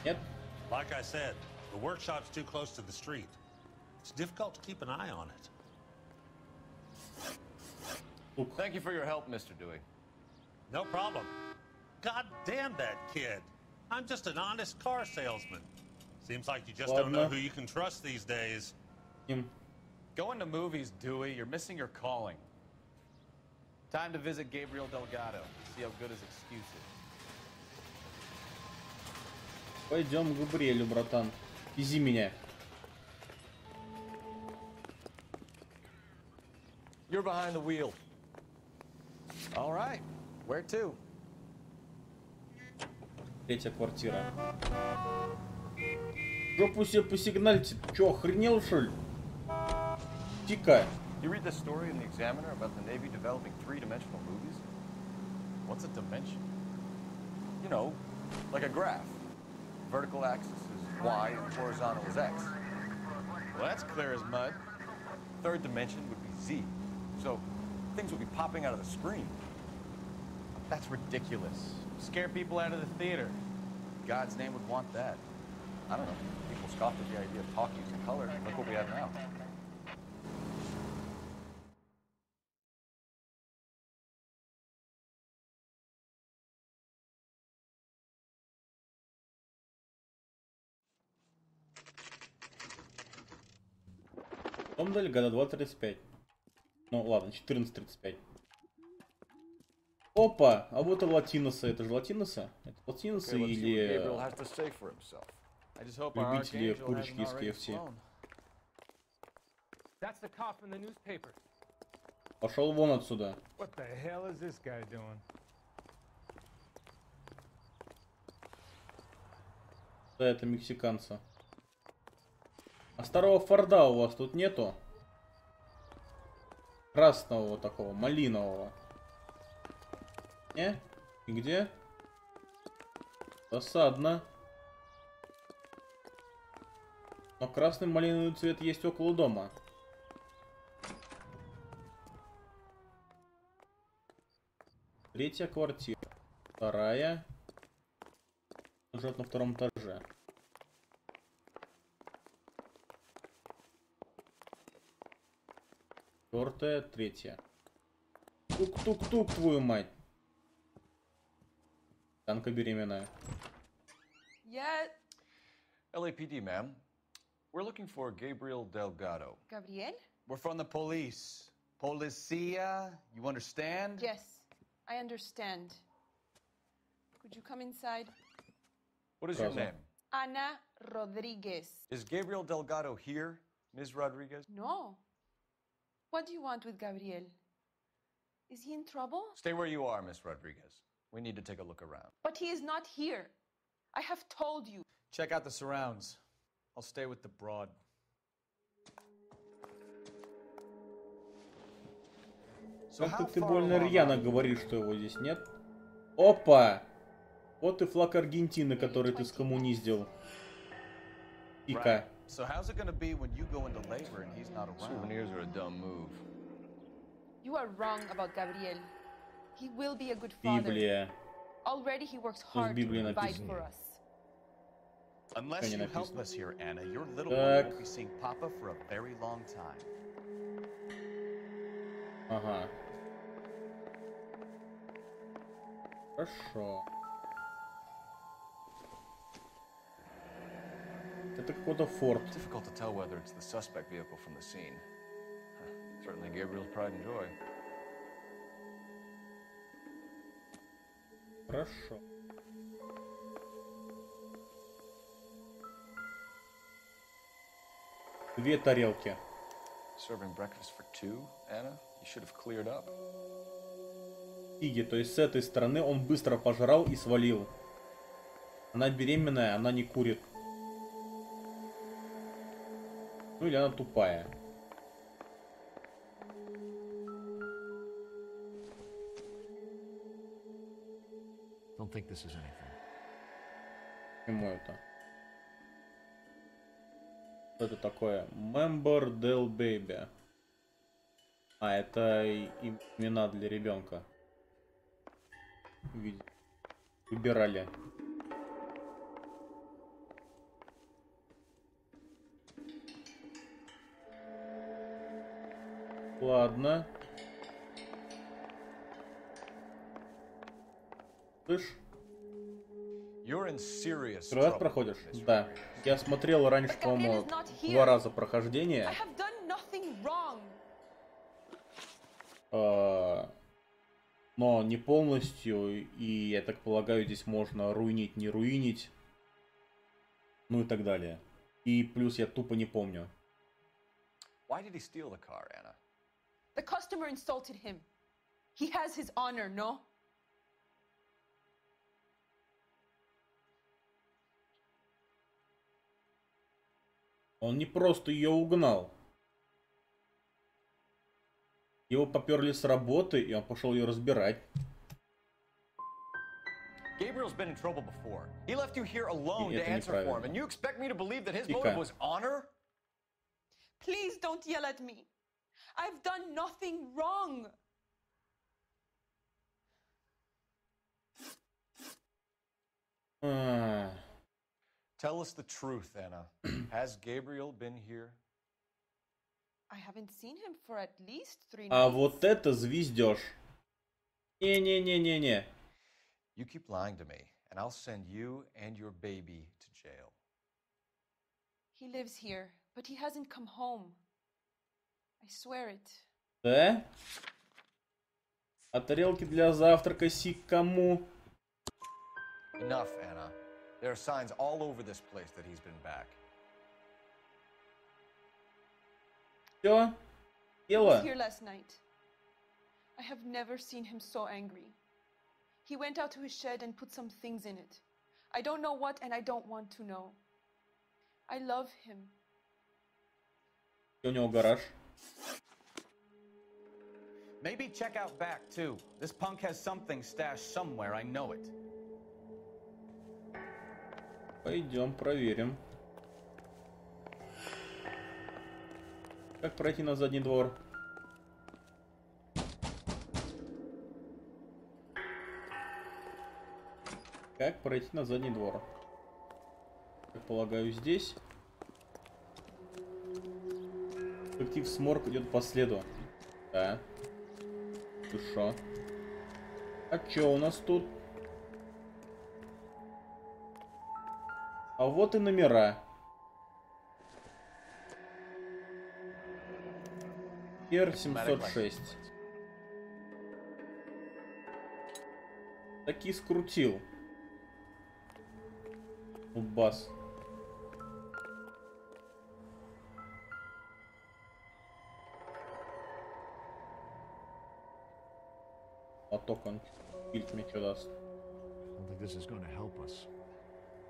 Нет?
Like I said, the workshop's too close to the street. It's difficult to keep an eye on it.
Thank you for your help, Mr. Dewey.
No problem. God damn that kid. I'm just an honest car salesman. Seems like you just don't know who you can trust these days.
Going to movies, Dewey. You're missing your calling. Time to visit Gabriel Delgado. See how good his excuse is.
Пойдем к Габриэлю, братан. Вези меня.
You're behind the wheel. All right. Where to?
Третья квартира. Жопу себе посигнальте. Чё, охренел, что ли? Тика.
You read the story in the Examiner about the Navy developing three-dimensional movies?
What's a dimension?
You know, like a graph. Vertical axis is Y and horizontal is X.
Well, that's clear as mud.
Third dimension would be Z. So things would be popping out of the screen.
That's ridiculous. Scare people out of the theater. God's name would want that.
I don't know. People scoffed at the idea of talkies in color. Look what we have now.
Том Дельгадо 2.35. Ну ладно, 14.35. Опа, а вот и латиносы. Это же латиносы? Это латиносы или любители курочки из KFC? Пошел вон отсюда. Да, это мексиканцы. А старого Форда у вас тут нету? Красного такого, малинового. Не? И где? Досадно. Но красный малиновый цвет есть около дома. Третья квартира. Вторая. Живет на втором этаже. Четвертая, третья. Тук-тук-тук, твою мать. Танка беременная.
Yeah.
LAPD, ma'am. We're looking for Gabriel Delgado.
Gabriel?
We're from the police. Policia, you understand?
Yes, I understand. Could you come inside?
What is your name?
Ana Rodriguez.
Is Gabriel Delgado here, Ms. Rodriguez?
No. What do you want with Gabriel? Is he in trouble?
Stay where you are, Ms. Rodriguez. We need to take a look around.
But he is not here. I have told you.
Check out the surrounds. I'll stay with the broad.
Как-то ты больно рьяно говоришь, что его здесь нет. Опа! Вот и флаг Аргентины, который ты скоммуниздил. Ика.
So how's it gonna be when you go into labor and he's not around?
Souvenirs are a dumb move.
You are wrong about Gabriel. He will be a good father.
Библия.
Already he works hard to provide for us.
Unless you help us here, Anna, your little one won't be seeing Papa for a very long time.
Ага. Хорошо. Это какой-то форт.
Difficult to tell whether it's the suspect vehicle from the scene.
Certainly Gabriel's pride and joy.
Хорошо. Две тарелки.
Serving breakfast for two, Anna? You should have cleared up.
Иги, то есть с этой стороны он быстро пожрал и свалил. Она беременная, она не курит. Ну или она тупая.
Don't think this is anything.
Почему это? Что это такое? Member del Baby. А, это имена для ребенка. Выбирали. Ладно. Слышь? Второй раз проходишь? Да. Я смотрел раньше, по-моему, 2 раза прохождение. Но не полностью, и я так полагаю, здесь можно руинить, не руинить. Ну и так далее. И плюс я тупо не помню.
Why did he steal the car, Anna?
The customer insulted him. He has his honor, no?
Он не просто ее угнал. Его поперли с работы, и он пошел ее разбирать.
Gabriel's been in trouble before. He left you here alone to answer for him, and you expect me to believe that his motive was honor?
Please don't yell at me. I've done nothing wrong.
Tell us the truth, Anna. Has Gabriel been here?
I haven't seen him for at least 3
А
nights.
вот это звездеж. Не-не-не-не-не.
You keep lying to me, and I'll send you and your baby to jail.
He lives here, but he hasn't come home. I swear it.
Да? А тарелки для завтрака кому?
Enough, Anna. There are signs all over this place that he's been back.
Все?
He was
Дело?
here last night. I have never seen him so angry. He went out to his shed and put some things in it. I don't know what, and I don't want to know. I love him.
У него гараж.
Maybe check out back, too. This punk has something stashed somewhere, I know it.
Пойдем, проверим. Как пройти на задний двор? Как пройти на задний двор? Как полагаю, здесь. Детектив Сморк идет по следу. Да. Хорошо. А чё у нас тут? А вот и номера. Р-706. Таки скрутил. Бас. Поток он фильтр мне что даст?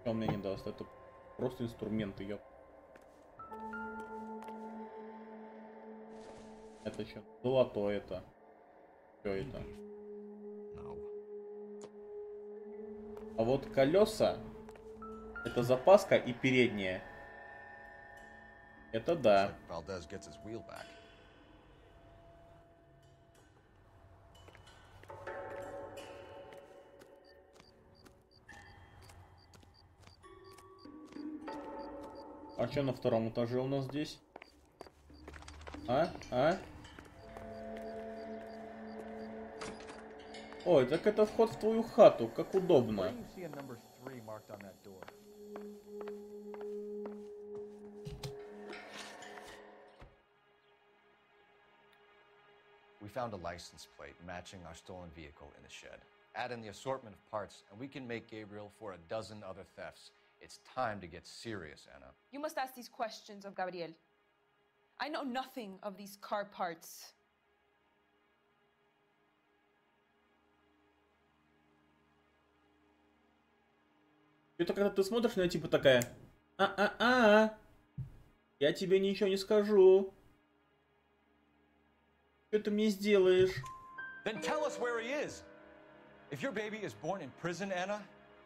Что он мне не даст? Это просто инструменты, ёп. Это что? Золотое это. Что это? А вот колеса. Это запаска и передняя. Это да. А что на втором этаже у нас здесь? А? Ой, так это вход в твою хату, как удобно.
We found a license plate matching our stolen vehicle in the shed. Add in the assortment of parts, and we can make Gabriel for a dozen other thefts. It's time to get serious, Anna.
You must ask these questions of Gabriel. I know nothing of these car parts.
Это когда ты смотришь на нее, типа такая... Я тебе ничего не скажу. Что ты мне сделаешь?
Then tell us where he is. If your baby is born in prison, Anna,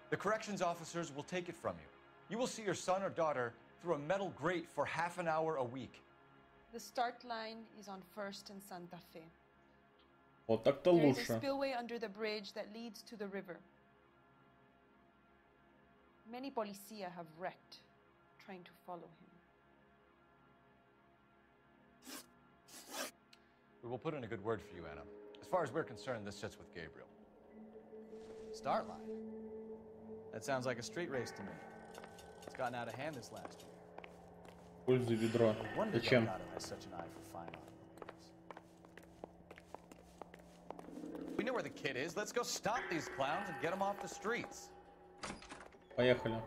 the corrections officers will take it from you. You will see your son or daughter through a metal grate for half an hour a week.
The start line is on 1st and Santa Fe.
Вот так-то
There is a
лучше.
spillway under the bridge that leads to the river. Many policia have wrecked trying to follow him.
We will put in a good word for you, Anna. As far as we're concerned, this sits with Gabriel.
Start line? That sounds like a street race to me. It's gotten out of hand this last year.
Пользуй ведро. Зачем?
We know where the kid is. Let's go stop these clowns and get them off the streets.
Поехали.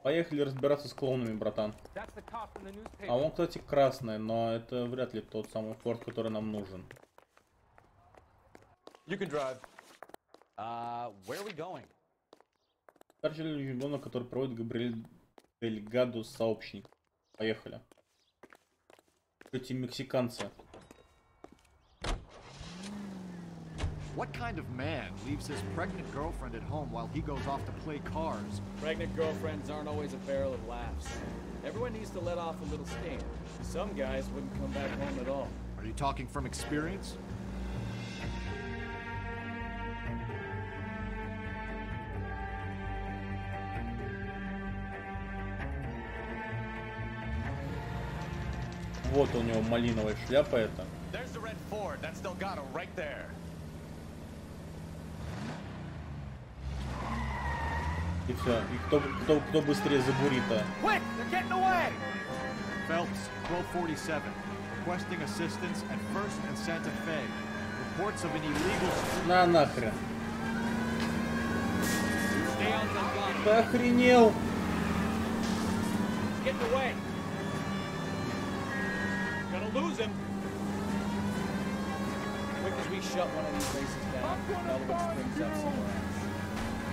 Поехали разбираться с клоунами, братан. А он, кстати, красный, но это вряд ли тот самый форт, который нам нужен.
You can drive.
Where are we going?
Старший ребенок, который проводит Габриэль Дельгадо сообщник. Поехали. Эти мексиканцы.
What kind of man leaves his pregnant girlfriend at home while he goes off to play cars?
Pregnant girlfriends aren't always a barrel of laughs. Everyone needs to let off a little steam. Some guys wouldn't come back home at all.
Are you talking from experience?
Вот у него малиновая шляпа это.
There's the red Ford. That's Delgado right there.
И все. И кто быстрее за буррито?
Quick! They're getting away! Phelps, 1247. Requesting assistance at 1st and Santa Fe. Reports of an illegal...
На нахрен. Ты охренел?
Get away! Gonna lose him. Quick as we shut one of these races down, another one springs up somewhere else.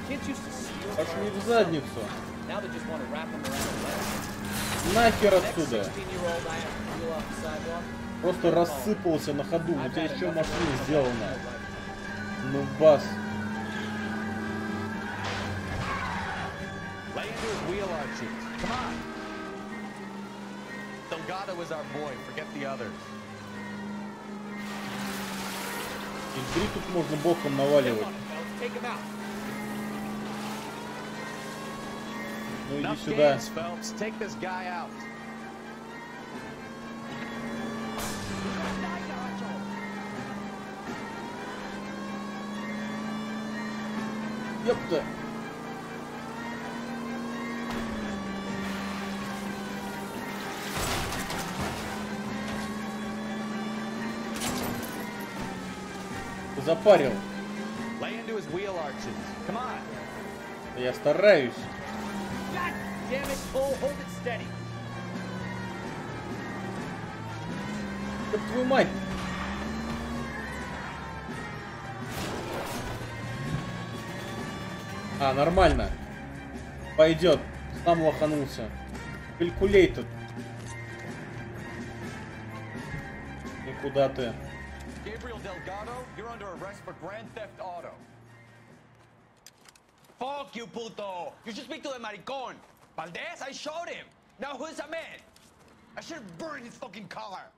Kids used to steal cars.
Пошли в задницу.
Now they just want to wrap them around the leg.
Нахер отсюда.
16-year-old I have to wheel off the sidewalk.
Просто рассыпался на ходу. У тебя еще в машине сделано. Ну бас.
Lay into his wheel arches. Come on. Delgado is our boy. Forget the others.
Изнутри тут можно боком наваливать.
Take him out.
Ну иди сюда.
Phelps, take this guy out.
Ёпта. Запарил.
Lay into his wheel arches. Come on.
Я стараюсь.
God damn it, Cole, hold it steady.
Ёб твою мать. А, нормально. Пойдет. Сам лоханулся. Calculated. Никуда ты.
Gabriel Delgado, you're under arrest for grand theft auto.
Fuck you, puto! You should speak to the maricón. Valdez, I showed him. Now who's the man? I should have burned his fucking car.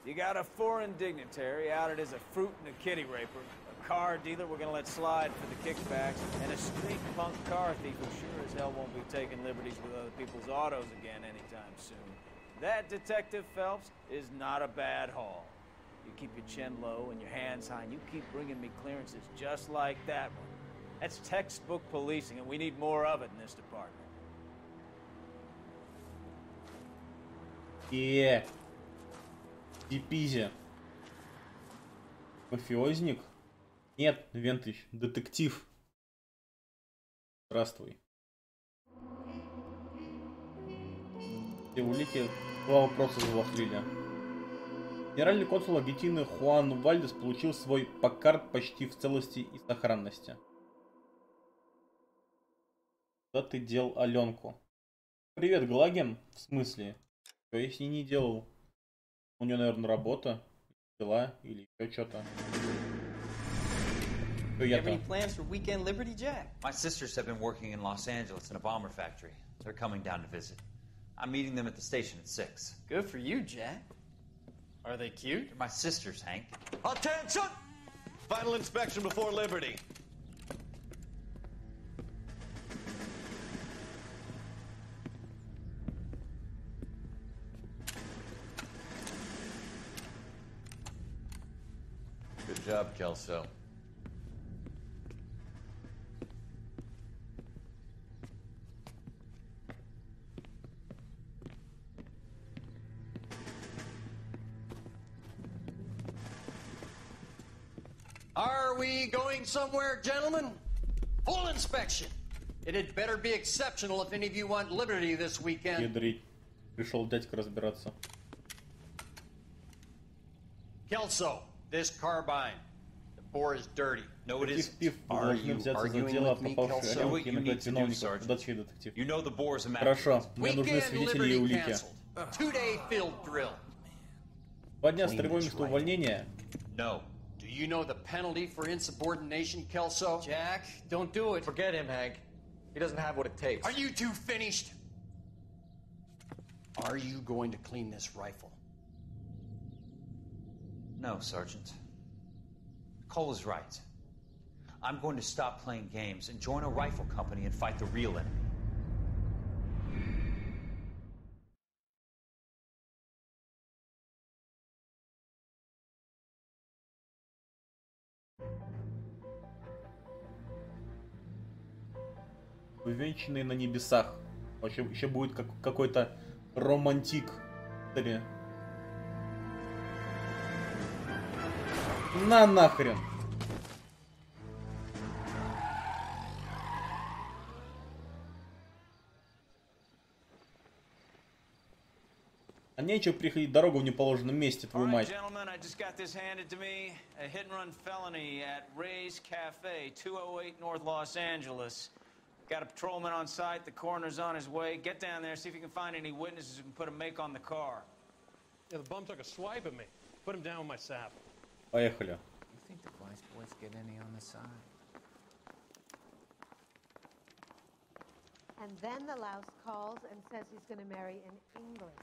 You got a foreign dignitary outed as a fruit and a kitty raper, a car dealer we're gonna let slide for the kickbacks, and a street punk car thief who sure as hell won't be taking liberties with other people's autos again anytime soon. That, Detective Phelps, is not a bad haul. You keep your chin low and your hands high, and you keep bringing me clearances just like that one. That's textbook policing, and we need more of it in this department.
Дипизи. Мафиозник? Нет, Вентыч, детектив. Здравствуй. Все улики, два вопроса завахлили. Генеральный консул Аргентины Хуан Вальдес получил свой Паккард почти в целости и сохранности. Куда ты дел Аленку? Привет, Глаген. В смысле? Что я с ней не делал? У нее, наверное, работа, дела или еще что-то.
Have any plans for weekend Liberty, Jack? My sisters have been working in Los Angeles in a bomber factory. They're coming down to visit. I'm meeting them at the station at 6.
Good for you, Jack. Are they cute?
They're my sisters, Hank.
Attention! Final inspection before Liberty.
Good job, Kelso.
Are we going somewhere, gentlemen? Full inspection. It had better be exceptional if any of you want liberty this weekend.
Ядрить. Пришел дядька разбираться.
Kelso, this carbine. The bore is dirty.
No, it isn't.
Are you arguing with me, Kelso?
What you need to do, Sergeant. You know the bore is a
Хорошо, мне нужны свидетели и улики.
2-day field drill.
2 дня строевое место увольнения.
No.
Do you know the penalty for insubordination, Kelso? Jack, don't do it.
Forget him, Hank. He doesn't have what it takes.
Are you two finished? Are you going to clean this rifle?
No, Sergeant. Cole is right. I'm going to stop playing games and join a rifle company and fight the real enemy.
Увенчанный на небесах. Вообще еще будет какой-то романтик. На нахрен. А нечего приходить дорогу в неположенном месте, твою мать.
Gentlemen, I just got this handed to me. A hit and run felony at Ray's Cafe, 208 North Los Angeles. Got a patrolman on site. The coroner's on his way. Get down there, see if you can find any witnesses who can put a make on the car.
Yeah, the bum took a swipe at me. Put him down with my sap.
Поехали.
You think the vice boys get any on the side?
And then the louse calls and says he's going to marry in English.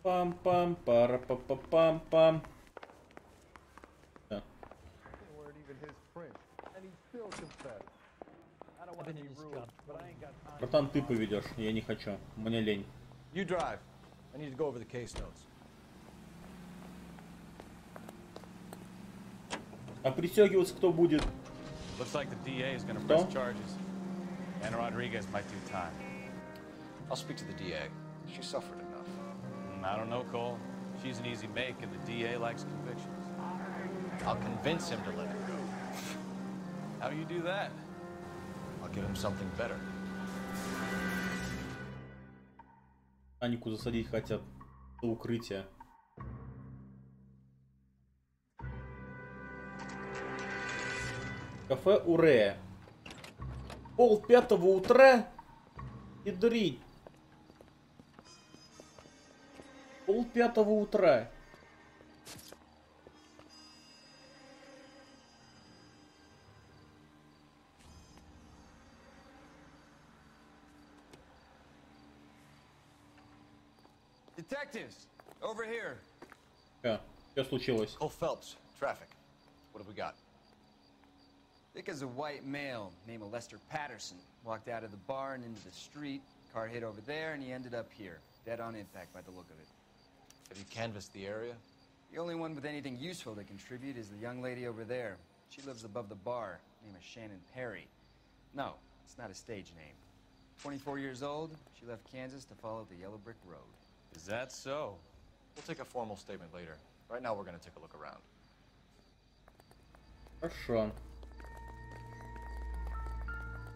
Пам-пам-пара-па-па-пам-пам. Да.
Weren't even his French, and he still confessed. I don't want to be rude, but I ain't got time.
Братан, ты поведешь, я не хочу, мне лень.
You drive. I need to go over the case notes.
А пристегиваться кто будет?
Looks like the DA is going to press charges. And Rodriguez might do time. I'll speak to the DA. She suffered enough. I don't know, Cole. She's an easy make, and the DA likes convictions. I'll convince him to let her go. How do you do that? I'll give him something better.
Анику засадить хотят до укрытия. Кафе Урея. 4:30 утра? Ядрить. 4:30 утра.
Detectives, over here.
Что случилось?
Cole Phelps, traffic. What have we got?
Thick as a white male named Lester Patterson walked out of the bar and into the street. Car hit over there, and he ended up here, dead on impact by the look of it.
Have you canvassed the area?
The only one with anything useful to contribute is the young lady over there. She lives above the bar. Name is Shannon Perry. No, it's not a stage name. 24 years old, she left Kansas to follow the yellow brick road.
Is that so? We'll take a formal statement later. Right now we're gonna take a look around.
Хорошо.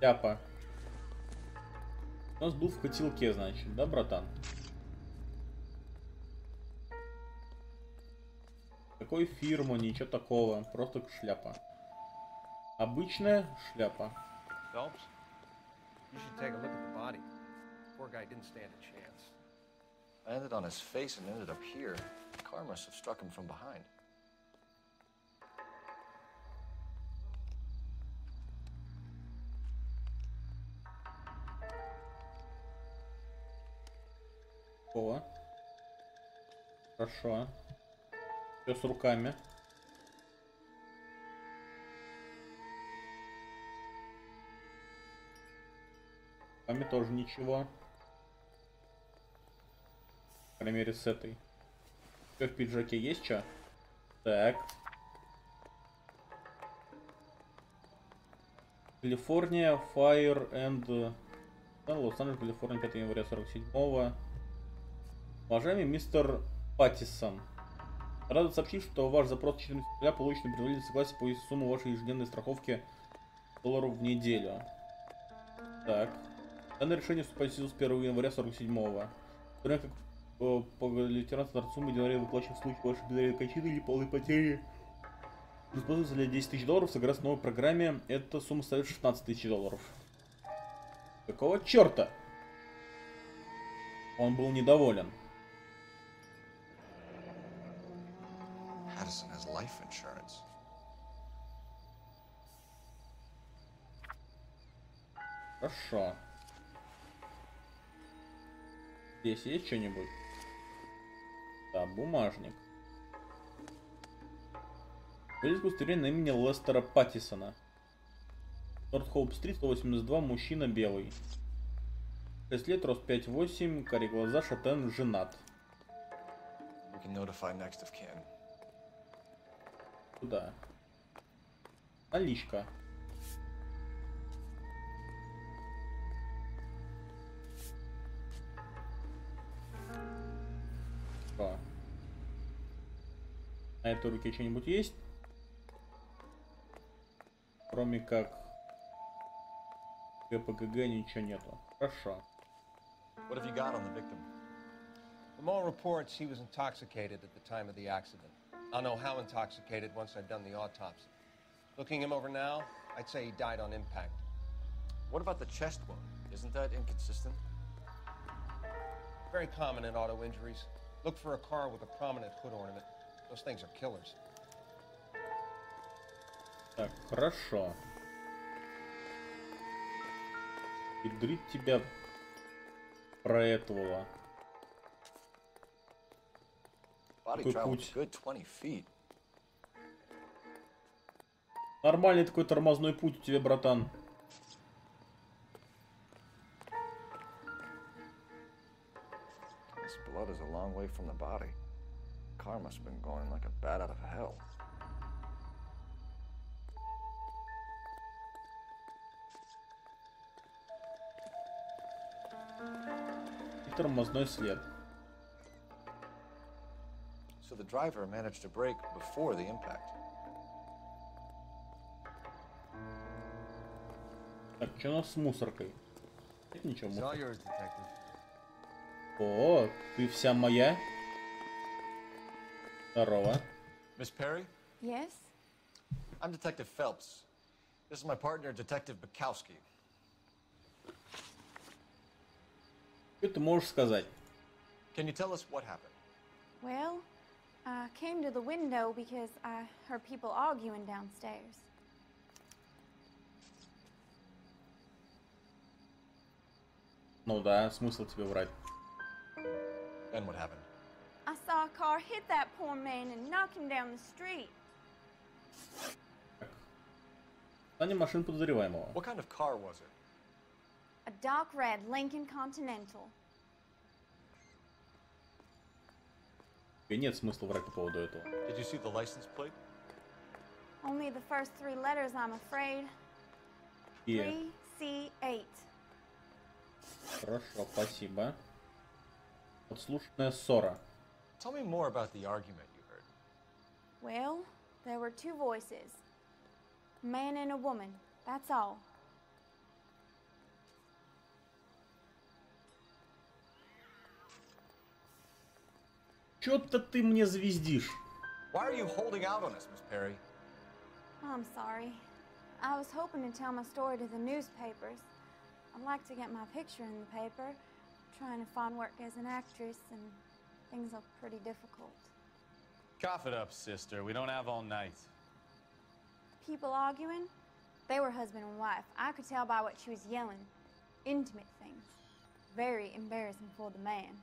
Ляпа. У нас был в котелке, значит, да, братан? Какой фирмы, ничего такого. Просто шляпа. Обычная шляпа.
Phelps, you should take a look at the body. Poor guy didn't stand a chance.
I landed on his face and ended up here. The car must have struck him from behind.
О. Хорошо. Все с руками. Руками тоже ничего. По крайней мере с этой. Что в пиджаке есть что? Так. Калифорния, Fire and... Лос-Анджелес, Калифорния, 5 января 47-го. Уважаемый мистер Паттисон, рада сообщить, что ваш запрос 14 февраля получен при предварительном согласии по сумму вашей ежедневной страховки $1 в неделю. Так. Данное решение вступает в силу с 1 января 47-го. В то время как по литературному суммы января выплачивать в случае вашей беды кончины или полной потери используется для $10 000. Согласно новой программе, эта сумма составит $16 000. Какого черта? Он был недоволен.
Patterson has life insurance.
Хорошо. Здесь есть что-нибудь? Да, бумажник. Полицейское удостоверение на имени Лестера Паттисона. Норт Хоуп-стрит, 182, мужчина белый. 6 лет, рост 5'8", карие глаза, шатен, женат.
We can notify next of kin.
Куда? Наличка. Что? На этой руке что-нибудь есть? Кроме как ГПГГ ничего нету. Хорошо.
What have you got on the victim?
From all reports, he was intoxicated at the time of the accident. I'll know how intoxicated once I've done the autopsy. Looking him over now, I'd say he died on impact.
What about the chest wound? Isn't that inconsistent?
Very common in auto injuries. Look for a car with a prominent hood ornament. Those things are killers.
Так, хорошо. Ядрить тебя проэтовало. Такой путь. Нормальный такой тормозной путь у тебя, братан.
This blood is a long way from the body. Car must have been going like a bat out of hell.
И тормозной след.
So the driver managed to brake before the impact.
Так, что у нас с мусоркой? Нет ничего
It's all
мусорки.
yours, detective.
О, ты вся моя. Здорово.
Miss Perry?
Yes?
I'm Detective Phelps. This is my partner, Detective Bukowski.
Что ты можешь сказать?
Can you tell us what happened?
Well, I came to the window because I heard people arguing downstairs.
Ну да, смысл тебе врать.
And what happened?
I saw a car hit that poor man and knock him down the street.
Стань машин подозреваемого.
What kind of car was it?
A dark red Lincoln Continental.
И нет смысла врать по поводу этого.
Did you see the license plate?
Only the first 3 letters, I'm afraid.
И
3C8.
хорошо, спасибо. Подслушанная ссора.
Tell me more about the argument you heard.
Well, there were two voices. A man and a woman, that's all.
Чё-то ты мне звездишь.
Why are you holding out on us, Miss Perry?
I'm sorry. I was hoping to tell my story to the newspapers. I'd like to get my picture in the paper. Trying to find work as an actress, and things look pretty difficult.
Cough it up, sister. We don't have all night.
People arguing? They were husband and wife. I could tell by what she was yelling. Intimate things. Very embarrassing for the man.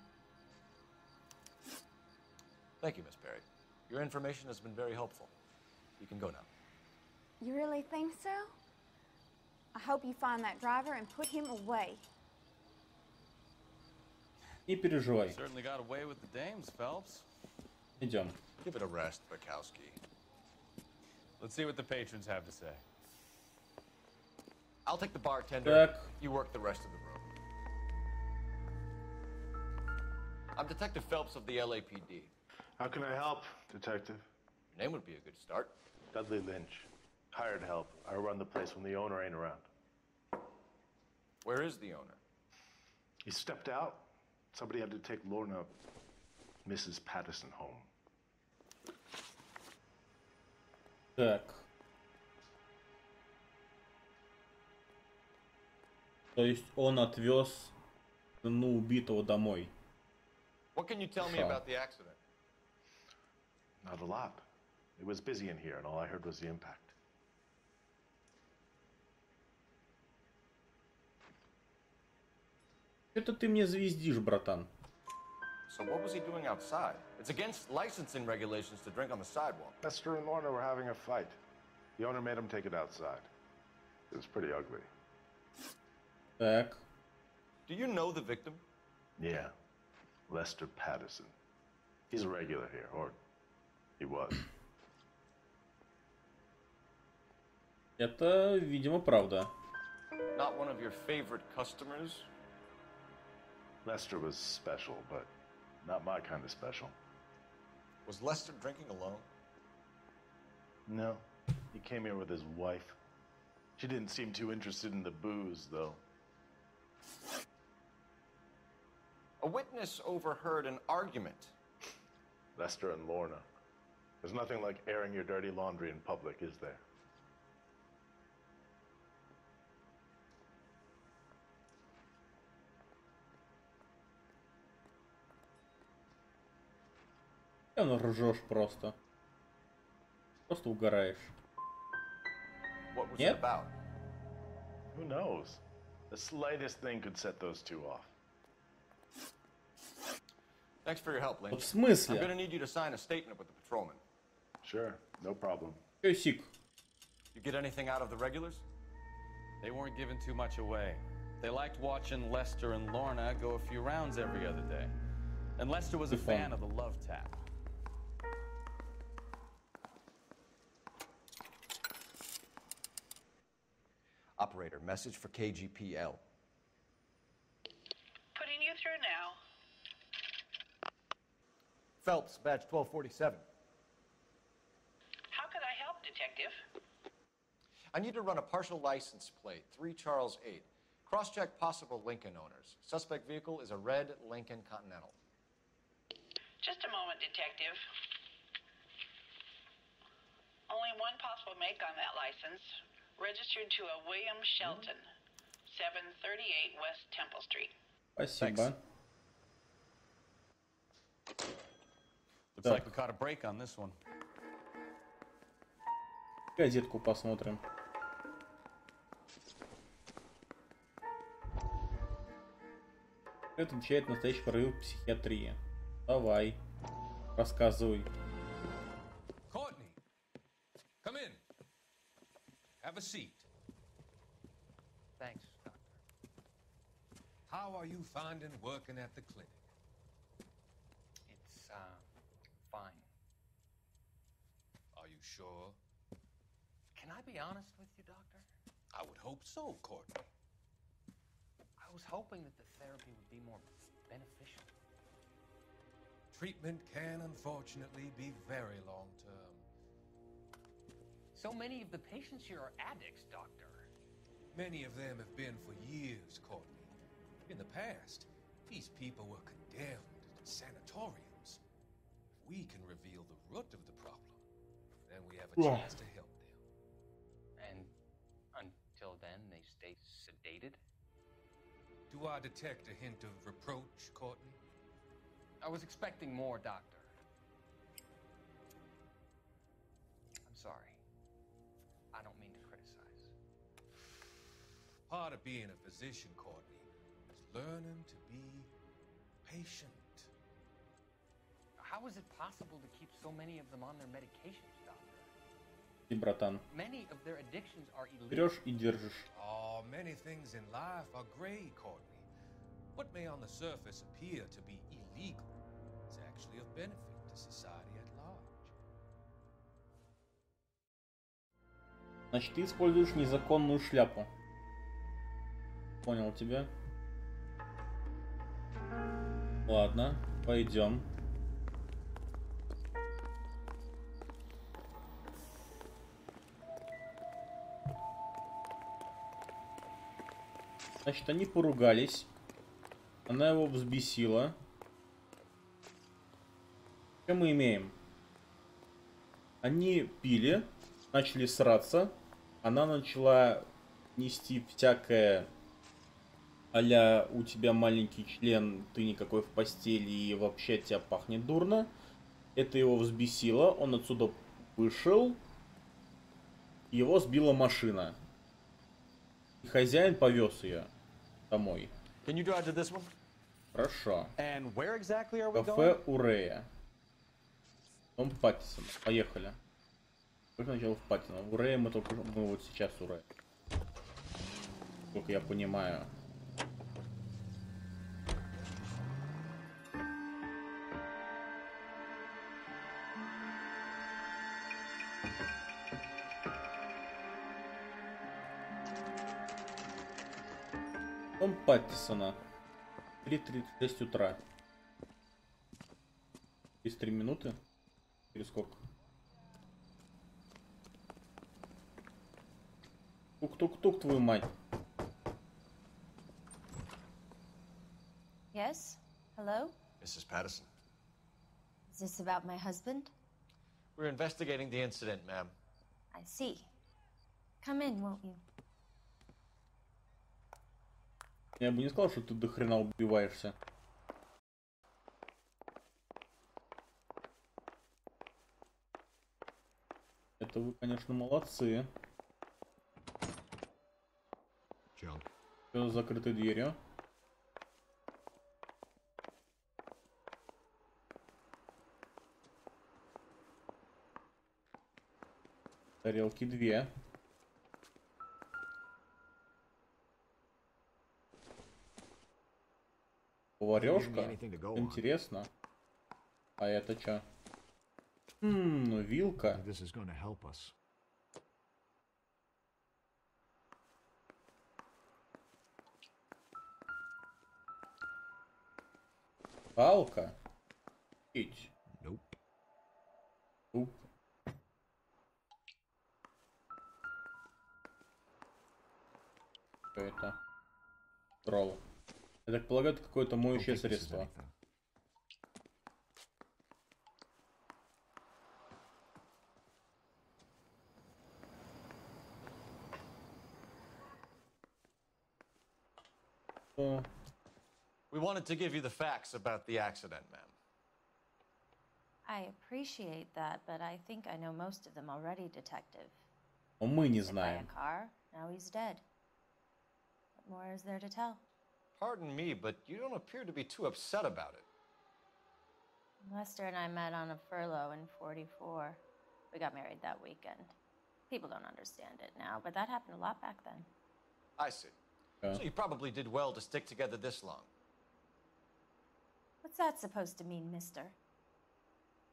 Thank you, Miss Perry. Your information has been very helpful. You can go now.
You really think so? I hope you find that driver and put him away.
Не переживай.
Certainly got away with the dames, Phelps.
Идем.
Give it a rest, Bukowski.
Let's see what the patrons have to say.
I'll take the bartender.
Так.
You work the rest of the room. I'm Detective Phelps of the LAPD.
How can I help, Detective?
Your name would be a good start.
Dudley Lynch. Hired help. I run the place when the owner ain't around.
Where is the owner?
He stepped out. Somebody had to take Lorna, Mrs. Patterson, home.
Так. То есть он отвез жену убитого домой.
What can you tell me about the accident?
Not a lot. It was busy in here, and all I heard was the impact.
Что-то ты мне звездишь, братан.
So what was he doing outside? It's against licensing regulations to drink on the sidewalk.
Lester and Lorna were having a fight. The owner made him take it outside. It was pretty ugly.
Так.
Do you know the victim?
Yeah. Lester Patterson. He's a regular here, or he was.
Это, видимо, правда.
Not one of your favorite customers?
Lester was special, but not my kind of special.
Was Lester drinking alone?
No. He came here with his wife. She didn't seem too interested in the booze, though.
A witness overheard an argument.
Lester and Lorna. There's nothing like airing your dirty laundry in public, is there?
Ну, ржешь просто. Просто угораешь.
What was
Нет?
it about?
Who knows? The slightest thing could set those two off.
Thanks for your help, Lynch.
В смысле?
I'm gonna need you to sign a statement with the patrolman.
Sure, no problem.
Песик.
You get anything out of the regulars?
They weren't giving too much away. They liked watching Lester and Lorna go a few rounds every other day. And Lester was a fan of the love tap.
Operator, message for KGPL.
Putting you through now.
Phelps, badge 1247.
How could I help, Detective?
I need to run a partial license plate, 3 Charles 8. Cross-check possible Lincoln owners. Suspect vehicle is a red Lincoln Continental.
Just a moment, Detective. Only one possible make on that license. Registered to a William Shelton, 738 West Temple Street.
Спасибо.
Looks like we caught a break on this one.
Газетку посмотрим. Это отвечает настоящий прорыв в психиатрии. Давай, рассказывай.
Courtney, come in. Have a seat.
Thanks, Doctor.
How are you finding working at the clinic?
It's, fine.
Are you sure?
Can I be honest with you, Doctor?
I would hope so, Courtney.
I was hoping that the therapy would be more beneficial. Treatment can unfortunately be very long-term.
So many of the patients here are addicts, Doctor.
Many of them have been for years, Courtney. In the past, these people were condemned to sanatoriums. If we can reveal the root of the problem, then we have a chance to help them.
And until then, they stay sedated?
Do I detect a hint of reproach, Courtney?
I was expecting more, Doctor. I'm sorry. I don't mean to criticize.
Part of being a physician, Courtney, is learning to be patient.
How is it possible to keep so many of them on their medications, Doctor?
И, братан,
Many of their addictions are illegal.
берешь и держишь.
Oh, many things in life are gray, Courtney. What may on the surface appear to be illegal is actually of benefit to society at large.
Значит, ты используешь незаконную шляпу. Понял тебя. Ладно, пойдем. Значит, они поругались. Она его взбесила. Что мы имеем? Они пили, начали сраться. Она начала нести всякое а-ля у тебя маленький член, ты никакой в постели и вообще от тебя пахнет дурно. Это его взбесило, он отсюда вышел. Его сбила машина. И хозяин повез ее домой.
Can you drive to this one?
Хорошо.
And where exactly are we
Кафе
going?
Урея. Дом Паттисона. Поехали. Сначала в Паттино. В Урея мы вот сейчас Урея. Сколько я понимаю. Дом Паттисона. 3:36 утра. Через 3 минуты? Или сколько? Тук-тук-тук, твою мать.
Yes? Hello?
Mrs. Patterson.
Is this about my husband?
We're investigating the incident, ma'am.
I see. Come in, won't you?
Я бы не сказал, что ты до хрена убиваешься. Это вы, конечно, молодцы. Все с закрытой дверью. Тарелки 2. Поварешка? Интересно. А это чё? Ну вилка. Палка? Ить. Туп. Что это? Тролл. Я так полагаю, это какое-то моющее средство.
We wanted to give you the facts about the accident, ma'am.
I appreciate that, but I think I know most of them already, Detective.
Но мы не
Hit by a
знаем.
car, now he's dead. What more is there to tell?
Pardon me, but you don't appear to be too upset about it.
Lester and I met on a furlough in '44. We got married that weekend. People don't understand it now, but that happened a lot back then.
I see. So you probably did well to stick together this long.
What's that supposed to mean, mister?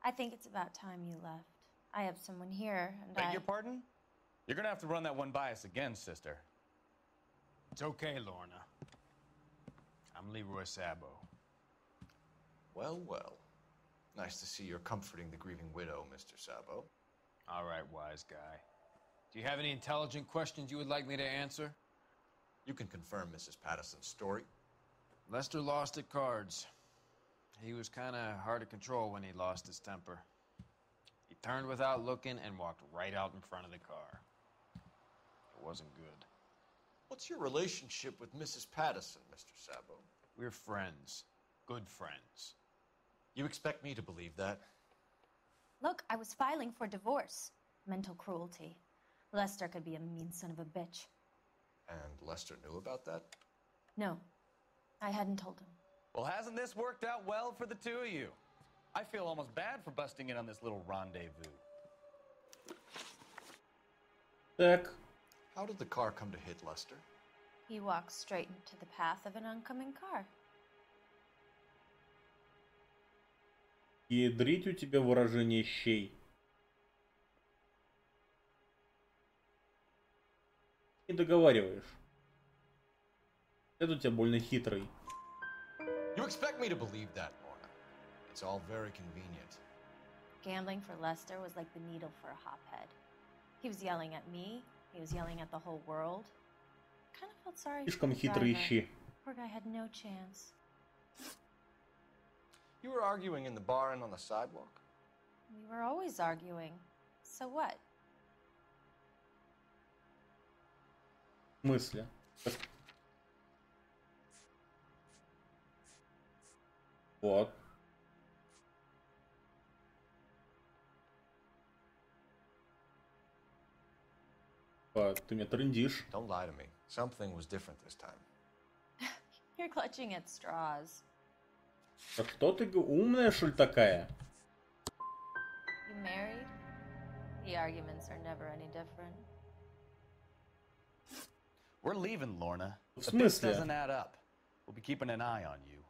I think it's about time you left. I have someone here, and
Beg your pardon? You're gonna have to run that one by us again, sister.
It's okay, Lorna. I'm Leroy Sabo.
Well, well. Nice to see you're comforting the grieving widow, Mr. Sabo.
All right, wise guy. Do you have any intelligent questions you would like me to answer?
You can confirm Mrs. Patterson's story.
Lester lost at cards. He was kind of hard to control when he lost his temper. He turned without looking and walked right out in front of the car. It wasn't good.
What's your relationship with Mrs. Patterson, Mr. Sabo?
We're friends. Good friends.
You expect me to believe that?
Look, I was filing for divorce. Mental cruelty. Lester could be a mean son of a bitch.
And Lester knew about that?
No, I hadn't told him.
Well, hasn't this worked out well for the two of you? I feel almost bad for busting in on this little rendezvous.
Так.
How did the car come to hit Lester?
He walked straight into the path of an oncoming car.
Ядрить у тебя выражение щей. Не договариваешь. Это у тебя больно хитрый.
You expect me to believe that, Lorna? It's all very convenient.
Gambling for Lester was like the needle for a hophead. He was yelling at me. He was yelling at the whole world. I kind of felt sorry for the driver. Poor guy had no chance.
You were arguing in the bar and on the sidewalk?
We were always arguing. So what?
В смысле? Вот. Ты меня трындишь.
Don't lie to me. Something was different this time.
You're clutching at straws.
А что ты умная, что ли, такая?
You married? The arguments are never any different.
We're leaving, Lorna.
В
The bits
смысле?
doesn't add up. We'll be keeping an eye on you.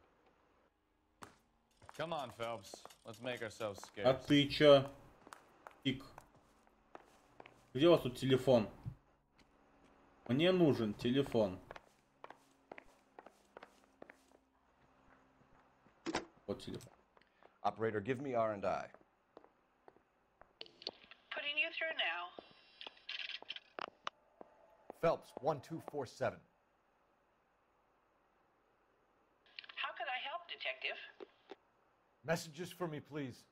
Come on, Phelps. Let's make ourselves scarce.
А ты чё? Тик. Где у вас тут телефон? Мне нужен телефон. Вот телефон.
Operator, give me R&I.
Putting you through now.
Phelps, 1247.
How could I help, Detective?
Messages for me, please.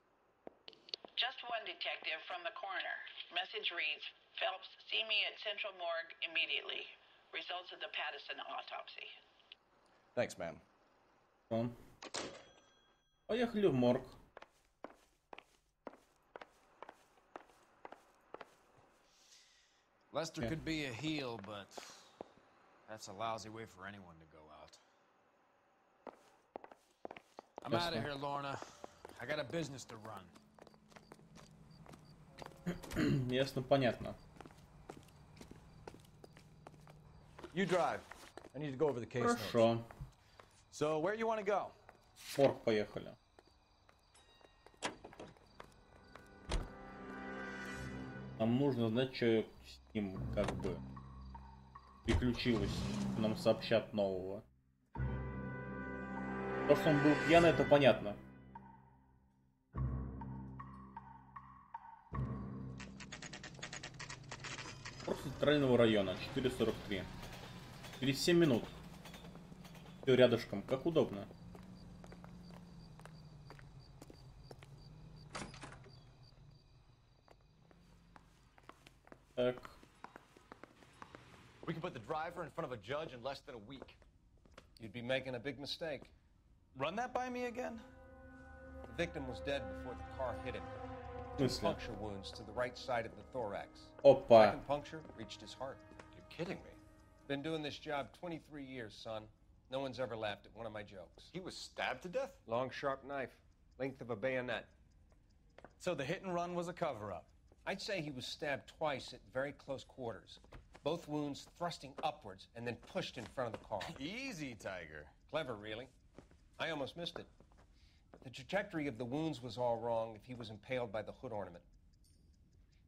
Just one detective from the coroner. Message reads, Phelps, see me at Central Morgue immediately. Results of the Patterson autopsy.
Thanks, ma'am.
Поехали в морг.
Lester could be a heel, but that's a lousy way for anyone to go out. I'm out of here, Lorna. I got a business to run.
Ясно, понятно.
You drive. I need to go over the case
Хорошо.
notes. So, where you want to go?
В морг поехали. Нам нужно знать, что с ним как бы приключилось. Нам сообщат нового. То, что он был пьяный, это понятно. Просто центрального района, 4:43. Через 7 минут. Все рядышком, как удобно. Так.
We can put the driver in front of a judge in less than a week.
You'd be making a big mistake.
Run that by me again?
The victim was dead before the car hit him. Two puncture wounds to the right side of the thorax.
Опа.
Second puncture reached his heart.
You're kidding me.
Been doing this job 23 years, son. No one's ever laughed at one of my jokes.
He was stabbed to death?
Long, sharp knife. Length of a bayonet.
So the hit and run was a cover-up?
I'd say he was stabbed twice at very close quarters. Both wounds thrusting upwards and then pushed in front of the car.
Easy, Tiger.
Clever, really. I almost missed it. The trajectory of the wounds was all wrong if he was impaled by the hood ornament.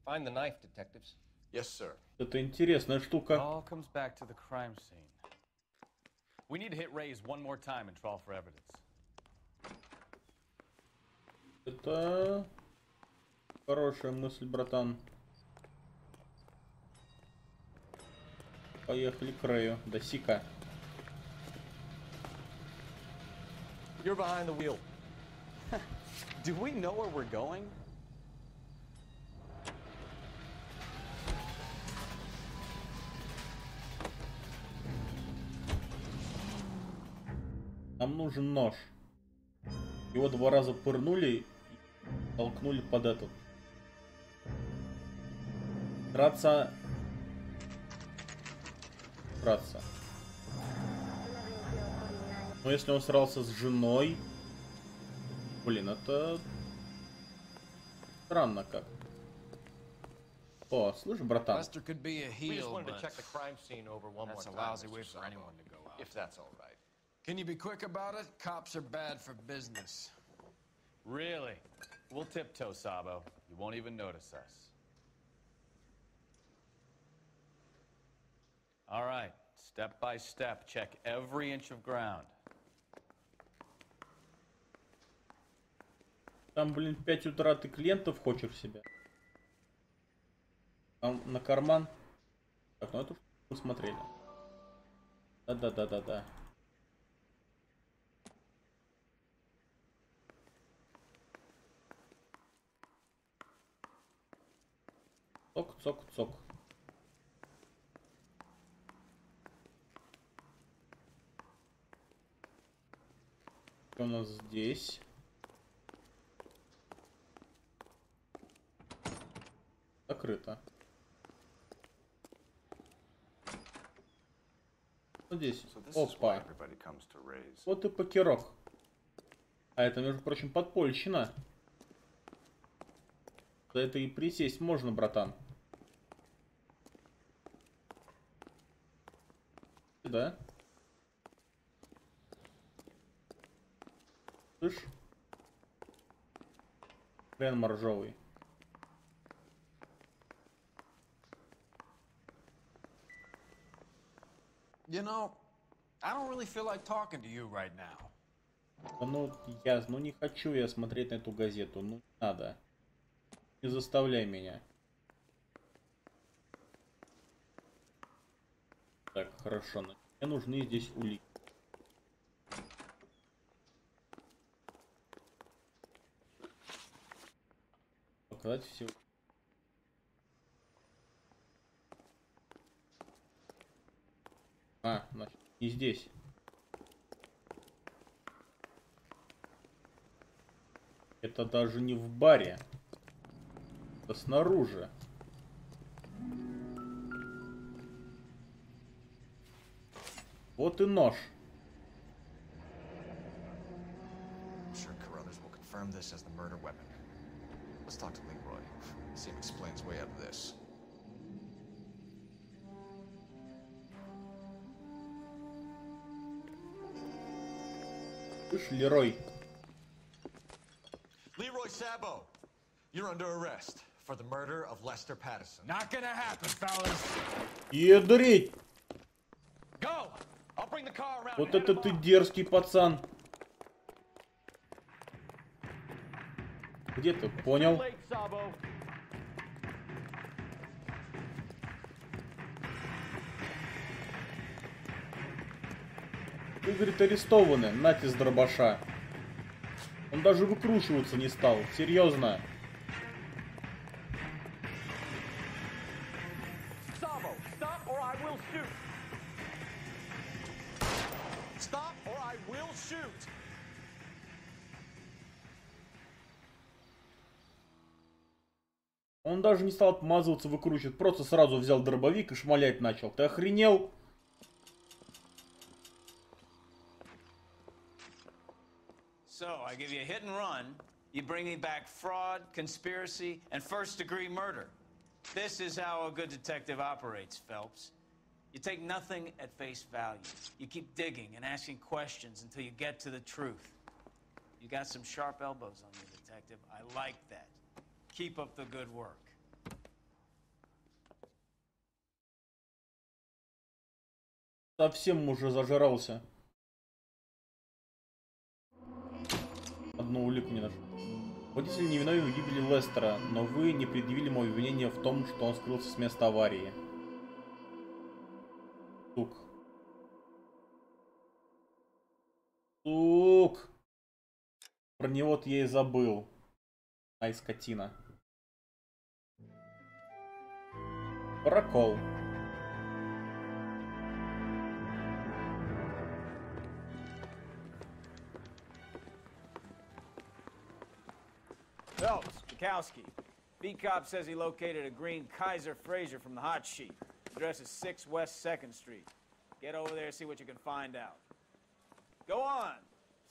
Find the knife, detectives.
Yes, sir.
Это интересная штука.
It all comes back to the crime scene. We need to hit Ray's one more time and trial for evidence.
Это хорошая мысль, братан. Поехали к Рэю. До Сика.
You're behind the wheel. Do we know where we're going?
Нам нужен нож. Его 2 раза пырнули и толкнули под этот. Драться. Но если он срался с женой... Блин, это... Странно как. О, слышь, братан.
Lester could be a heel, but that's a lousy way for anyone to go out.
If that's all right.
Can you be quick about it? Cops are bad for business.
Really? We'll tiptoe, Sabo. You won't even notice us. All right, step by step, check every inch of ground.
Там, блин, 5 утра ты клиентов хочешь в себя. Там на карман. Так, ну это мы смотрели. Да. Цок. Что у нас здесь? Закрыто. Вот здесь. Опа. Вот и покерок. А это, между прочим, подпольщина. За это и присесть можно, братан. Да? Слышь? Хрен моржовый.
You know, I don't really feel like talking to you right now.
Ну не хочу я смотреть на эту газету. Ну, не надо. Не заставляй меня. Так, хорошо. Мне нужны здесь улики. Показать все. А, значит, не здесь. Это даже не в баре. Это снаружи. Вот и нож.
Sure, Carruthers will confirm this as the murder weapon. Let's talk to Leroy. See if he explains way out of this.
Слышь, Лерой.
Leroy Sabo, you're under arrest for the murder of Lester Patterson.
Not gonna happen, fellas.
Ядрить!
Go! I'll bring the car around.
Вот это ты дерзкий пацан. Где ты? Понял? Вы, говорит, арестованы. Нате с дробаша. Он даже выкручиваться не стал. Серьезно. Он даже не стал отмазываться, выкручивать. Просто сразу взял дробовик и шмалять начал. Ты охренел?
So, I give you a hit and run, you bring me back fraud, conspiracy, and first-degree murder. This is how a good detective operates, Phelps. You take nothing at face value. You keep digging and asking questions until you get to the truth. You got some sharp elbows on you, detective. I like that. Keep up the good work.
Совсем уже зажрался. Одну улику не нашел. Водитель невиновен в гибели Лестера, но вы не предъявили ему обвинения в том, что он скрылся с места аварии. Сук. Сук! Про него-то я и забыл. Ай, скотина. Прокол.
Phelps, Bukowski. Beat cop says he located a green Kaiser Fraser from the hot sheet. Address is 6 West 2nd Street. Get over there and see what you can find out. Go on.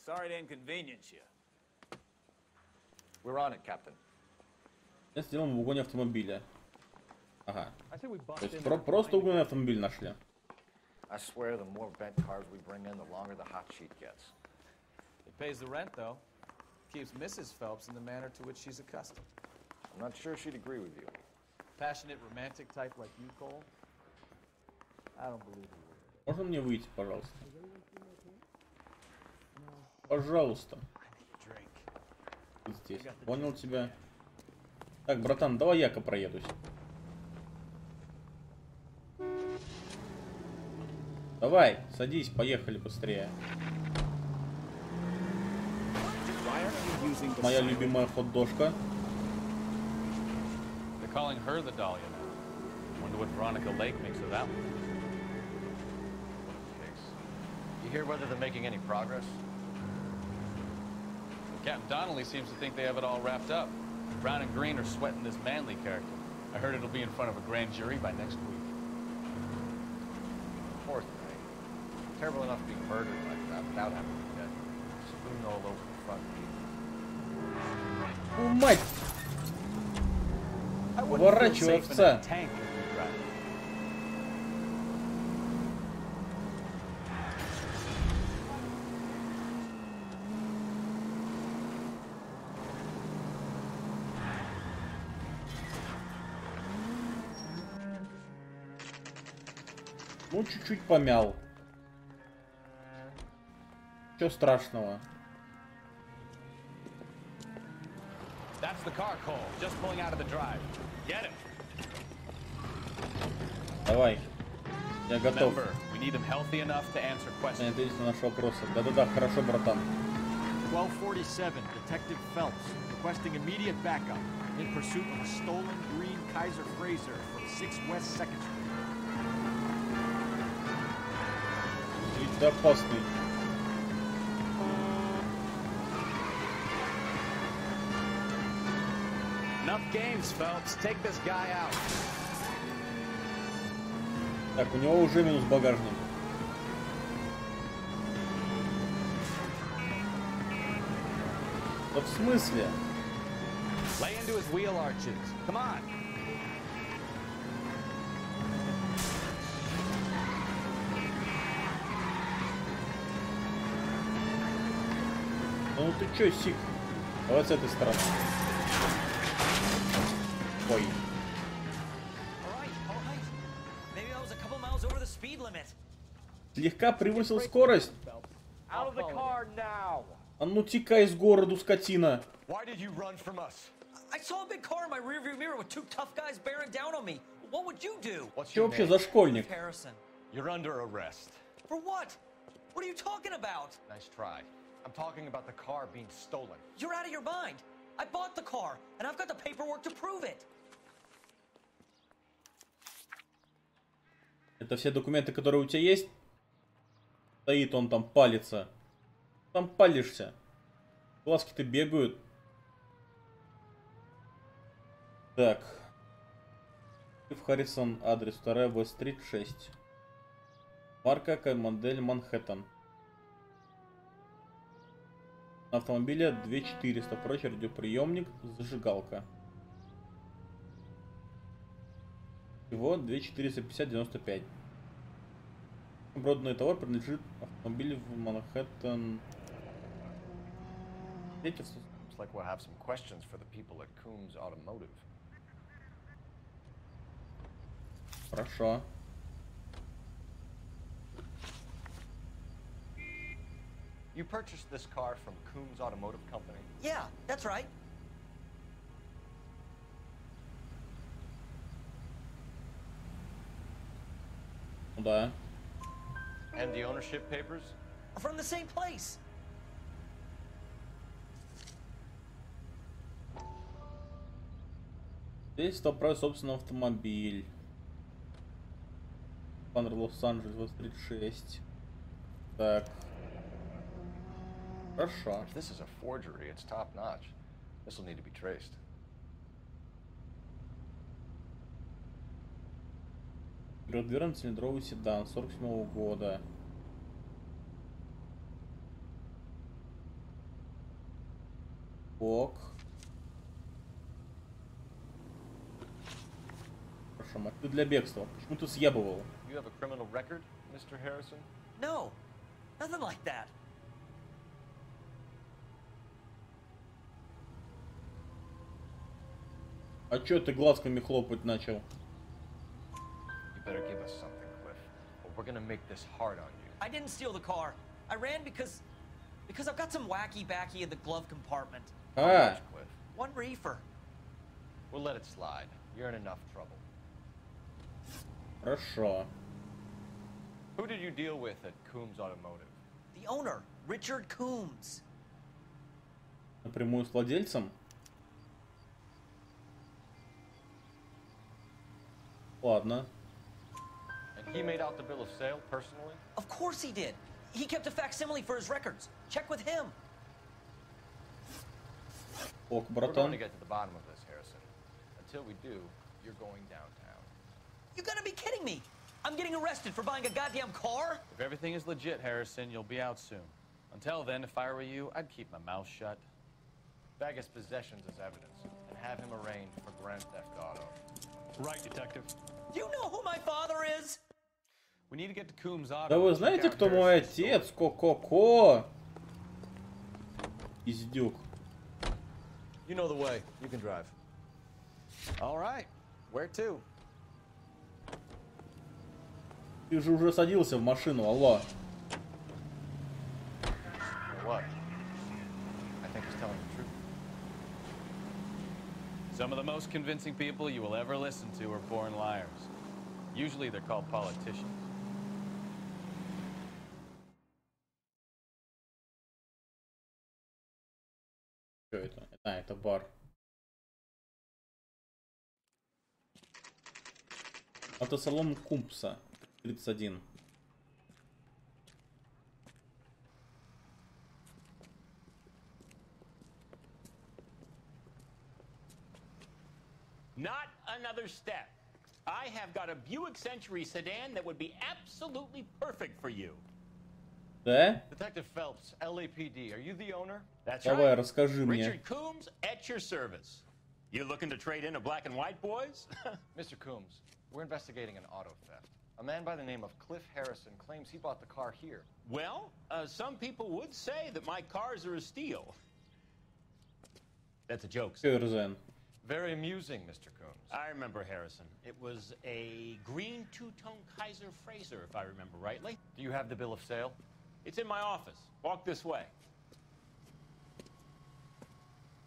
Sorry to inconvenience you.
We're on it, Captain.
Я сделал в угоне автомобиля. Ага. То есть просто угон автомобиль нашли.
I swear the more bent cars we bring in, the longer the hot sheet gets. It pays the rent, though. Keeps Mrs. Phelps in the manner to which she's accustomed. I'm not sure she'd agree with you. Passionate, romantic type like you, Cole? I don't believe it.
Можно мне выйти, пожалуйста? Пожалуйста. Вот здесь. Понял тебя. Так, братан, давай я-ка проедусь. Давай, садись, поехали быстрее. Моя любимая хот-дошка.
They're calling her the Dahlia now. Wonder what Veronica Lake makes of that one. You hear whether they're making any progress? Captain Donnelly seems to think they have it all wrapped up. Brown and Green are sweating this Manley character. I heard it'll be in front of a grand jury by next week. Poor thing. Terrible enough being murdered like that without having to get spoon all over the front feet.
О, мать! Поворачивай, овца! Ну, чуть-чуть помял. Ничего страшного.
That's the car, Cole. Just pulling out of the drive. Get him.
Давай. Я готов.
Remember, we need him healthy enough to answer questions.
Ответить на наши вопросы. Да-да-да, хорошо, братан.
1247, Detective Phelps, requesting immediate backup in pursuit of a stolen green Kaiser Fraser from 6 West 2nd Street.
Вид опасный.
Enough games, Phelps. Take this guy out.
Так, у него уже минус багажник. Да в смысле?
Lay into his wheel arches. Come on.
Ну ты чё, Сик? Давай с этой стороны. Ой. Слегка превысил скорость. А ну тикай с городу, скотина. Ты вообще за школьник?
You're under arrest.
For what? What are you talking about?
Nice try. I'm talking about the car being stolen.
You're out of your mind. I bought the car, and I've got the paperwork to prove it.
Это все документы, которые у тебя есть? Стоит он там, палится. Там палишься. Глазки-то бегают. Так. В Харрисон, адрес 2 Вест-стрит 6. Марка, модель Манхэттен. На автомобиле 2400. Прочь, радиоприемник, зажигалка. Всего 2450-95. Проданный товар принадлежит автомобилю в Манхэттен.
Looks like we'll have some questions for the people at Coombs Automotive.
Хорошо.
You purchased this car from Coombs Automotive Company?
Yeah, that's right.
Да.
And the ownership papers?
From the same place.
Здесь право собственный автомобиль. Баннер Лос-Анджелес 36. Так. Хорошо.
If this is a forgery, it's top notch. This will need to be traced.
Трёхдверный цилиндровый седан 47-го года. Ок. Хорошо, мотив для бегства. Почему ты съебывал?
You have a criminal record, Mr. Harrison?
No, nothing like that.
А чё ты глазками хлопать начал?
You better give us something, Cliff, or we're gonna make this hard on you.
I didn't steal the car. I ran because I've got some wacky backy in the glove compartment.
Ah.
Cliff.
One reefer.
We'll let it slide. You're in enough trouble.
Хорошо.
Who did you deal with at Coombs Automotive?
The owner, Richard Coombs.
Напрямую с владельцем? Ладно.
And he made out the bill of sale personally?
Of course he did. He kept a facsimile for his records. Check with him.
Ок,
We're going
братан.
to get to the bottom of this, Harrison. Until we do, you're going downtown.
You gotta be kidding me. I'm getting arrested for buying a goddamn car?
If everything is legit, Harrison, you'll be out soon. Until then, if I were you, I'd keep my mouth shut.
Bag his possessions as evidence, and have him arraigned for Grand Theft Auto.
Right, detective.
Do you know who my father is?
We need to get to Coombs Auto.
Да вы знаете, кто мой отец? Ко-ко-ко. Издюк.
You know the way. You can drive.
All right. Where to?
Ты же уже садился в машину, алло.
What? I think he's telling the truth.
Some of the most convincing people you will ever listen to are born liars. Usually they're called politicians.
Что это? А, это бар. Автосалон Кумпса. 31.
Not another step. I have got a Buick Century sedan that would be absolutely perfect for you.
Да?
Detective Phelps, LAPD, are you the owner?
That's
Давай,
right.
расскажи мне.
Richard Coombs at your service. You looking to trade in a black and white, boys?
Mr. Coombs, we're investigating an auto theft. A man by the name of Cliff Harrison claims he bought the car here.
Well, some people would say that my cars are a steal. That's a joke, sir.
Harrison.
Very amusing, Mr. Coombs.
I remember Harrison. It was a green two-tone Kaiser Fraser, if I remember rightly.
Do you have the bill of sale?
It's in my office. Walk this way.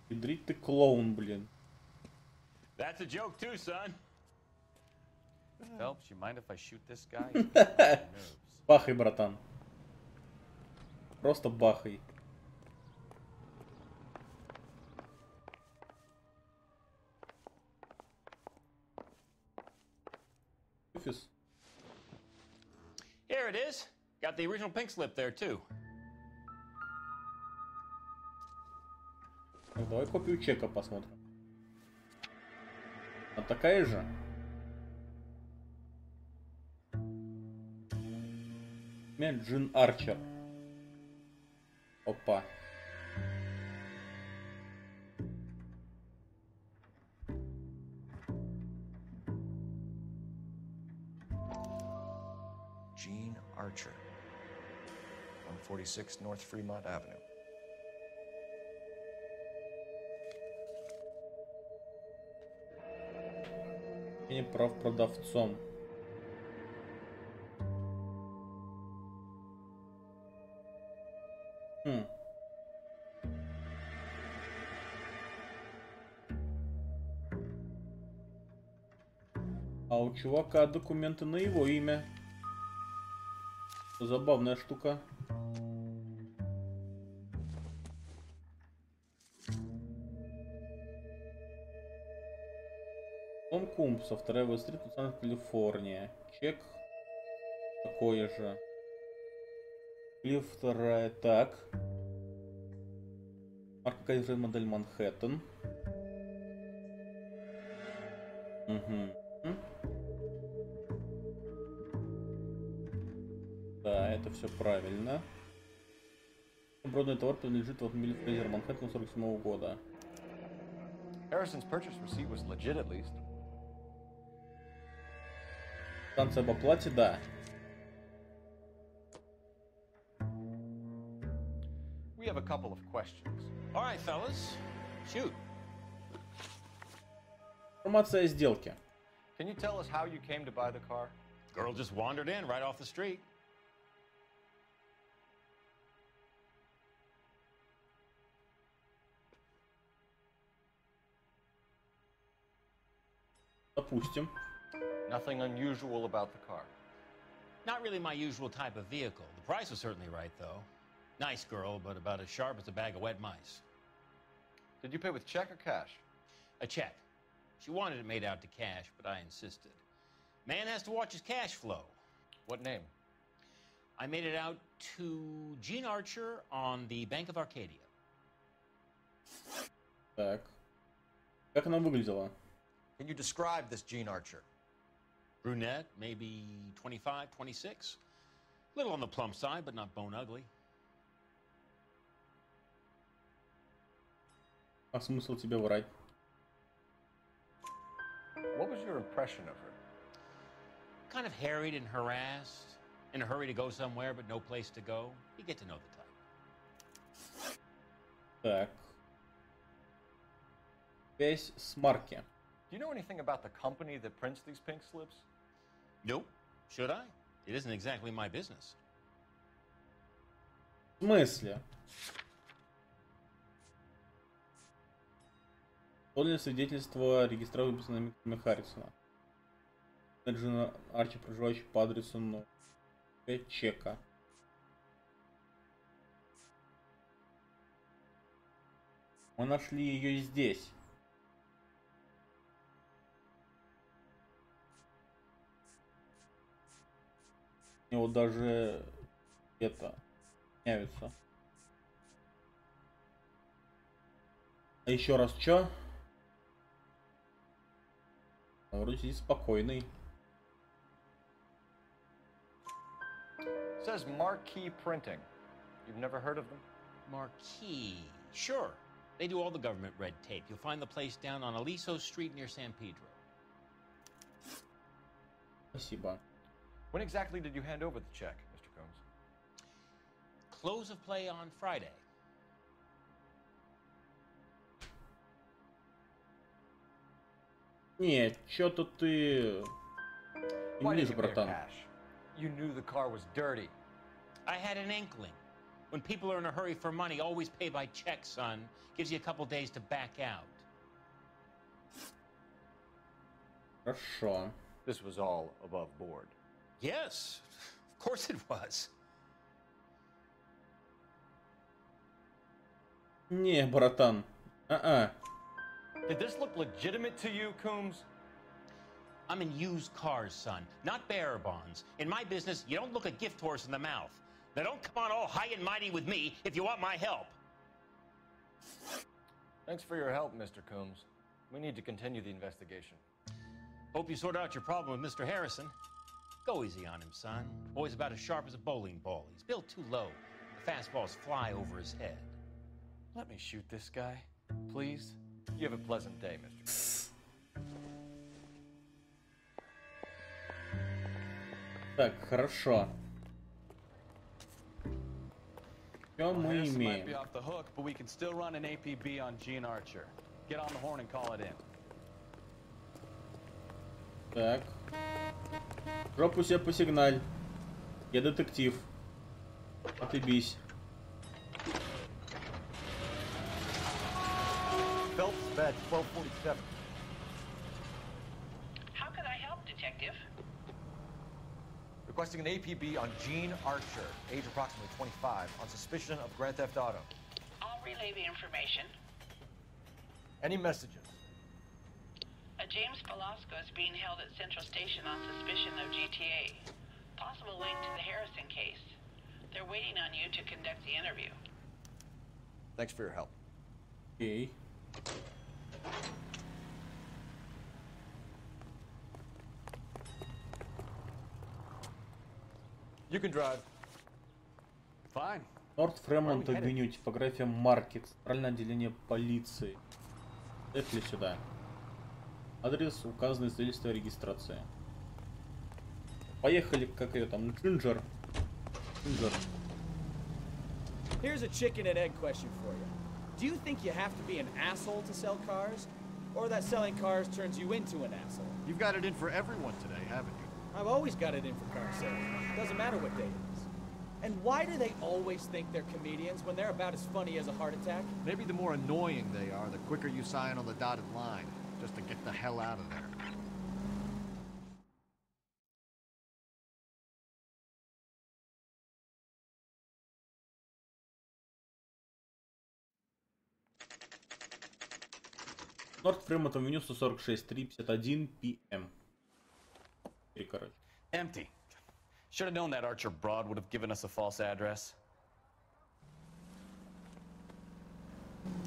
Ядрить ты клоун, блин.
That's a joke too, son.
Phelps, you mind if I shoot this guy?
Бахай, братан. Просто бахай. Офис.
Here it is. Got the original pink slip there too.
Давай копию чека посмотрим. А такая же? Имя Джин Арчер. Опа.
Gene Archer, 146 North Fremont Avenue.
Не прав продавцом. А у чувака документы на его имя. Забавная штука. Том Кумпса, 2-я стрит, Калифорния. Чек такой же. Клифф 2-я. Так. Марка Кайзер, модель Манхэттен. Угу. Да, это все правильно. Бродный товар принадлежит автомобилю Кайзер Манхэттен 47-го года.
Harrison's purchase receipt was legit at least.
Станция об оплате, да.
We have a couple of questions.
All right, fellas. Shoot.
Информация о сделке.
Can you tell us how you came to buy the car?
Girl just wandered in right off the street.
Допустим.
Nothing unusual about the car.
Not really my usual type of vehicle. The price was certainly right, though. Nice girl, but about as sharp as a bag of wet mice.
Did you pay with check or cash?
A check. She wanted it made out to cash, but I insisted. Man has to watch his cash flow.
What name?
I made it out to Gene Archer on the Bank of Arcadia.
Так. Как она выглядела?
Can you describe this Gene Archer?
Brunette, maybe 25, 26. A little on the plump side, but not bone ugly.
А смысл тебе врать?
What was your impression of her?
Kind of harried and harassed, in a hurry to go somewhere but no place to go. You get to know the type.
Так. Связь с Марки.
Do you know anything about the company that prints these pink slips?
Nope. Should I? It isn't exactly my business.
В смысле? Подлинное свидетельство регистратора выписано на Харрисона. Джина Арчи, проживающий по адресу 5 чека. Мы нашли ее здесь. У него даже это меняются. А еще раз что? Вроде здесь спокойный.
It says Marquee Printing. You've never heard of them?
Marquee. Sure. They do all the government red tape. You'll find the place down on Aliso Street near San Pedro.
Спасибо.
When exactly did you hand over the check, Mr. Combs?
Close of play on Friday.
Не, что-то ты
Why
не
did
вижу,
you pay
братан.
cash? You knew the car was dirty.
I had an inkling. When people are in a hurry for money, always pay by check, son. Gives you a couple days to back out.
Хорошо.
This was all above board.
Yes, of course it was.
Не, братан.
Did this look legitimate to you, Coombs?
I'm in used cars, son, not bearer bonds. In my business, you don't look a gift horse in the mouth. Now don't come on all high and mighty with me if you want my help.
Thanks for your help, Mr. Coombs. We need to continue the investigation.
Hope you sort out your problem with Mr. Harrison. Go easy on him, son. Boy's about as sharp as a bowling ball. He's built too low. The fastballs fly over his head.
Let me shoot this guy, please. You have a pleasant day, Mr. Coombs.
Так, хорошо. Что мы
Harrison might be
имеем?
off the hook, but we can still run an APB on Gene Archer. Get on the horn and call it in.
Так. Жопу себе посигналь. Я детектив. Отъебись.
Phelps, badge 1247.
How can I help, Detective?
requesting an APB on Gene Archer, age approximately 25, on suspicion of Grand Theft Auto.
I'll relay the information.
Any messages?
A James Velasco is being held at Central Station on suspicion of GTA. Possible link to the Harrison case. They're waiting on you to conduct the interview.
Thanks for your help.
Okay.
You can drive.
Fine.
Норт Фремонт авеню, типография Маркет, центральное отделение полиции. Это ли сюда? Адрес указан из свидетельства о регистрации. Поехали, как ее там, Джинджер. Джинджер.
Here's a chicken and egg question for you. Do you think you have to be an asshole to sell cars? Or that selling cars turns you into an asshole?
You've got it in for everyone today, haven't you?
I've always got it in for car sales. Doesn't matter what day it is. And why do they always think they're comedians when they're about as funny as a heart attack?
Maybe the more annoying they are, the quicker you sign on the dotted line, just to get the hell out of there.
Норт Фремонт авеню 146, 3:51 p.m. Короче.
Empty. Should have known that Archer broad would have given us a false address.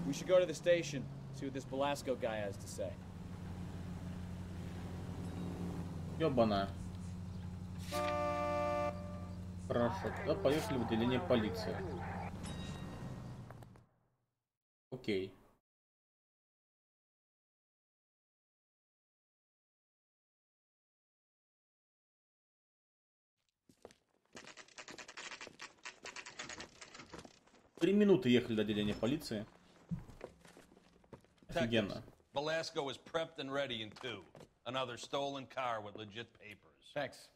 We should go to the station, see what this Velasco guy has to say.
Ёбана. Хорошо, тогда поехали в отделение полиции. Окей. Три минуты ехали до отделения полиции. Офигенно.
Velasco is prepped and ready in 2. Another stolen car with legit papers.
Thanks.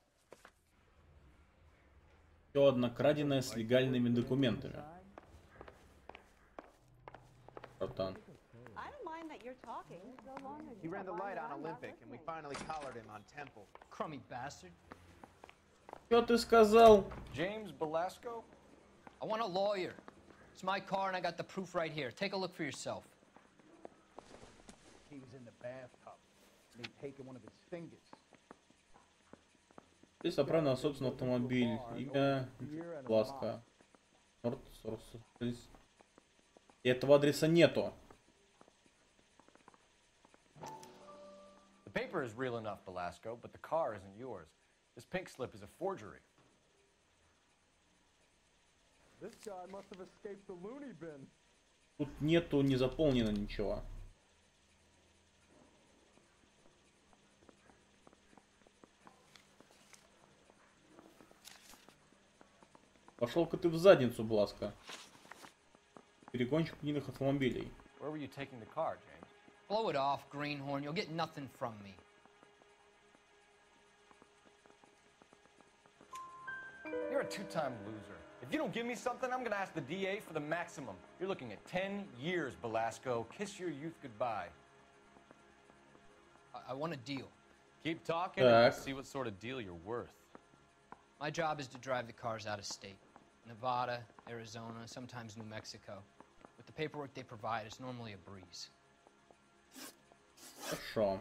Еще одна краденая с легальными документами. Братан.
He ran the light on Olympic, and we finally collared him on Temple.
Crummy bastard.
Что ты сказал?
James Velasco?
I want a lawyer. It's my car and I got the proof right here. Take a look for yourself.
He was in the bathtub. They'd taken one of his fingers.
Здесь оправдан на собственный автомобиль. Имя Ласка. Этого адреса нету.
The paper is real enough, Velasco, but the car isn't yours. This pink slip is a forgery.
This guy must have escaped the loony bin.
Тут нету, не заполнено ничего. Пошел-ка ты в задницу, Бласка. Перегонщик гнилых автомобилей.
Where were you taking the car, James?
Blow it off, greenhorn. You'll get nothing from me.
You're a two-time loser. If you don't give me something, I'm gonna ask the DA for the maximum. You're looking at 10 years, Velasco. Kiss your youth goodbye.
I want a deal.
Keep talking and see what sort of deal you're worth.
My job is to drive the cars out of state. Nevada, Arizona, sometimes New Mexico. With the paperwork they provide, it's normally a breeze.
Хорошо.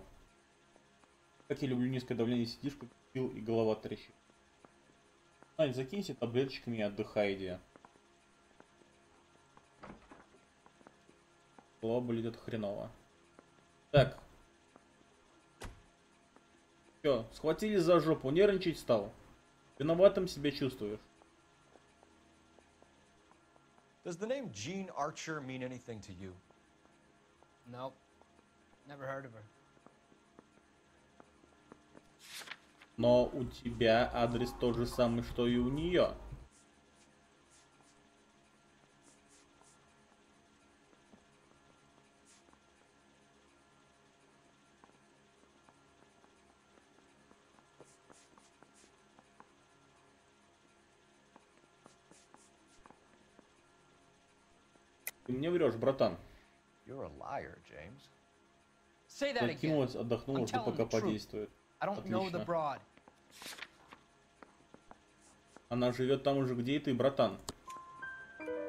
Как я люблю низкое давление, сидишь как пил и голова трещит. Ань, закинься таблеточками и отдыхай, голова болит от хреново. Так. Чё, схватили за жопу, нервничать стал? Виноватым себя чувствуешь.
Does the name Gene Archer mean anything to you?
Nope. Never heard of her.
Но у тебя адрес тот же самый, что и у нее. Ты мне врешь, братан.
You're a liar, James.
Say that again.
Закинулась, отдохнула, жду, пока подействует.
I don't know the broad.
Она живет там уже, где и ты, братан.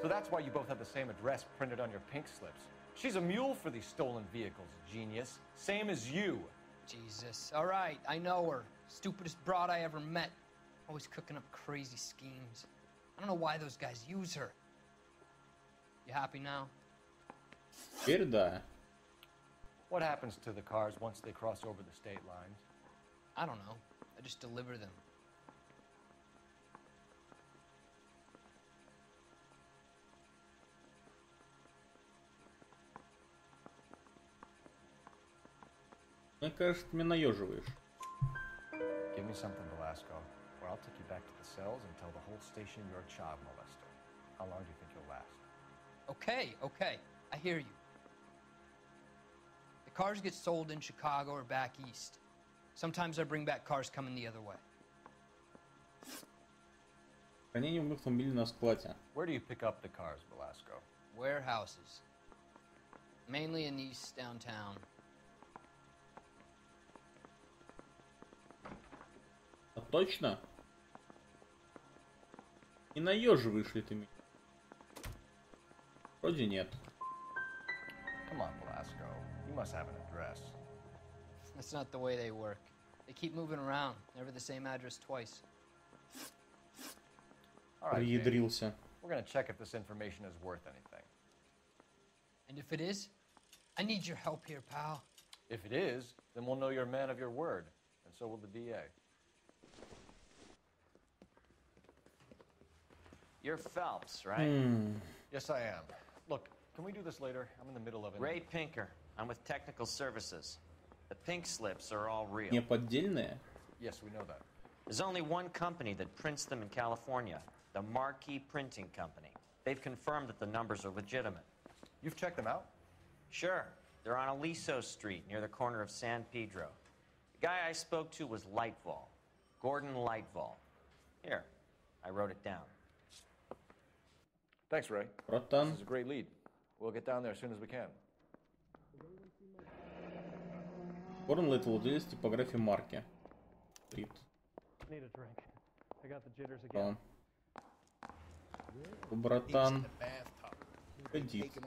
So that's why you both have the same address printed on your pink slips. She's a mule for these stolen vehicles, genius. Same as you.
Jesus. All right, I know her. Stupidest broad I ever met. Always cooking up crazy schemes. I don't know why those guys use her. You happy now?
Теперь да.
What happens to the cars once they cross over the state lines?
I don't know. I just deliver them.
Мне кажется, ты меня наеживаешь.
Give me something, Velasco, or I'll take you back to the cells and tell the whole station you're a child molester. How long do you think you'll last?
Okay. I hear you. The cars get sold in Chicago or back east. Sometimes I bring back cars coming the other way.
Хранение умных автомобилей на складе.
Where do you pick up the cars, Velasco?
Warehouses. Mainly in East downtown.
А точно? Не наеживаешь ли ты меня? Вроде нет.
Come on, Velasco. You must have an address.
That's not the way they work. They keep moving around, never the same address twice.
All right,
Приедрился.
we're gonna check if this information is worth anything.
And if it is, I need your help here, pal.
If it is, then we'll know you're a man of your word, and so will the DA.
You're Phelps, right?
Yes, I am. Look, can we do this later? I'm in the middle of it.
Ray Pinker. I'm with Technical Services. The pink slips are all real.
Не поддельные?
Yes, we know that.
There's only one company that prints them in California, the Marquee Printing Company. They've confirmed that the numbers are legitimate.
You've checked them out?
Sure. They're on Aliso Street, near the corner of San Pedro. The guy I spoke to was Lightval. Gordon Lightval. Here, I wrote it down.
Thanks, Ray.
Братан.
This is a great lead. We'll get down there as soon as we can.
Горн Лейтл, владелец типографии марки. Стрит.
Need a drink. I got the jitters again.
Братан. Годится.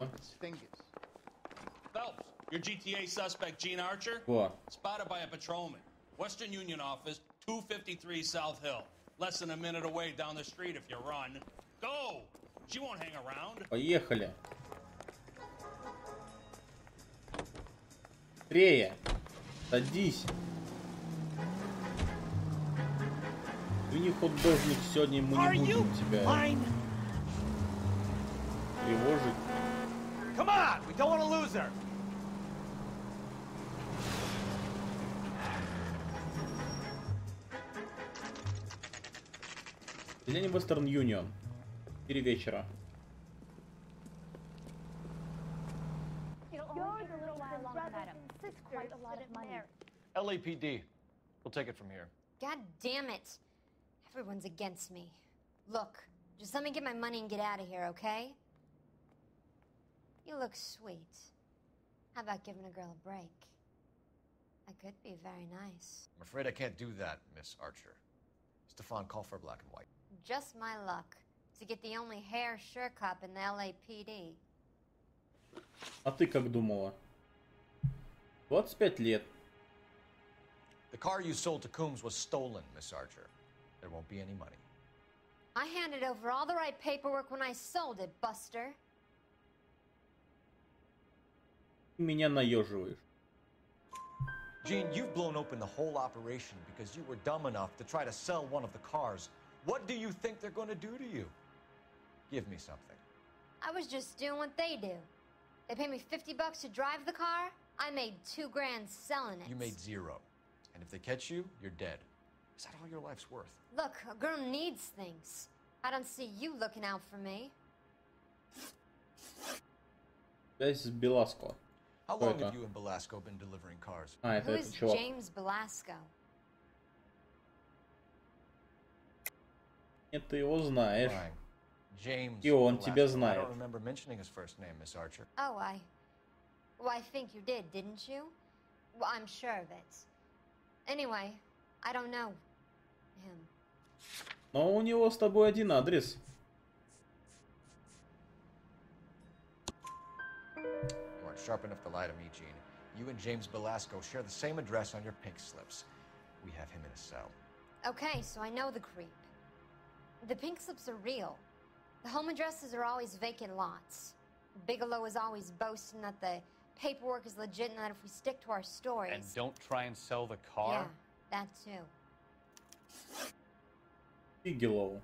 Phelps, your GTA suspect, Gene Archer?
Во.
Spotted by a patrolman. Western Union office, 253 South Hill. Less than a minute away down the street if you run. Go! She won't hang around.
Поехали. Быстрее. Садись. Извини, хот-дожник, сегодня мы не будем тебя тревожить.
Come on, we don't want to lose her.
Отделение Western Union. 4 вечера.
LAPD. We'll take it from here.
God damn it. Everyone's against me. Look, just let me get my money and get out of here, okay? You look sweet. How about giving a girl a break? I could be very nice.
I'm afraid I can't do that, Miss Archer. Stefan, call for black and white.
Just my luck to get the only hair sure cop in the LAPD.
А ты как думала? 25 лет.
The car you sold to Coombs was stolen, Miss Archer. There won't be any money.
I handed over all the right paperwork when I sold it, Buster.
Ты меня наеживаешь.
Gene, you've blown open the whole operation because you were dumb enough to try to sell one of the cars. What do you think they're going to do to you? Give me something.
I was just doing what they do. They paid me $50 to drive the car. I made $2 grand selling it.
You made zero. And if they catch you, you're dead. Is that all your life's worth?
Look, a girl needs things. I don't see you looking out for me.
This is Belasco.
How long have you and Belasco been delivering cars?
Who's James Belasco?
Нет, ты его знаешь.
James
И он
Belasco.
тебя
I
знает.
don't remember mentioning his first name, Miss Archer.
Oh, Well, I think you did, didn't you? Well, I'm sure of it. Anyway, I don't know him.
Но у него с тобой один адрес.
You aren't sharp enough to lie to me, Gene. You and James Belasco share the same address on your pink slips. We have him in a cell.
Okay, so I know the creep. The pink slips are real. The home addresses are always vacant lots. Bigelow is always boasting that the paperwork is legit and that if we stick to our stories...
And don't try and sell the car?
Yeah, that too.
Bigelow.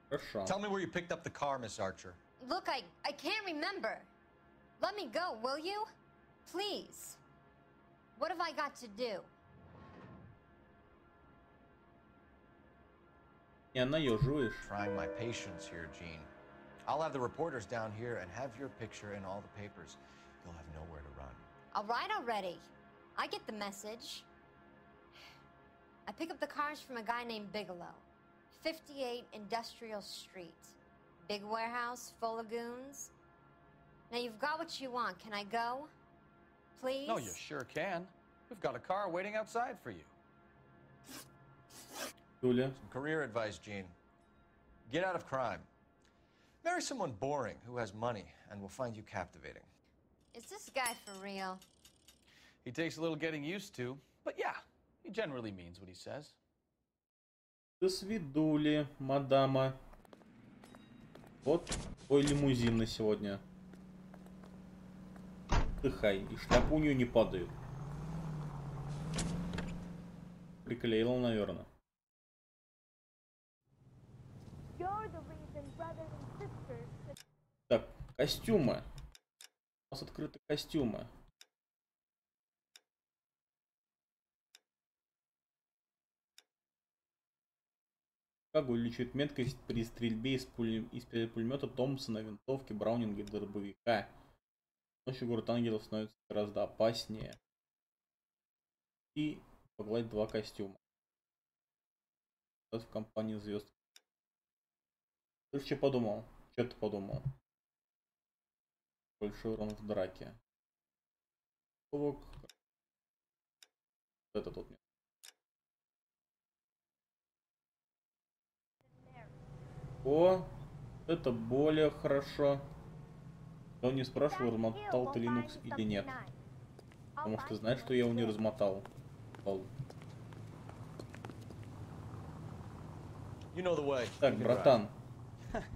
Хорошо.
Tell me where you picked up the car, Miss Archer.
Look, I can't remember. Let me go, will you? Please. What have I got to do?
Не наёживаешь.
Trying my patience here, Gene. I'll have the reporters down here and have your picture in all the papers. You'll have nowhere to run.
All right already. I get the message. I pick up the cars from a guy named Bigelow. 58 Industrial Street. Big warehouse, full of goons. Now you've got what you want. Can I go? Please?
No, you sure can. We've got a car waiting outside for you.
Julia.
Some career advice, Gene. Get out of crime. Marry someone boring who has money and will find you captivating.
Is this guy for real?
He takes a little getting used to, but yeah, he generally means what he says.
До свидули, мадама. Вот твой лимузин на сегодня. Отдыхай, и шляпа у нее не падает. Приклеила, наверное. Так, костюмы. У нас открыты костюмы. Как увеличивает меткость при стрельбе из пулемета Томпсона, винтовки, Браунинга и дробовика. Ночью город ангелов становится гораздо опаснее. И погладить 2 костюма. В компании звезд. Ты что подумал? Что ты подумал? Большой урон в драке. Колобок. Это тот нет. О, это более хорошо. Но не спрашиваю, размотал ты Linux или нет. Потому что знаешь, что я его не размотал. Так, братан.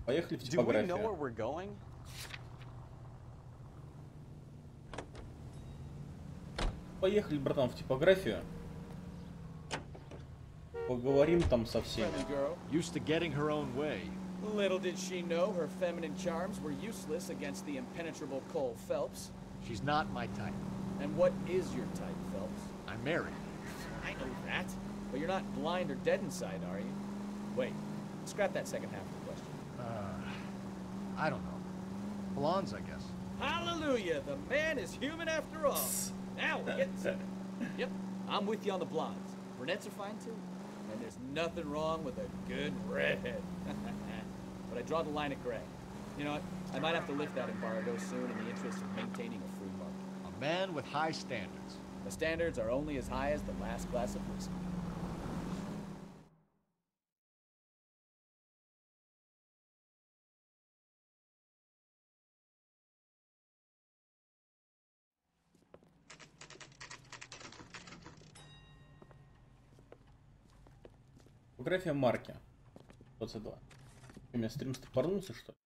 Поехали в типографию. Поехали, братан, в типографию. Поговорим там со всеми.
Used to getting her own way.
Little did she know her feminine charms were useless against the impenetrable Cole Phelps.
She's not my type.
And what is your type, Phelps?
I'm married.
I know that, but you're not blind or dead inside, are you? Wait, scrap that second half of the question.
I don't know. Blondes, I guess.
Hallelujah! The man is human after all. Now we're getting somewhere. Yep, I'm with you on the blondes. Brunettes are fine too. And there's nothing wrong with a good redhead. But I draw the line at gray. You know what? I might have to lift that embargo soon in the interest of maintaining a free market.
A man with high standards.
The standards are only as high as the last glass of whiskey.
Фотография марки. 22. У меня стрим стопорнулся, что ли?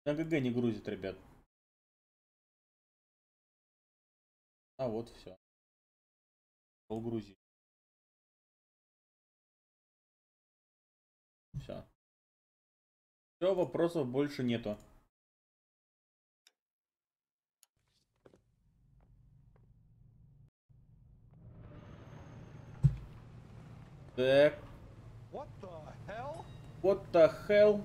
На ГГ не грузит, ребят. А вот все. Грузить. Все. Все, вопросов больше нету. Так.
What the hell?
What the hell?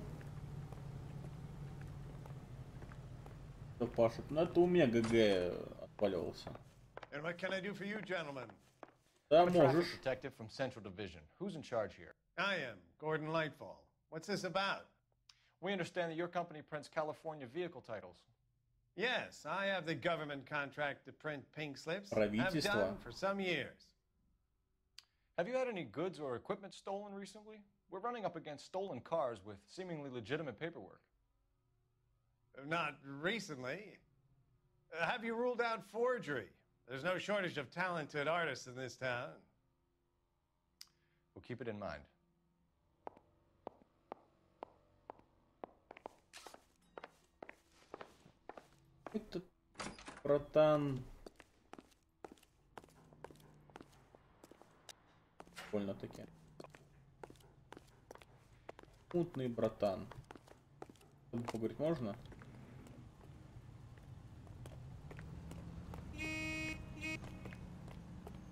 Что, Паша? Ну это у меня ГГ отваливался.
And what can I do for you, gentlemen?
Да,
I'm a traffic
можешь.
detective from Central Division. Who's in charge here?
I am, Gordon Lightfall. What's this about?
We understand that your company prints California vehicle titles.
Yes, I have the government contract to print pink slips.
Правительство.
I've done for some years. Have you had any goods or equipment stolen recently? We're running up against stolen cars with seemingly legitimate paperwork.
Not recently. Have you ruled out forgery? There's no shortage of talented artists in this town.
We'll keep it in mind.
Это, братан. Больно-таки. Мутный братан. Поговорить можно?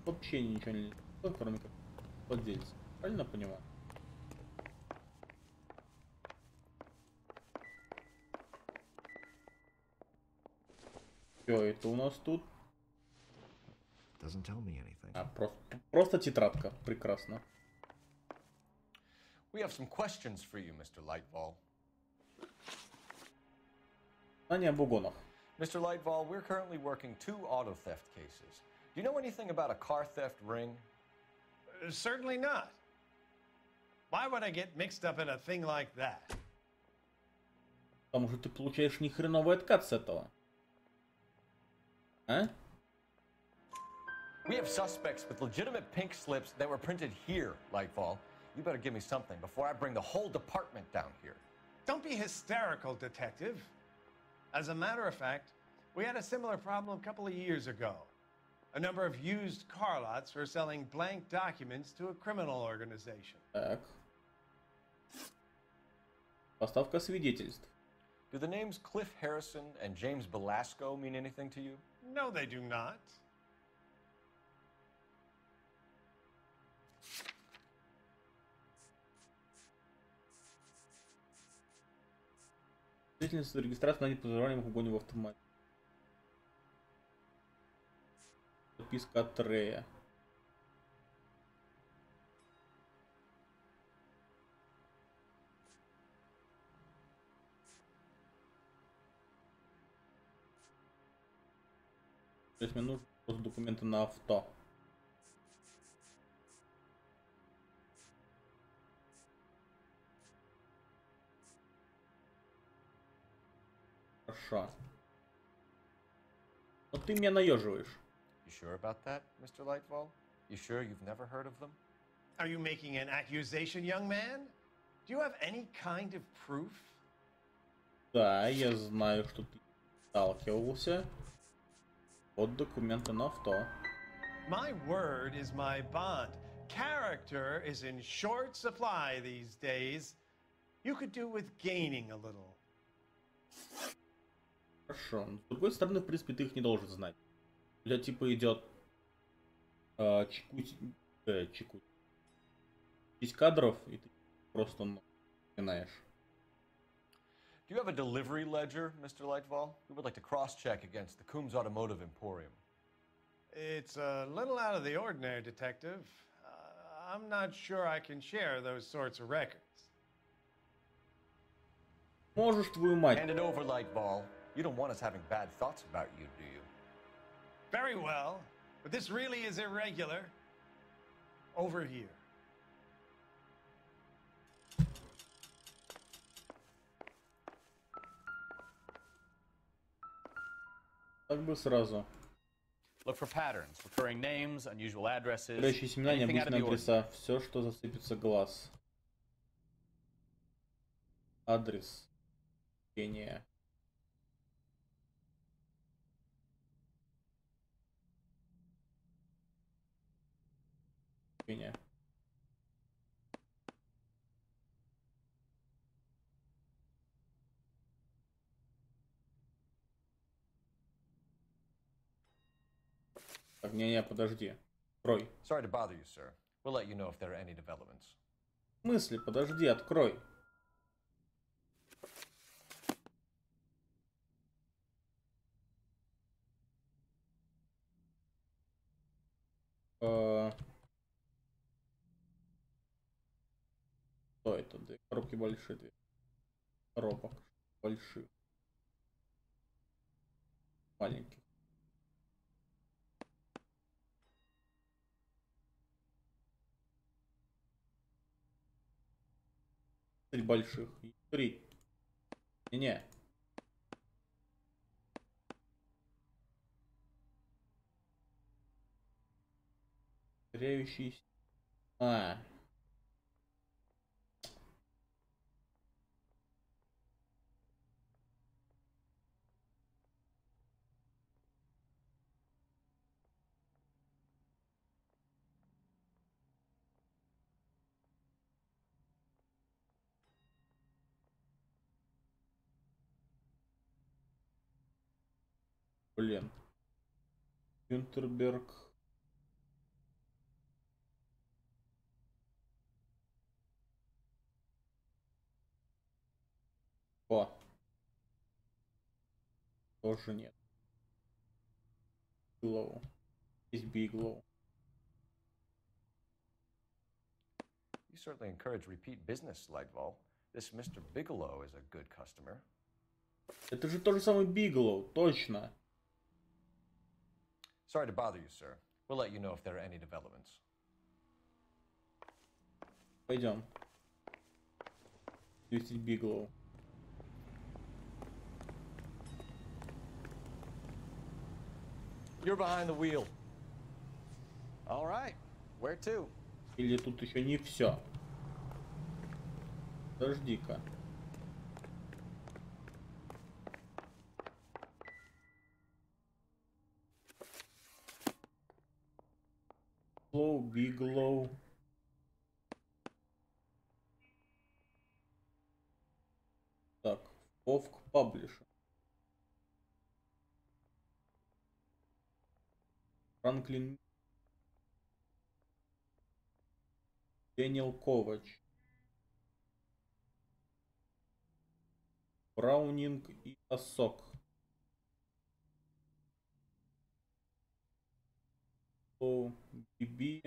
Вообще ничего не делает, кроме как владельца. Правильно понимаю? Что это у нас тут?
Doesn't tell me anything.
А, просто тетрадка. Прекрасно.
We have some questions for you, Mr. Lightfall.
Знания об угонах.
Mr. Lightfall, we're currently working 2 auto theft cases. Do you know anything about a car theft ring?
Certainly not. Why would I get mixed up in a thing like that?
Потому что ты получаешь ни хреновый откат с этого. А?
We have suspects with legitimate pink slips that were printed here, Lightfall. You better give me something before I bring the whole department down here.
Don't be hysterical, Detective. As a matter of fact, we had a similar problem a couple of years ago. A number of used car lots were selling blank documents to a criminal organization.
Так. Поставка свидетельств.
Do the names Cliff Harrison and James Belasco mean anything to you?
No, they do not.
Свидетельство регистрации найдет подозреваемых в угоне в автомате. Записка от Рея. То есть мне нужны просто документы на авто. Хорошо. Но ты меня наеживаешь.
You sure about that, Mr. Lightfall? You sure you've never heard of them?
Are you making an accusation, young man? Do you have any kind of proof?
Да, я знаю, что ты сталкивался. Вот документы на авто.
My word is my bond. Character is in short supply these days. You could do with gaining a little.
Хорошо. Но с другой стороны, в принципе, ты их не должен знать. Для типа идет чекуть. Из кадров, и ты просто знаешь.
Do you have a delivery ledger, Mr. Lightfall? We would like to cross-check against the Coombs Automotive Emporium.
It's a little out of the ordinary, Detective. I'm not sure I can share those sorts of records.
Можешь твою мать.
Hand it over, Lightfall. You don't want us having bad thoughts about you, do you?
Very well, but this really is irregular. Over here.
Так бы сразу.
Look for patterns, recurring names, unusual addresses,
Горящие семена,
anything out of
необычные
the
адреса.
ordinary.
Все, что зацепится глаз. Адрес. Чтение. Чтение. Так, не, подожди. Открой.
Sorry to bother you, sir. We'll let you know if there are any developments.
В смысле? Подожди, открой. Что это? Две коробки большие, две коробок больших. Маленьких. больших. Смотри. Не-не. Теряющийся. Блин. Юнтерберг. О. Тоже нет. Биглоу. Есть Биглоу.
You certainly encourage repeat business, Lightval. This Mr. Bigelow is a good customer.
Это же тот же самый Биглоу, точно.
Sorry to bother you, sir. We'll let you know if there are any developments.
Пойдем. Встретить Биглоу.
You're behind the wheel. All right. Where to?
Или тут еще не все. Подожди-ка. Биглоу. Так, Овк Паблишер. Франклин. Дэниел Ковач. Браунинг и Осок. Биби.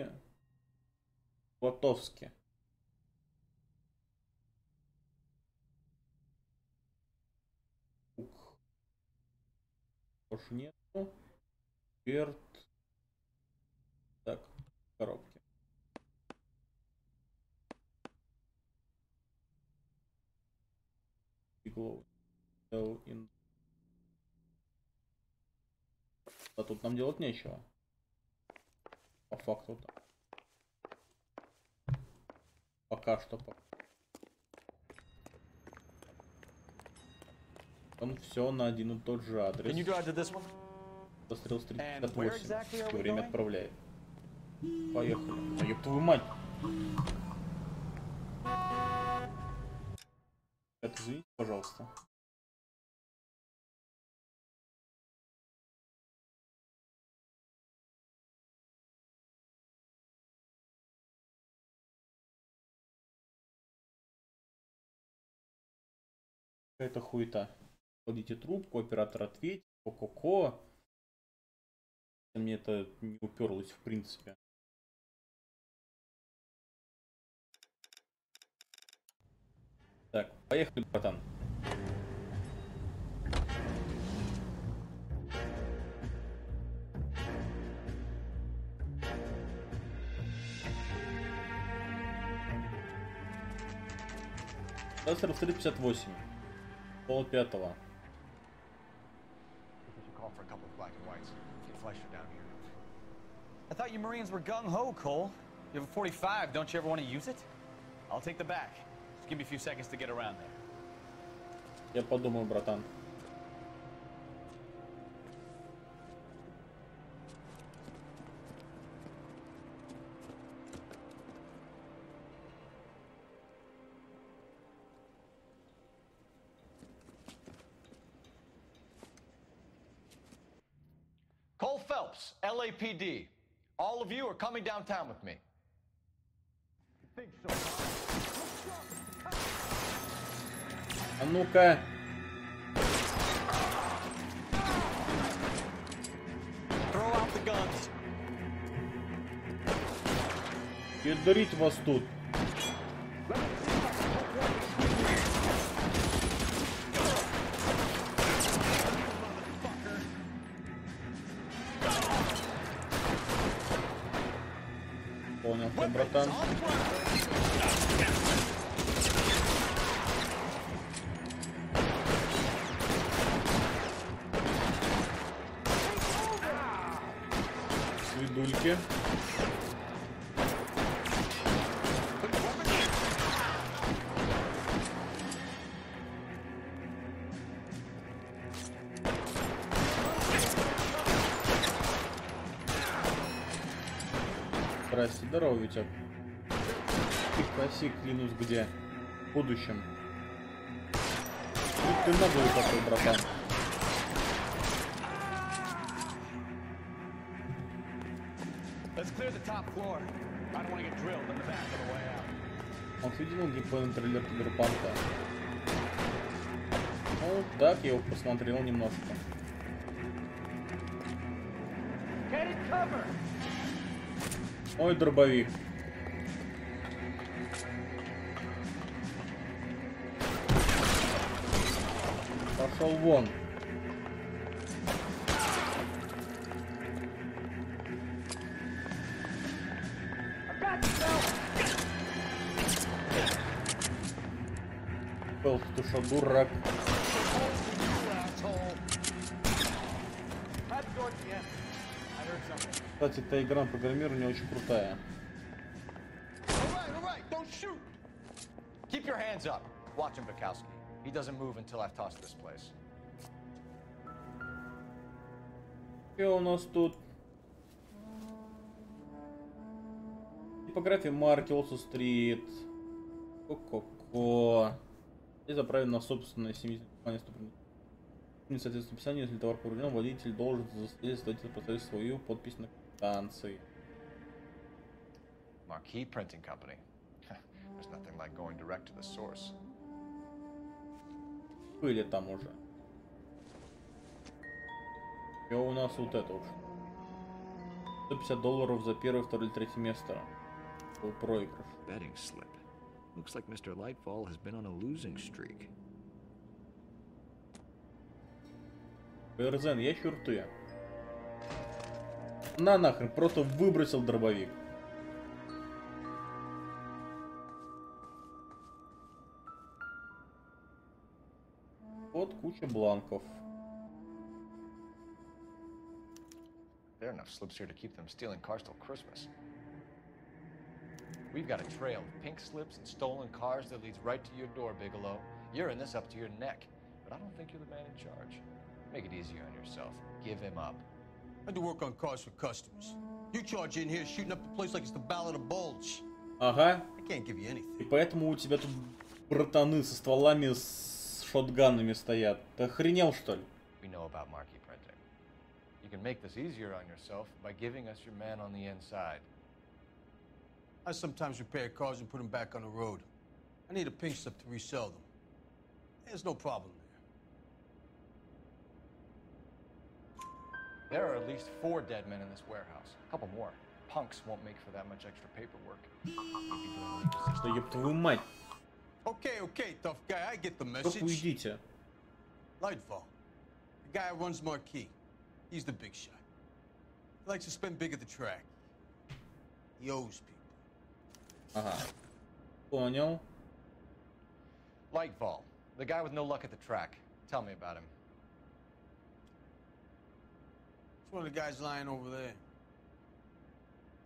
Платовский. Больше нету. Берт. Так, коробки. Иглоу. А тут нам делать нечего. По факту-то. Пока что. Там все на один и тот же адрес. Пострел 358. Время отправляет. Поехали. Да ёб твою мать. Это извините, пожалуйста. Это хуета. Кладите трубку, оператор ответит. Ко-ко-ко. Мне это не уперлось в принципе. Так, поехали, братан. Кластер 358. Пол пятого.
I thought you Marines were gung-ho, Cole. You have a 45, don't you ever want to use it? I'll take the back. Just give me a few seconds to get around there.
Я подумаю, братан.
Cole Phelps, LAPD. All of you are coming downtown with me.
А ну-ка.
Throw out the guns.
Пидорить вас тут. Понял, братан. дульки. Здрасте, здорово, Витек. Ты косик, клянусь, где? В будущем. Ты наглый такой, братан. Он видел геймплейный трейлер Киберпанка. Ну, так, я его посмотрел немножко. Ой, дробовик. Пошел вон. Был, ты что, дурак? Кстати, эта игра программирования очень крутая.
Keep your hands up. Watch him, Bukowski. He doesn't move until I've tossed this place.
Что у нас тут? Типография марки, Олсу-стрит. Ко-ко-ко. И заправить на собственное семейное соответственно описанию, если товар поврежден, водитель должен засвидетельствовать поставить свою подпись на квитанции.
Marquee Printing Company. There's nothing like going direct to the source.
Были там уже. И у нас вот это уж. $150 за первое, второе или третье место. Был проигрыш.
Betting slip. Looks like Mr. Lightfall has been on a losing streak.
Эрзен, я чурты. На нахрен, просто выбросил дробовик. Вот куча бланков.
There are enough slips here to keep them stealing cars till Christmas. We've got a trail of pink slips and stolen cars that leads right to your door, Bigelow. You're in this up to your neck, but I don't think you're the man in charge. Make it easier on yourself. Give him up.
I do work on cars for customers. You charge in here shooting up the place like it's the Ballad of Bulge.
Ага.
I can't give you anything.
И поэтому у тебя тут братаны со стволами с шотганами стоят. Ты охренел, что ли?
We know about marquee printing. You can make this easier on yourself by giving us your man on the inside.
I sometimes repair cars and put them back on the road. I need a pink slip to resell them. There's no problem there.
There are at least 4 dead men in this warehouse. A couple more. Punks won't make for that much extra paperwork.
Что, ёб твою мать?
Okay, tough guy, I get the message.
Уйдите.
Lightfall. The guy who runs Marquee. He's the big shot. He likes to spend big at the track. He owes people.
Ага. Понял.
Lightfall. The guy with no luck at the track. Tell me about him.
It's one of the guys lying over there.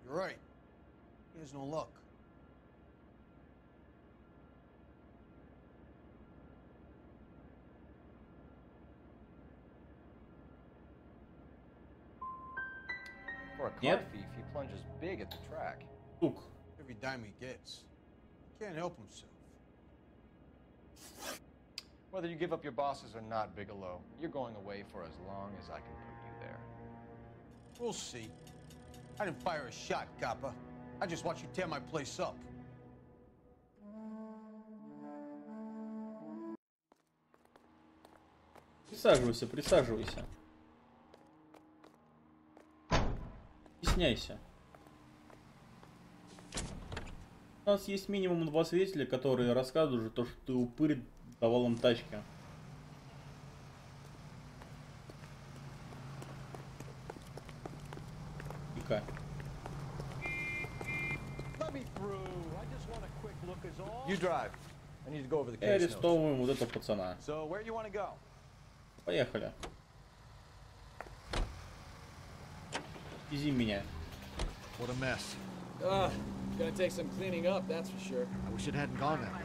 You're right. He has no luck.
For a car thief, he plunges big at the track.
Сук.
Every dime he gets. He can't help himself.
Whether you give up your bosses or not, Bigelow, you're going away for as long as I can put you there.
We'll see. I didn't fire a shot, copper. I just watched you tear my place up.
Присаживайся, присаживайся. Стесняйся. У нас есть минимум 2 свидетеля, которые рассказывают уже то, что ты упырь давал им тачки. Ика.
You drive. I need to go over the
И
case notes.
арестовываем вот этого пацана.
So where do you want to go?
Поехали. Вези меня.
What a mess.
Gonna take some cleaning up, that's for sure.
I wish it hadn't gone that way.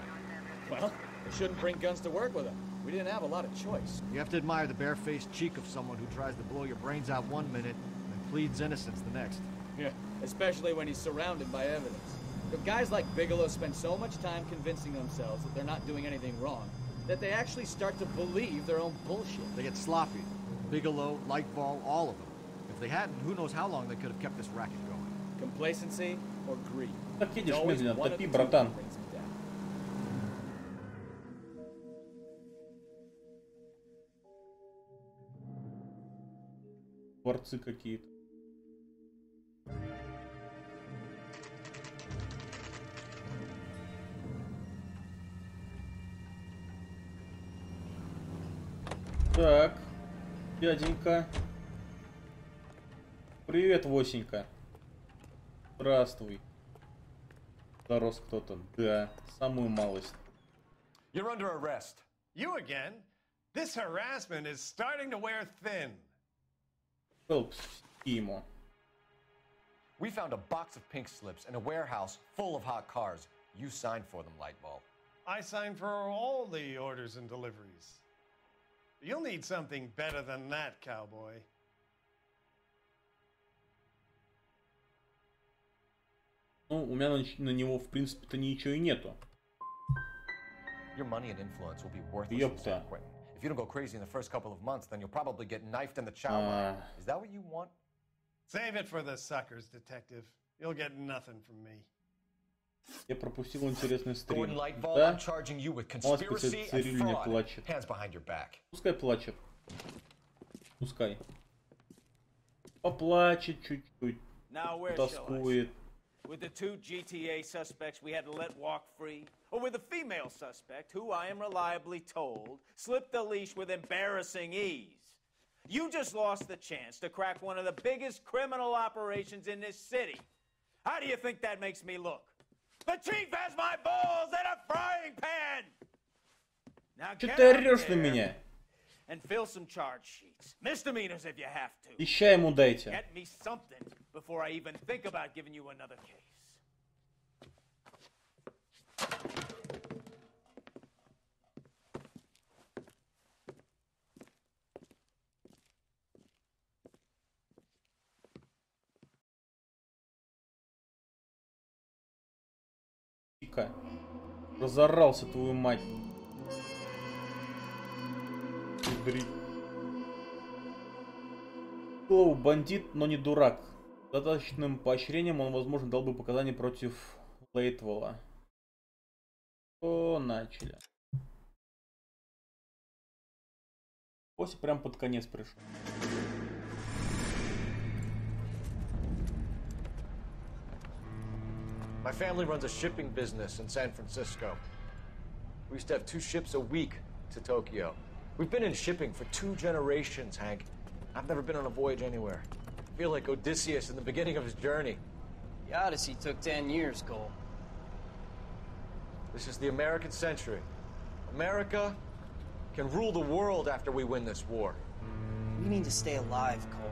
Well, we shouldn't bring guns to work with them. We didn't have a lot of choice.
You have to admire the barefaced cheek of someone who tries to blow your brains out one minute and pleads innocence the next.
Yeah, especially when he's surrounded by evidence. But guys like Bigelow spend so much time convincing themselves that they're not doing anything wrong that they actually start to believe their own bullshit.
They get sloppy. Bigelow, Lightball, all of them. If they hadn't, who knows how long they could have kept this racket going.
Complacency or greed.
Так едешь медленно, топи, братан. Дворцы какие-то. Так, дяденька. Привет, Восенька. Здравствуй. Дорос кто-то. Да, самую малость.
You're under arrest.
You again? This harassment is starting to wear thin.
Фелпс, ему.
We found a box of pink slips in a warehouse full of hot cars. You signed for them, Lightball.
I signed for all the orders and deliveries. You'll need something better than that, cowboy.
Ну, у меня на него, в принципе-то, ничего и нету.
Your money and influence will be worthless in San Quentin. If you don't go crazy in the first couple of months, then you'll probably get knifed in the chow line. Is that what you want?
Save it for the suckers, detective. You'll get nothing from me.
Я пропустил интересный стрим.
Gordon Lightball,
Да?
I'm charging you with conspiracy and fraud. Hands behind your back.
Пускай плачет. Пускай. Поплачет чуть-чуть. Тоскует.
With the two GTA suspects we had to let walk free? Or with the female suspect, who I am reliably told, slipped the leash with embarrassing ease? You just lost the chance to crack one of the biggest criminal operations in this city. How do you think that makes me look? The chief has my balls in a frying pan! Now
Чё
get
ты
out
орёшь на
there
меня?
and fill some charge sheets. Misdemeanors if you have to.
И ща ему дайте.
Get me something before I even think about giving you another case.
Тика. Разорался, твою мать. Клоу бандит, но не дурак. Достаточным поощрением он, возможно, дал бы показания против Лейтвелла. О, начали. После прям под конец пришел.
My family runs a shipping business in San Francisco. We used to have 2 ships a week to Tokyo. We've been in shipping for 2 generations, Hank. I've never been on a voyage anywhere. I feel like Odysseus in the beginning of his journey.
The Odyssey took 10 years, Cole.
This is the American century. America can rule the world after we win this war.
We need to stay alive, Cole.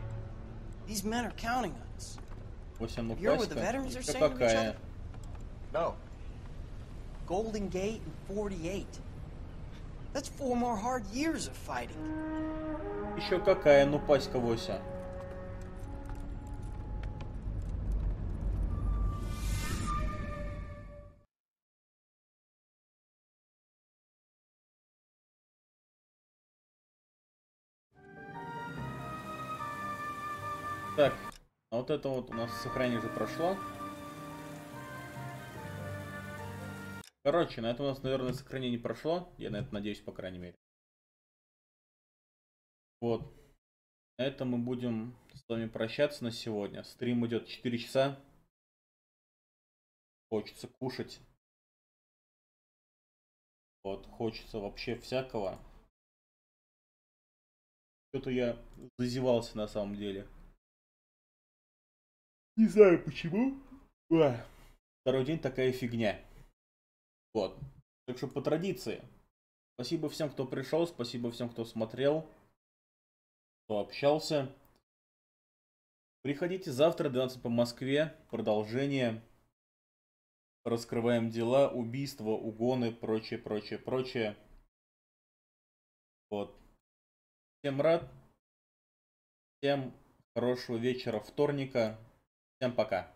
These men are counting on us. You're what the veterans are saying to each other?
No.
Golden Gate and 48. That's 4 more hard years of fighting.
Еще какая, ну паська Вося. Так, а вот это вот у нас сохранение уже прошло. Короче, на этом у нас, наверное, сохранение прошло. Я на это надеюсь, по крайней мере. Вот. На этом мы будем с вами прощаться на сегодня. Стрим идет 4 часа. Хочется кушать. Вот, хочется вообще всякого. Что-то я зазевался на самом деле. Не знаю почему. Второй день такая фигня. Вот. Так что по традиции. Спасибо всем, кто пришел. Спасибо всем, кто смотрел. Кто общался. Приходите завтра, 12 по Москве. Продолжение. Раскрываем дела, убийства, угоны, прочее, прочее, прочее. Вот. Всем рад. Всем хорошего вечера вторника. Всем пока.